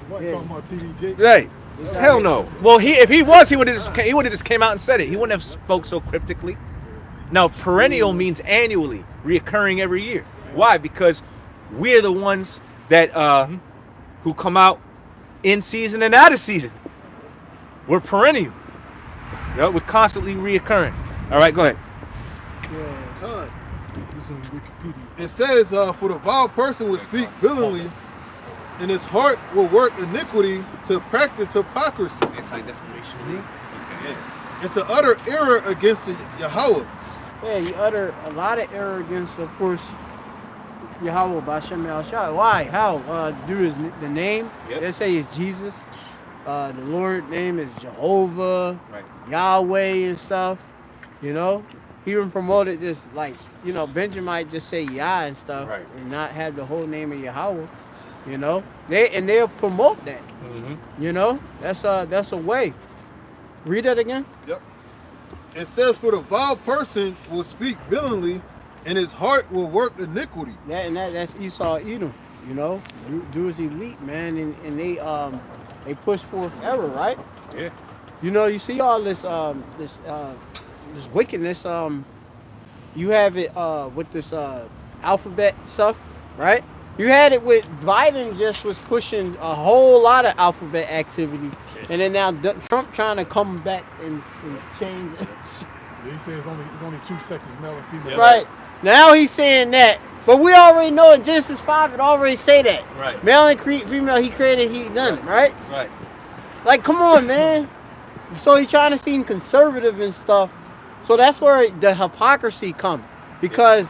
What, talking about TDJ? Right. Hell no. Well, if he was, he would have just came out and said it. He wouldn't have spoke so cryptically. Now, perennial means annually, reoccurring every year. Why? Because we're the ones that who come out in season and out of season. We're perennial. You know, we're constantly reoccurring. All right, go ahead. It says, for the vile person will speak villainly, and his heart will work iniquity to practice hypocrisy. Anti-defamation league? Okay. And to utter error against Yahweh. Yeah, you utter a lot of error against, of course, Yahweh by Shem Yahshua. Why? How? The name. Yep. They say it's Jesus. The Lord's name is Jehovah, right. Yahweh and stuff. You know, he even promoted this, like, you know, Benjamin might just say Yah and stuff, right, and not have the whole name of Yahweh. You know, they'll promote that. Mm-hmm. You know, that's a way. Read that again. Yep. It says, for the vile person will speak villainly, and his heart will work iniquity. That's Esau Edom. You know, do his elite, man, and they push forth error, right? Yeah. You know, you see all this wickedness. You have it with this alphabet stuff, right? You had it with Biden just was pushing a whole lot of alphabet activity, and then now Trump trying to come back and change it. Yeah, he says it's only two sexes, male and female. Right. Now he's saying that, but we already know in Genesis 5 it already say that. Right. Male and female he created, he done, right? Right. Like, come on, man. So he's trying to seem conservative and stuff. So that's where the hypocrisy come, because.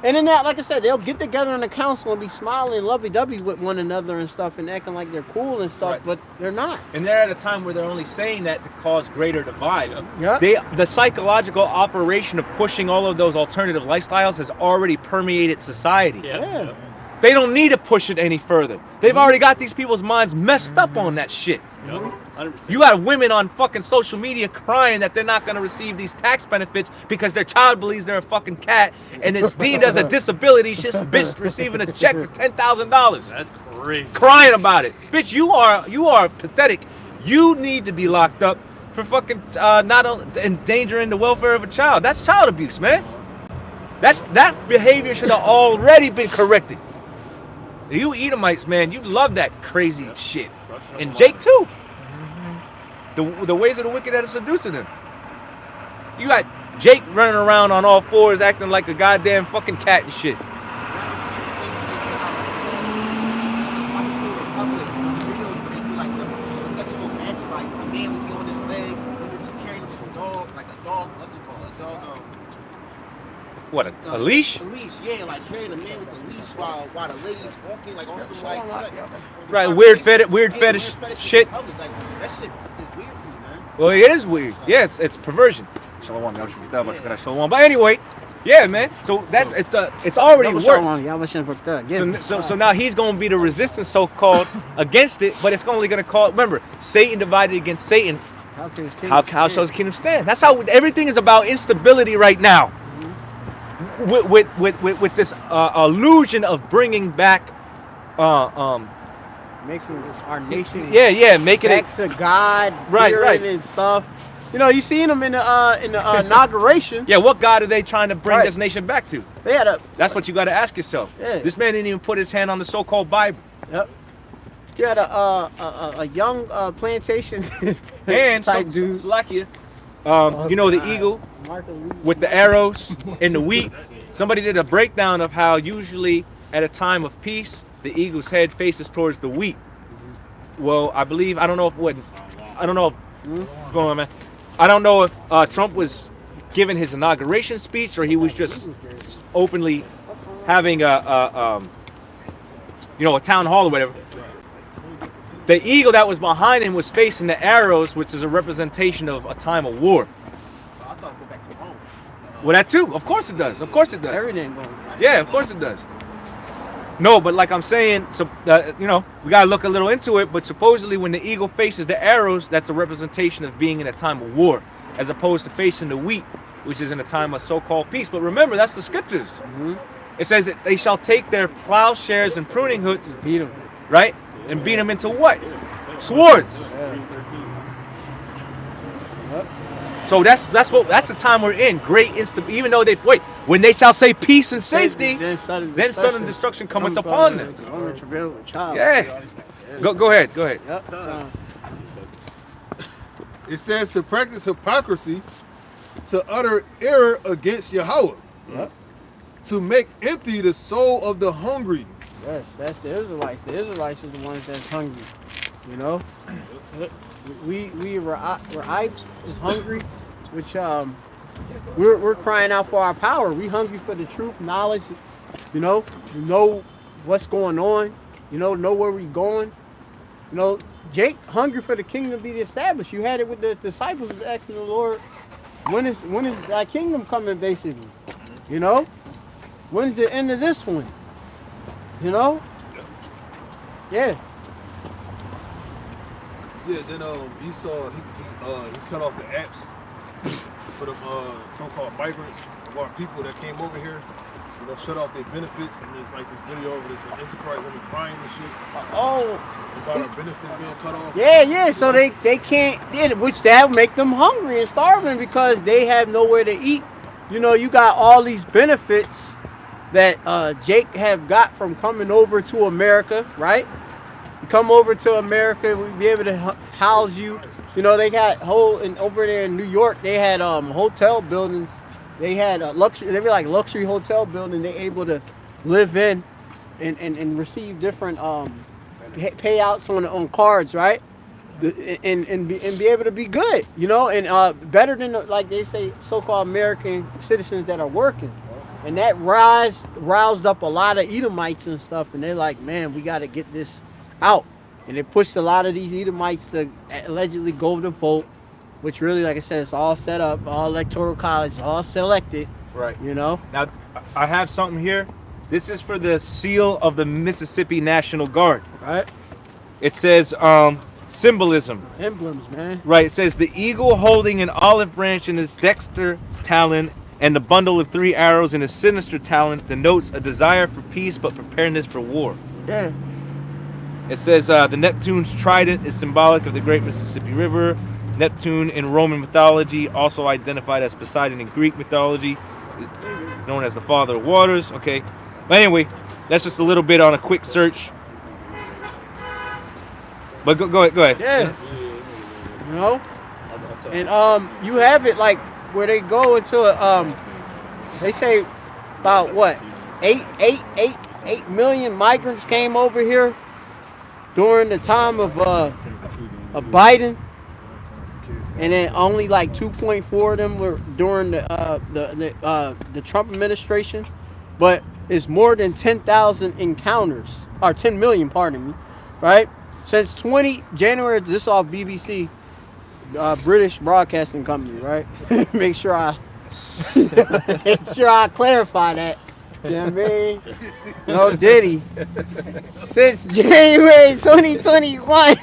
And then that, like I said, they'll get together in the council and be smiling lovey-dovey with one another and stuff and acting like they're cool and stuff, right, but they're not. And they're at a time where they're only saying that to cause greater divide. Yeah. The psychological operation of pushing all of those alternative lifestyles has already permeated society. Yeah. They don't need to push it any further. They've already got these people's minds messed up on that shit. Yep. 100%. You got women on fucking social media crying that they're not gonna receive these tax benefits because their child believes they're a fucking cat and it's deemed as a disability. She's bitch receiving a check for $10,000. That's crazy. Crying about it. Bitch, you are pathetic. You need to be locked up for fucking not endangering the welfare of a child. That's child abuse, man. That behavior should have already been corrected. You Edomites, man, you love that crazy shit. And Jake too. The ways of the wicked that are seducing them. You got Jake running around on all fours acting like a goddamn fucking cat and shit. What, a leash? A leash, yeah, like carrying a man with a leash while the lady's walking, like on some like sex. Right, weird fetish shit. Like, that shit is weird to me, man. Well, it is weird. Yeah, it's perversion. But anyway, yeah, man. So it's already worked. So now he's going to be the resistance, so-called, against it, but it's only going to call. Remember, Satan divided against Satan. How shall his kingdom stand? That's how everything is about instability right now. With this illusion of bringing back, making our nation, making back to God, right, and stuff. You know, you seen them in the inauguration. Yeah, what God are they trying to bring this nation back to? They had That's what you got to ask yourself. Yeah. This man didn't even put his hand on the so-called Bible. Yep. You had a young plantation and type dude. Slakia. You know the eagle with the arrows and the wheat. Somebody did a breakdown of how usually at a time of peace the eagle's head faces towards the wheat. Well, I don't know if what's going on, man. I don't know if Trump was giving his inauguration speech or he was just openly having a town hall or whatever. The eagle that was behind him was facing the arrows, which is a representation of a time of war. I thought go back to Rome. Well, that too. Of course it does. Of course it does. Everything going. Yeah, of course it does. No, but like I'm saying, so we gotta look a little into it. But supposedly, when the eagle faces the arrows, that's a representation of being in a time of war, as opposed to facing the wheat, which is in a time of so-called peace. But remember, that's the scriptures. Mm-hmm. It says that they shall take their plowshares and pruning hooks, Beat them. right, and beat them into what? Swords. So that's the time we're in. Great even though when they shall say peace and safety, then sudden destruction cometh upon them. Yeah. Go ahead. Yep. It says to practice hypocrisy, to utter error against Yahweh, to make empty the soul of the hungry. Yes, that's the Israelites. The Israelites are the ones that's hungry. You know, we're is hungry, which we're crying out for our power. We hungry for the truth, knowledge. You know what's going on. Know where we're going. Jake hungry for the kingdom to be established. You had it with the disciples asking the Lord, when is that kingdom coming, basically? When's the end of this one? Yeah. Yeah, then Esau he cut off the apps for the so-called migrants or people that came over here. Shut off their benefits, and there's like this video over this Issachar-He woman crying and shit. About her benefits being cut off. Yeah. So they can't, which that would make them hungry and starving because they have nowhere to eat. You got all these benefits that Jake have got from coming over to America, right? You come over to America, we'll be able to house you. They got over there in New York, they had hotel buildings. They had they were like luxury hotel buildings. They able to live in and receive different payouts on cards, right? And be able to be good, and better than like they say so-called American citizens that are working. And that roused up a lot of Edomites and stuff, and they're like, man, we got to get this out. And it pushed a lot of these Edomites to allegedly go to vote, which really, like I said, it's all set up, all electoral college, all selected. Right. Now, I have something here This is for the seal of the Mississippi National Guard. Right. It says symbolism. Emblems, man. Right. It says the eagle holding an olive branch in his dexter talon and the bundle of 3 arrows in his sinister talon denotes a desire for peace but preparedness for war. Yeah. It says the Neptune's trident is symbolic of the great Mississippi River. Neptune in Roman mythology, also identified as Poseidon in Greek mythology, is known as the father of waters. Okay. But anyway, that's just a little bit on a quick search. But go ahead. Yeah. You know? And you have it like where they go into they say about what? 8 million migrants came over here during the time of Biden. And then only like 2.4 of them were during the Trump administration. But it's more than 10,000 encounters, or 10 million, pardon me, right? Since January, this is all BBC, British Broadcasting Company, right? Make sure I clarify that. You know what I mean? No Diddy. Since January 2021,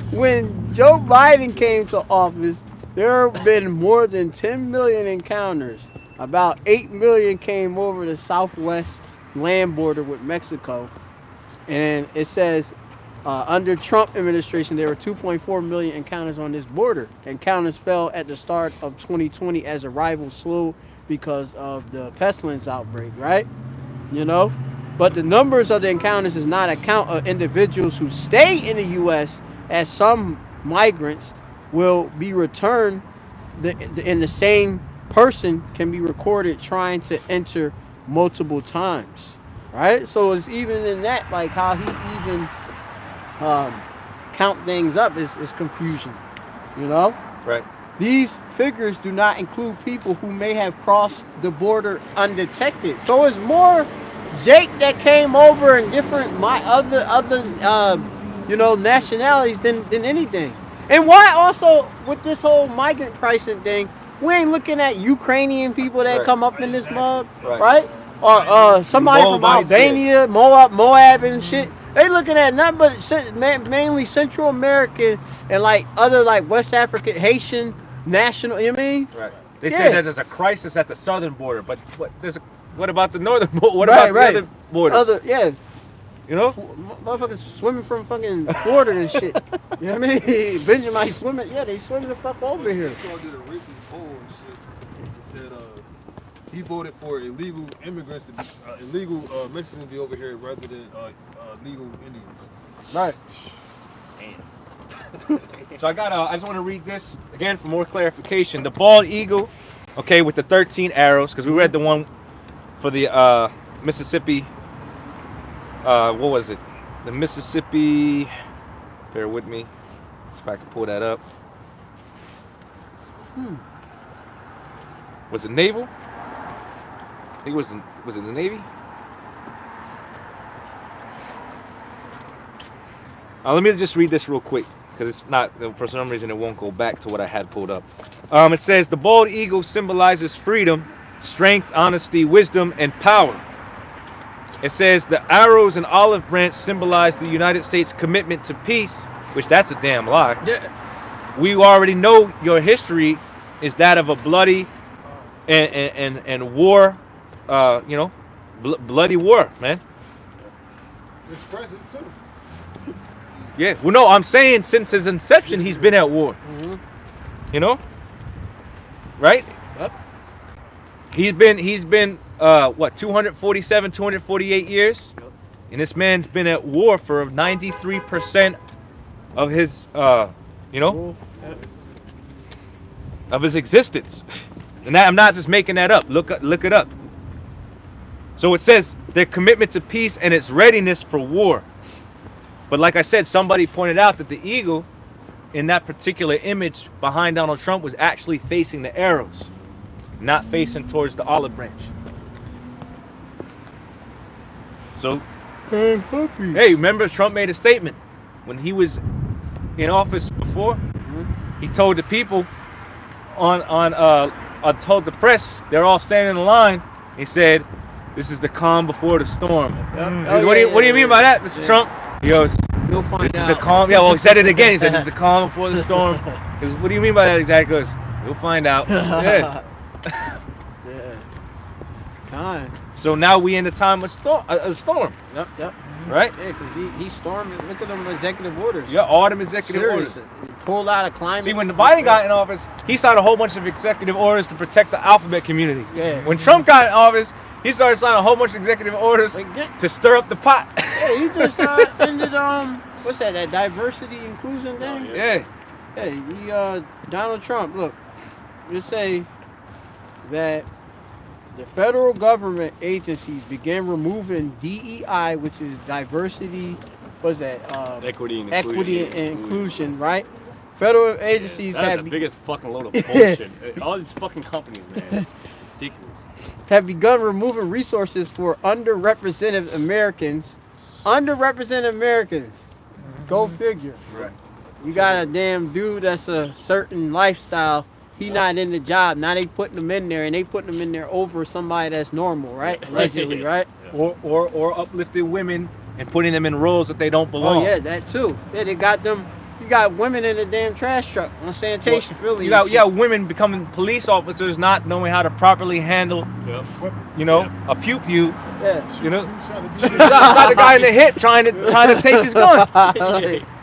when Joe Biden came to office, there have been more than 10 million encounters. About 8 million came over the southwest land border with Mexico. And it says under Trump administration, there were 2.4 million encounters on this border. Encounters fell at the start of 2020 as arrivals slowed because of the pestilence outbreak, right? You know? But the numbers of the encounters does not account of individuals who stay in the U.S., as some migrants will be returned in the same person can be recorded trying to enter multiple times, right? So it's even in that, like how he even count things up is confusion, you know? Right. These figures do not include people who may have crossed the border undetected. So it's more Jake that came over and different other nationalities than anything. And why also with this whole migrant pricing thing, we ain't looking at Ukrainian people that come up in this mug, right? Or somebody from Albania, Moab and shit. They looking at nothing but mainly Central American and like other like West African, Haitian, national, you know what I mean? Right. They say that there's a crisis at the southern border, but what about the northern border? What about the other borders? You know? Motherfuckers swimming from fucking Florida and shit. You know what I mean? Benjamin swimming. Yeah, they swimming the fuck over here. I saw did a racist poll and shit. It said he voted for illegal immigrants to be illegal Mexicans to be over here rather than legal Indians. Right. Damn. So I just want to read this again for more clarification. The bald eagle, okay, with the 13 arrows, because we read the one for the Mississippi. What was it? The Mississippi. Bear with me. See if I can pull that up. Was it naval? I think was it the Navy? Let me just read this real quick, because it's not, for some reason, it won't go back to what I had pulled up. It says the bald eagle symbolizes freedom, strength, honesty, wisdom, and power. It says the arrows and olive branch symbolize the United States' commitment to peace, which that's a damn lie. Yeah. We already know your history is that of a bloody and war, bloody war, man. It's present too. Yeah. Well, no, I'm saying since his inception, he's been at war. Mm-hmm. You know? Right? Yep. He's been 247, 248 years? Yep. And this man's been at war for 93% of his, of his existence. And I'm not just making that up. Look it up. So it says their commitment to peace and its readiness for war. But like I said, somebody pointed out that the eagle in that particular image behind Donald Trump was actually facing the arrows, not facing towards the olive branch. So, hey, remember Trump made a statement when he was in office before? Mm-hmm. He told the people on told the press, they're all standing in line. He said, "This is the calm before the storm." What do you mean by that, Mr. Trump? He goes, You'll find "This out. is the calm." Yeah, well, he said it again. He said, "This is the calm before the storm." Because what do you mean by that exactly? He goes, "You'll find out." Yeah. Time. So now we in the time of storm. Yep. Right? Yeah, because he stormed. Look at them executive orders. Yeah, all them executive orders. He pulled out of climate. See, when Biden got in office, he signed a whole bunch of executive orders to protect the alphabet community. Yeah. When Trump got in office, he started signing a whole bunch of executive orders to stir up the pot. Yeah, he just ended what's that? That diversity inclusion thing. Yeah. Hey, he Donald Trump. Look, just say that the federal government agencies began removing DEI, which is diversity. What's that? Equity and inclusion, right? Federal agencies That's the biggest fucking load of bullshit. All these fucking companies, man. Ridiculous. Have begun removing resources for underrepresented Americans. Underrepresented Americans. Go figure. Right. You got a damn dude that's a certain lifestyle. He not in the job. Now they putting him in there, and they putting him in there over somebody that's normal, right? Allegedly, right? Or uplifted women and putting them in roles that they don't belong. Oh yeah, that too. Yeah, they got them. You got women in the damn trash truck on sanitation, Philly. You got women becoming police officers, not knowing how to properly handle, a pew pew. Yeah. You know, shot the guy in the hip trying to take his gun.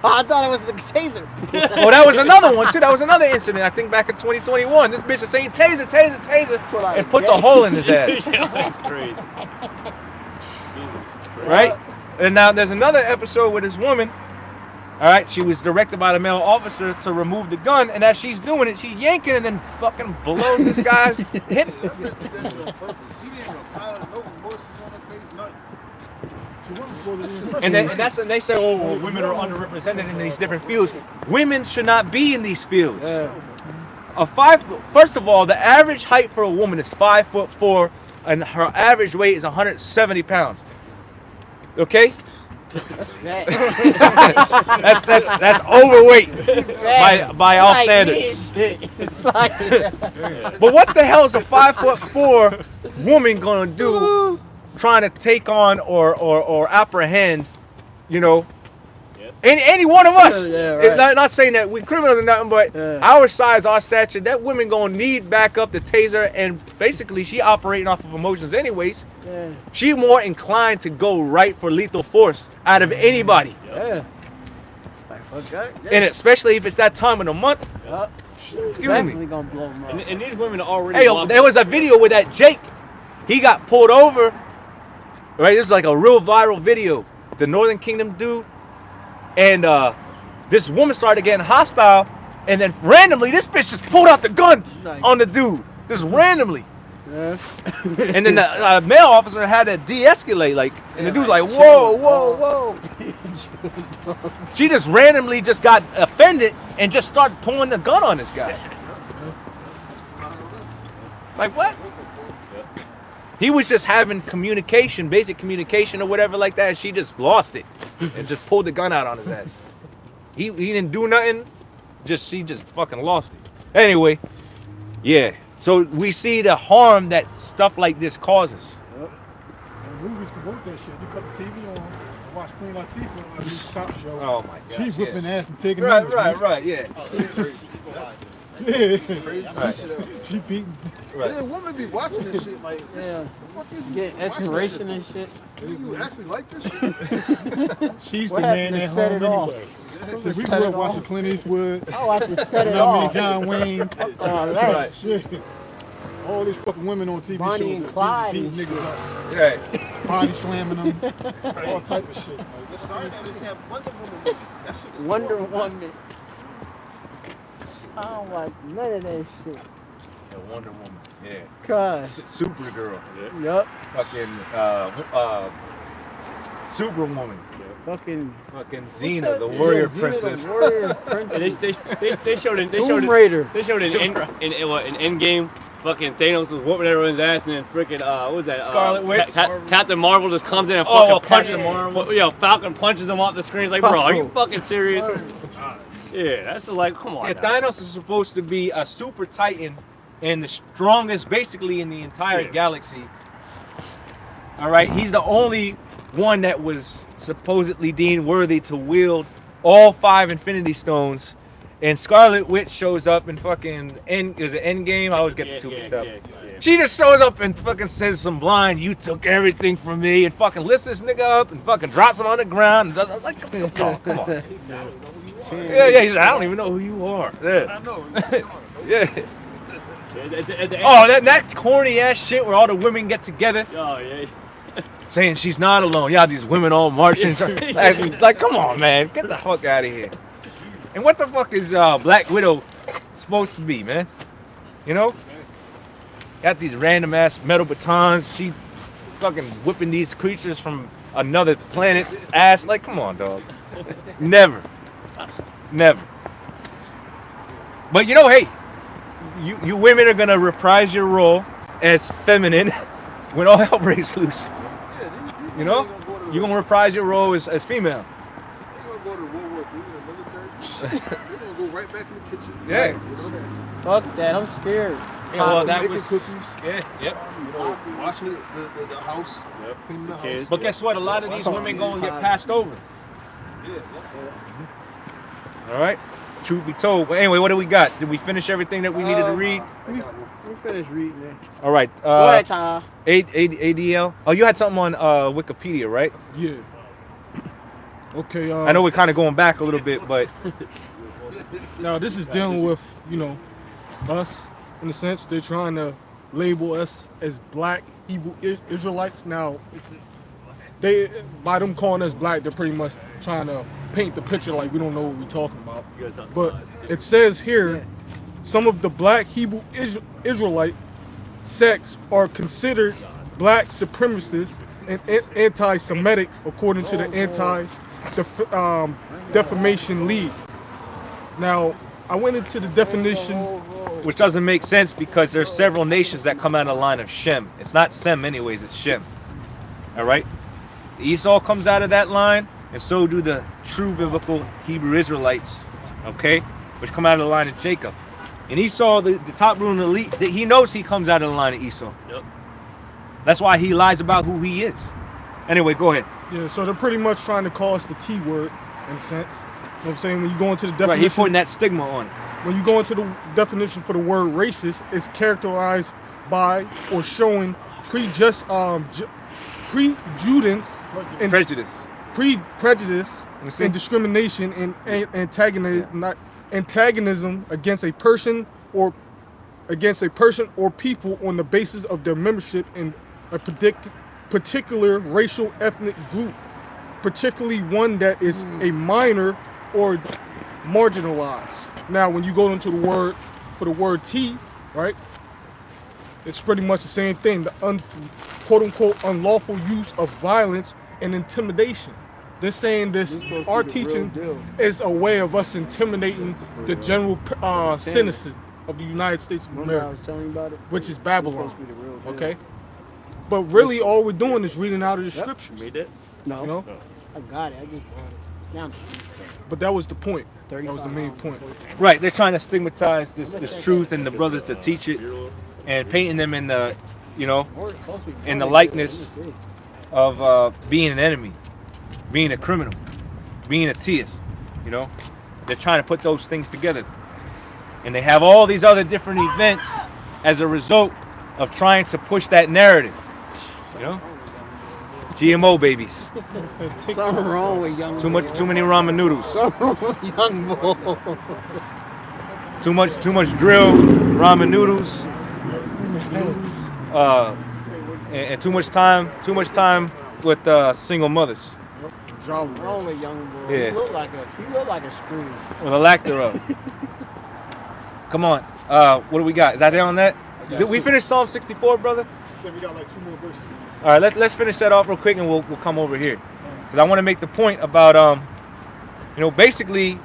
I thought it was the taser. Well, that was another one too. That was another incident. I think back in 2021. This bitch is saying taser, taser, taser, and puts a hole in his ass. That's crazy. Right? And now there's another episode with this woman. All right, she was directed by the male officer to remove the gun, and as she's doing it, she's yanking and then fucking blows this guy's hip. And they say, oh, well, women are underrepresented in these different fields. Women should not be in these fields. First of all, the average height for a woman is 5'4", and her average weight is 170 pounds. Okay? that's overweight by all standards. But what the hell is a 5'4" woman gonna do trying to take on or apprehend, any one of us? Not saying that we criminals or nothing, but our size, our stature, that woman gonna need backup, the taser, and basically she operating off of emotions anyways. She more inclined to go right for lethal force out of anybody. And especially if it's that time of the month. Excuse me. Gonna blow them up. And these women are already. Hey, there was a video with that Jake. He got pulled over. Right, this is like a real viral video. The Northern Kingdom dude, and this woman started getting hostile, and then randomly this bitch just pulled out the gun on the dude, just randomly. And then the male officer had to de-escalate, and the dude's like, whoa. She just randomly just got offended and just started pulling the gun on this guy. Like what? He was just having communication, basic communication or whatever like that. And she just lost it and just pulled the gun out on his ass. He didn't do nothing. She just fucking lost it. Anyway, yeah. So we see the harm that stuff like this causes. And movies promote that shit. You cut the TV on and watch Queen Latifah on this top show. Oh my God. She's whipping ass and taking right, numbers. Right, yeah. She beating. Right. Yeah, women be watching this shit like, get inspiration and shit. You actually like this shit? She's the man at home anyway. So we grew up watching Clint Eastwood. Oh, I can set it off. John Wayne. Right. Shit. All these fucking women on TV Bonnie shows and Clyde beating niggas up. Right. Body slamming them. All type of shit. Wonder Woman. I don't watch none of that shit. Yeah, Wonder Woman. Yeah. Cuz. Supergirl. Yup. Fucking Superwoman. Fucking Xena, the warrior princess. The warrior princess. They showed it. Tomb Raider. They showed it in Endgame. Fucking Thanos was whooping everyone's ass, and then freaking what was that? Scarlet Witch. Captain Marvel just comes in and fucking punches Marvel. Falcon punches him off the screen. It's like, bro, are you fucking serious? Yeah, that's like, come on. Yeah, Thanos is supposed to be a super titan and the strongest basically in the entire galaxy. All right, he's the only one that was supposedly deemed worthy to wield all 5 Infinity Stones. And Scarlet Witch shows up in fucking Endgame? I always get the two mixed up. She just shows up and fucking says some blind, "You took everything from me," and fucking lifts this nigga up and fucking drops him on the ground. And does, like, come on. Yeah, he's like, "I don't even know who you are." Yeah. I know. Yeah. Oh, that corny ass shit where all the women get together. Oh, yeah. Saying she's not alone. Yeah, these women all marching. Like, come on, man. Get the fuck out of here. And what the fuck is Black Widow supposed to be, man? You know? Got these random ass metal batons. She fucking whipping these creatures from another planet's ass. Like, come on, dog. Never. But you know, hey, you women are gonna reprise your role as feminine when all hell breaks loose. You know? You're gonna reprise your role as female. They're gonna go to World War III in the military. They're gonna go right back in the kitchen. Yeah. You know? Fuck that, I'm scared. Yeah, well, that Making was cookies. Yeah, yep. You know, washing the house. Yep. Cleaning the Kids. house. But guess what? A lot of these women gonna get passed over. Yeah. All right. Truth be told. But anyway, what do we got? Did we finish everything that we needed to read? We finished reading it. All right. Go ahead, Tom. ADL. Oh, you had something on Wikipedia, right? Yeah. Okay. I know we're kind of going back a little bit, but Now this is dealing with, you know, us in a sense. They're trying to label us as black Hebrew Israelites. Now, they by them calling us black, they're pretty much trying to paint the picture like we don't know what we're talking about. But it says here, some of the black Hebrew Israelite sects are considered black supremacists and anti-Semitic according to the Anti-Defamation League. Now, I went into the definition. which doesn't make sense because there's several nations that come out of the line of Shem. It's not Sem anyways, it's Shem. All right? Esau comes out of that line, and so do the true biblical Hebrew Israelites, okay? Which come out of the line of Jacob. And Esau, the top ruling elite, he knows he comes out of the line of Esau. Yep. That's why he lies about who he is. Anyway, go ahead. Yeah, so they're pretty much trying to call us the T word in a sense. You know what I'm saying? When you go into the definition, Right, he's putting that stigma on it. when you go into the definition for the word racist, it's characterized by or showing prejudicance and Prejudice. prejudice Let me see. and discrimination and antagonism against a person or people on the basis of their membership in a particular racial ethnic group, particularly one that is a minor or marginalized. Now, when you go into the word for the word T, right? It's pretty much the same thing. The quote-unquote unlawful use of violence and intimidation. They're saying this, our teaching is a way of us intimidating the general citizen of the United States of Remember I America, was telling you about it? which is It's Babylon, supposed to be the real deal. okay? But really all we're doing is reading out of the scriptures, Read it. No, you know? I got it. I just bought it. Now I'm But that was the point. That was the main point. Right, they're trying to stigmatize this truth and the brothers to teach it and painting them in the, you know, in the likeness of being an enemy, being a criminal, being a theist, you know. They're trying to put those things together. And they have all these other different events as a result of trying to push that narrative, you know. GMO babies. Something wrong with young Too many ramen noodles. young boy. Too much drill, ramen noodles, and too much time with single mothers. Jolly. Wrong with young boy. Yeah. You look like a scream. Or the lack thereof. Come on. What do we got? Is that it on that? Did we finish Psalm 64, brother? Then we got like 2 more verses. All right, let's finish that off real quick, and we'll come over here, because I want to make the point about you know, basically, you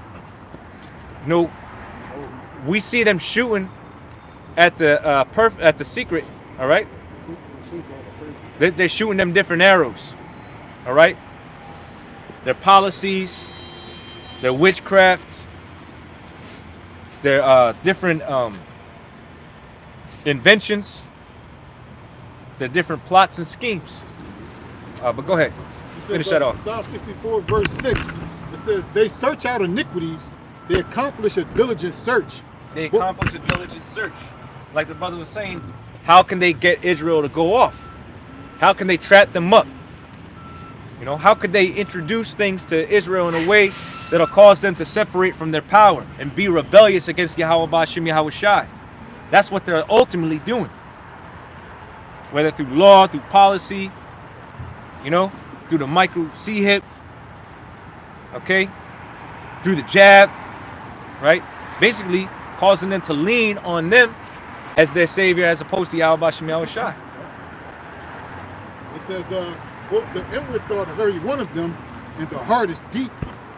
know, we see them shooting at the secret. All right, they're shooting them different arrows. All right, their policies, their witchcraft, their different inventions, their different plots and schemes. But go ahead. Finish that off. Psalm 64, verse 6. It says, they search out iniquities. They accomplish a diligent search. They accomplish a diligent search. Like the brother was saying, how can they get Israel to go off? How can they trap them up? You know, how could they introduce things to Israel in a way that'll cause them to separate from their power and be rebellious against Yahweh Ba'Shem Yahweh Shai? That's what they're ultimately doing. Whether through law, through policy, you know, through the micro C-hip, okay, through the jab, right? Basically causing them to lean on them as their savior as opposed to Yahweh Ba'Shem Yahweh Shai. It says, both the inward thought of every one of them and the heart is deep.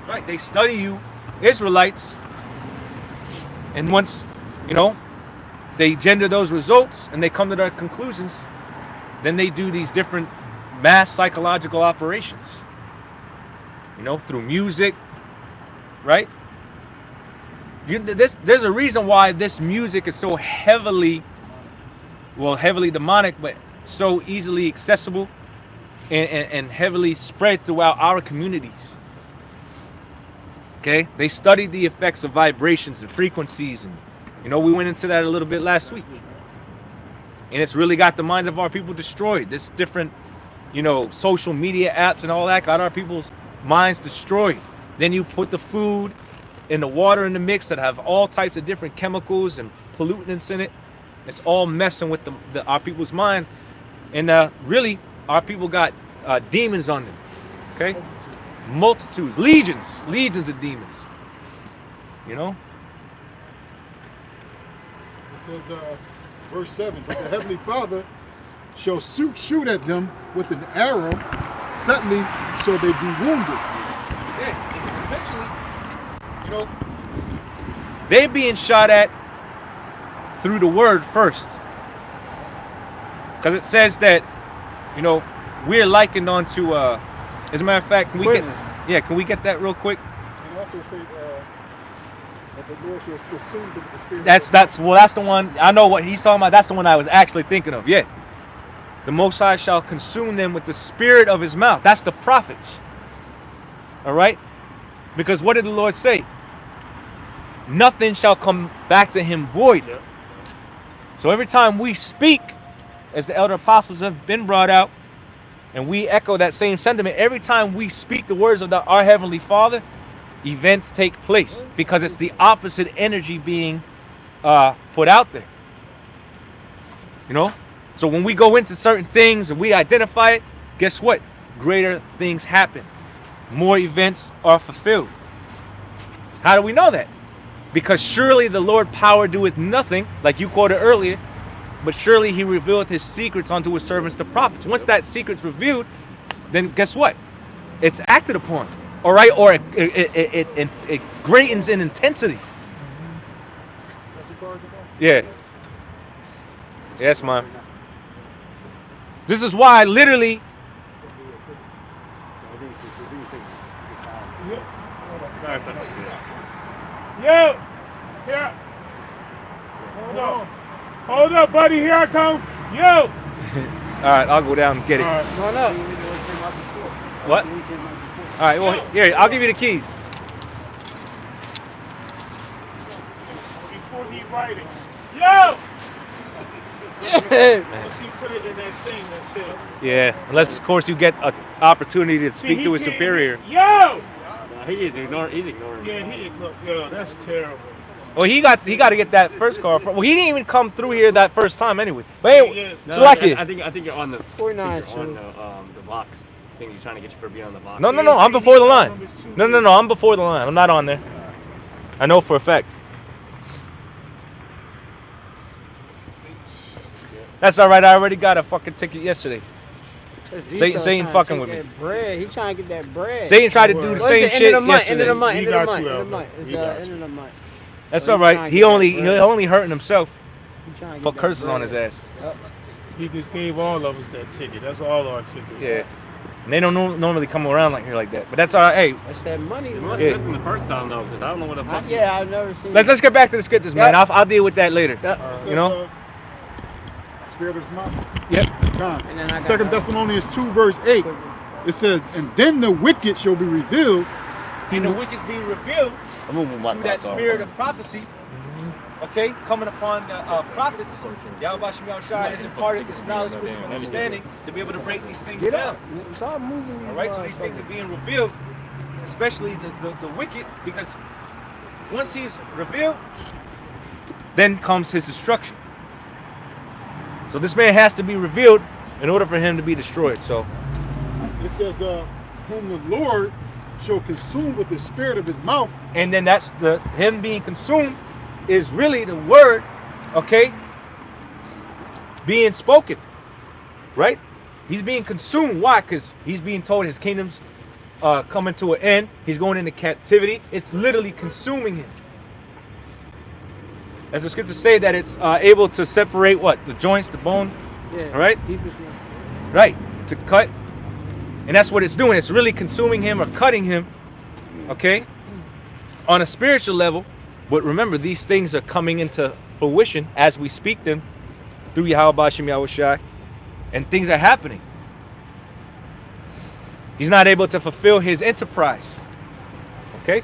Right, they study you, Israelites, and once, you know, they gender those results and they come to their conclusions, then they do these different mass psychological operations, you know, through music, right? There's a reason why this music is so heavily demonic, but so easily accessible and heavily spread throughout our communities. Okay, they studied the effects of vibrations and frequencies, and you know, we went into that a little bit last week, and it's really got the minds of our people destroyed. This different, you know, social media apps and all that got our people's minds destroyed. Then you put the food and the water in the mix that have all types of different chemicals and pollutants in it. It's all messing with our people's mind, and really our people got demons on them. Okay, multitudes, legions of demons. You know. It says, verse 7, but the Heavenly Father shall shoot at them with an arrow, suddenly shall they be wounded. Yeah, essentially, you know, they're being shot at through the word first. Because it says that, you know, we're likened onto, as a matter of fact, can we get that real quick? And also say that the Lord shall consume them with the spirit. That's the one, I know what he's talking about. That's the one I was actually thinking of, yeah. The Most High shall consume them with the spirit of his mouth. That's the prophets. All right? Because what did the Lord say? Nothing shall come back to him void. Yeah. So every time we speak, as the elder apostles have been brought out, and we echo that same sentiment, every time we speak the words of our Heavenly Father, events take place because it's the opposite energy being put out there. You know? So when we go into certain things and we identify it, guess what? Greater things happen. More events are fulfilled. How do we know that? Because surely the Lord power doeth nothing, like you quoted earlier, but surely he revealeth his secrets unto his servants, the prophets. Once that secret's revealed, then guess what? It's acted upon, all right? Or it greatens in intensity. Yeah. Yes, ma'am. This is why literally... Yo! Here! Hold on. Hold up, buddy. Here I come. Yo! All right, I'll go down and get it. All right. Come on up. What? All right, well, here, I'll give you the keys. Before he write it. Yo! Unless he put it in that thing that said. Yeah, unless, of course, you get an opportunity to speak to his superior. Yo! He's ignoring. Yeah, he ignored. Yo, that's terrible. Well, he got to get that first car. Well, he didn't even come through here that first time anyway. But anyway, I think you're on the 49. on the box. I think you're trying to get you for being on the box. No, I'm before the line. No, I'm before the line. I'm not on there. I know for a fact. That's all right. I already got a fucking ticket yesterday. Satan fucking with me. Bread. He trying to get that bread. Satan tried to do the same shit yesterday. End of the month. He End of got the you, month. Albert. It's He got end you. of the month. That's So all he right. trying He to get only that bread. hurting himself. He trying to Put get that curses on bread. his ass. Yep. He just gave all of us that ticket. That's all our ticket. Yeah. And they don't normally come around like here like that. But that's all right. Hey, That's that money. It man. must have been the first time though, because I don't know what the fuck. Yeah, I've never seen. let's get back to the scriptures, man. I'll deal with that later. Yep. It says, You know? spirit of his mouth? Yep. God. And then I got 2 Thessalonians 2 verse 8. It says, and then the wicked shall be revealed. And the wicked being revealed through that spirit of prophecy, okay, coming upon the prophets. Yakalba Shai has imparted this knowledge, wisdom, and understanding to be able to break these things down. Stop moving. All right, so these things are being revealed, especially the wicked, because once he's revealed, then comes his destruction. So this man has to be revealed in order for him to be destroyed. So it says, whom the Lord shall consume with the spirit of his mouth. and then that's him being consumed is really the word, okay, being spoken, right? He's being consumed. Why? Because he's being told his kingdom's coming to an end. He's going into captivity. It's literally consuming him. As the scriptures say that it's able to separate what? The joints, the bone, all right? Right, to cut. And that's what it's doing. It's really consuming him or cutting him, okay, on a spiritual level. But remember, these things are coming into fruition as we speak them through Yakalba Shai, and things are happening. He's not able to fulfill his enterprise, okay?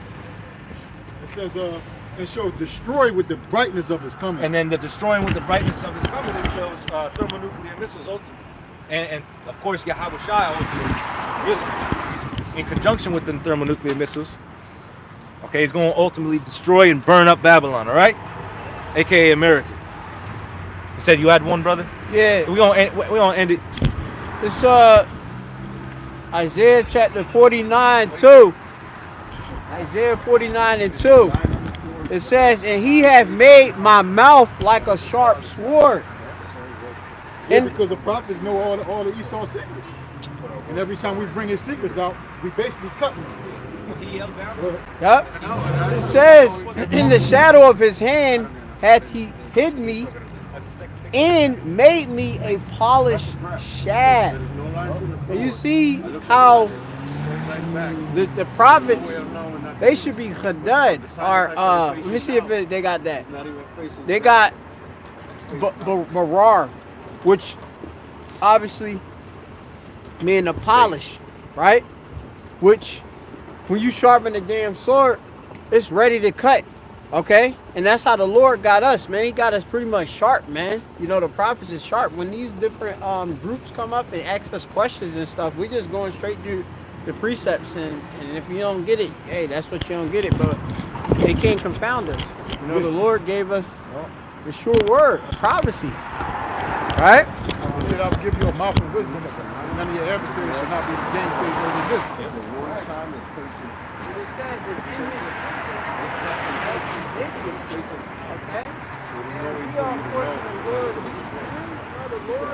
It says, and shall destroy with the brightness of his coming. And then the destroying with the brightness of his coming is those thermonuclear missiles ultimately. And of course, Yakalba Shai ultimately, really, in conjunction with the thermonuclear missiles, okay, he's going to ultimately destroy and burn up Babylon, all right? AKA America. You said you had one, brother? Yeah. We're gonna end it. It's Isaiah chapter 49, 2. Isaiah 49 and 2. It says, and he hath made my mouth like a sharp sword. Yeah, because the prophets know all the Esau secrets. And every time we bring his secrets out, we basically cut them. Yep. It says, in the shadow of his hand hath he hid me and made me a polished shaft. And you see how the prophets, they should be chadad. Or let me see if they got that. They got barar, which obviously mean a polish, right? Which when you sharpen the damn sword, it's ready to cut. Okay? And that's how the Lord got us, man. He got us pretty much sharp, man. You know, the prophets is sharp. When these different groups come up and ask us questions and stuff, we just going straight through the precepts. And if you don't get it, hey, that's what you don't get it. But they can't confound us. You know, the Lord gave us the sure word, a prophecy. Right? He said, I will give you a mouth of wisdom. None of your adversaries shall not be gainsaid or resist. And it says that in his okay? And we are, of course, in the Lord's hand. The Lord,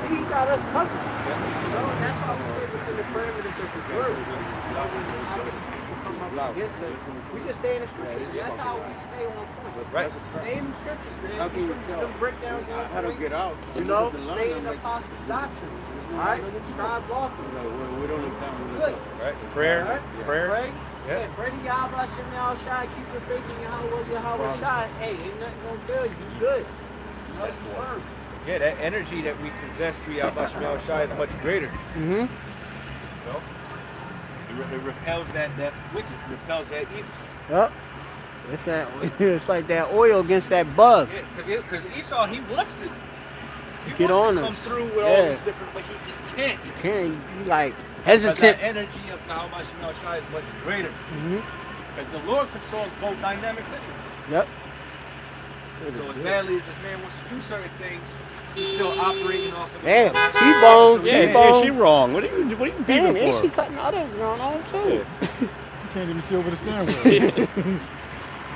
he got us covered. You know, and that's why we stay within the parameters of his word. You know, when obviously people come up against us, we just stay in the scriptures. That's how we stay on point. Right. Stay in the scriptures, man. Keep them breakdowns on How to point. get out. You know, stay in the apostles' doctrine. All right? Strive lawfully. We don't look down. Good. Right? Prayer. All right? Prayer. Pray. Yeah. Yeah, pray to Yakalba Shai. Keep your faith in Yakalba Shai. Hey, ain't nothing gonna fail you. You good. Nothing firm. Yeah, that energy that we possess through Yakalba Shai is much greater. Mm-hmm. You know? It repels that wicked, repels that evil. Yep. It's that. It's like that oil against that bug. Yeah, because Esau, he wants to. He Get wants on to come us. through with all these different, but he just can't. You can't. You like Because hesitant. that energy of Yakalba Shai is much greater. Mm-hmm. Because the Lord controls both dynamics anyway. Yep. So as badly as this man wants to do certain things, he's still operating off of the Damn, blood. T-bone, So T-bone. she wrong. What are you beeping Damn, for? ain't she cutting others going on too? She can't even see over the steering wheel. This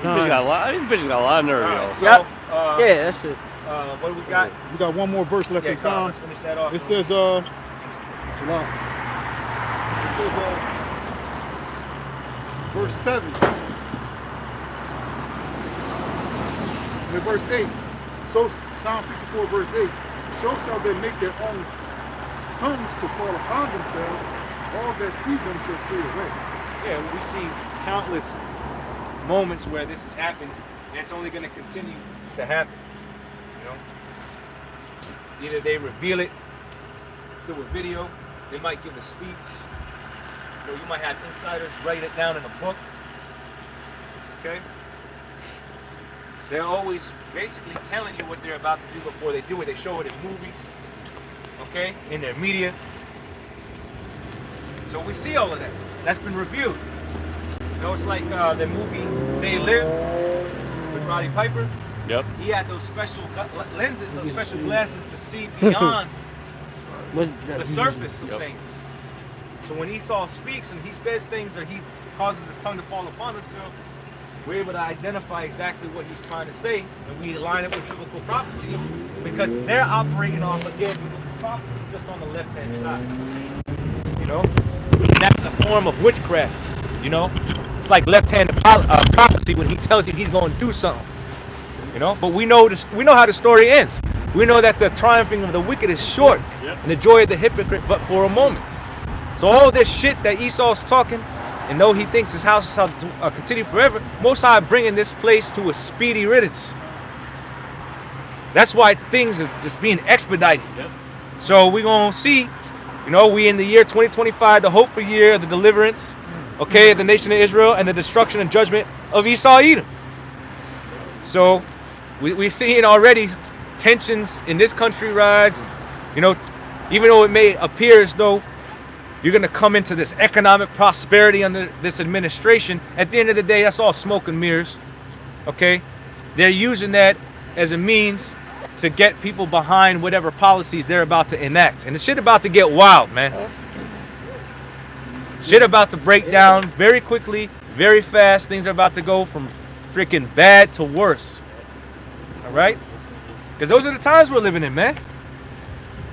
bitch got a lot of nerve, y'all. So, Yep. Yeah, that's it. What do we got? We got one more verse left in Psalms. Let's finish that off. It says, Salam. It says, verse 7. In verse 8. So, Psalm 64, verse 8. So shall they make their own tongues to fall upon themselves. All that see them shall flee away. Yeah, we see countless moments where this has happened, and it's only going to continue to happen. You know, either they reveal it through a video, they might give a speech. You know, you might have insiders write it down in a book. Okay? They're always basically telling you what they're about to do before they do it. They show it in movies, okay, in their media. So we see all of that. That's been reviewed. You know, it's like the movie They Live with Roddy Piper. Yep. He had those special lenses, those special glasses to see beyond the surface of things. So when Esau speaks and he says things or he causes his tongue to fall upon himself, we're able to identify exactly what he's trying to say, and we align it with biblical prophecy because they're operating off, again, biblical prophecy just on the left-hand side. You know? And that's a form of witchcraft, you know? It's like left-handed prophecy when he tells you he's going to do something. You know? But we know how the story ends. We know that the triumphing of the wicked is short, and the joy of the hypocrite but for a moment. So all this shit that Esau's talking, and though he thinks his house shall continue forever, Most High bringing this place to a speedy riddance. That's why things are just being expedited. Yep. So we're going to see, you know, we in the year 2025, the hopeful year of the deliverance, okay, of the nation of Israel and the destruction and judgment of Esau Edom. So we're seeing already tensions in this country rise. You know, even though it may appear as though you're going to come into this economic prosperity under this administration, at the end of the day, that's all smoke and mirrors, okay? They're using that as a means to get people behind whatever policies they're about to enact. And the shit about to get wild, man. Shit about to break down very quickly, very fast. Things are about to go from freaking bad to worse, all right? Because those are the times we're living in, man.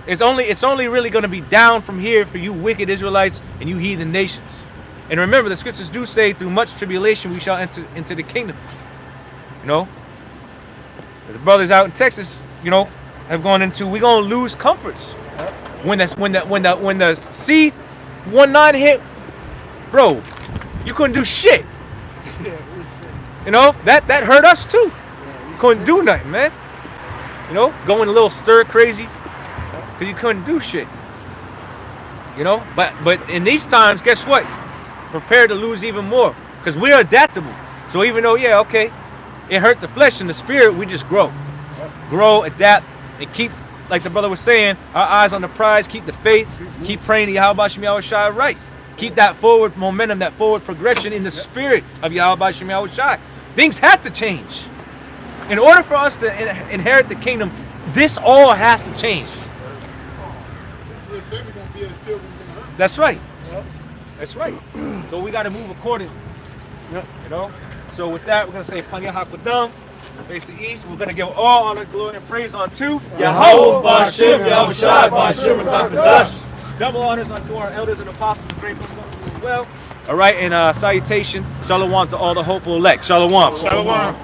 It's only really going to be down from here for you wicked Israelites and you heathen nations. And remember, the scriptures do say, through much tribulation we shall enter into the kingdom. You know, the brothers out in Texas, you know, have gone into, we're going to lose comforts. When the C-19 hit, bro, you couldn't do shit. You know, that hurt us too. You couldn't do nothing, man. You know, going a little stir crazy. Because you couldn't do shit, you know. But in these times, guess what? Prepare to lose even more, because we're adaptable. So even though, yeah, okay, it hurt the flesh and the spirit, we just grow, adapt, and keep, like the brother was saying, our eyes on the prize. Keep the faith. Keep praying to Yahweh Shem Yahweh Shai right. Keep that forward momentum, that forward progression in the spirit of Yahweh Shem Yahweh Shai. Things have to change. In order for us to inherit the kingdom, this all has to change. That's right. Yep. That's right. So we got to move accordingly. Yep. You know. So with that, we're gonna say Panya Hakwadam, face the east. We're gonna give all honor, glory, and praise unto Yahweh Ba'Shem, Yahweh Shai, Ba'Shem, and Kakadash. Double honors unto our elders and apostles of great wisdom as well. All right, and salutation, shalom to all the hopeful elect. Shalom. Shalom.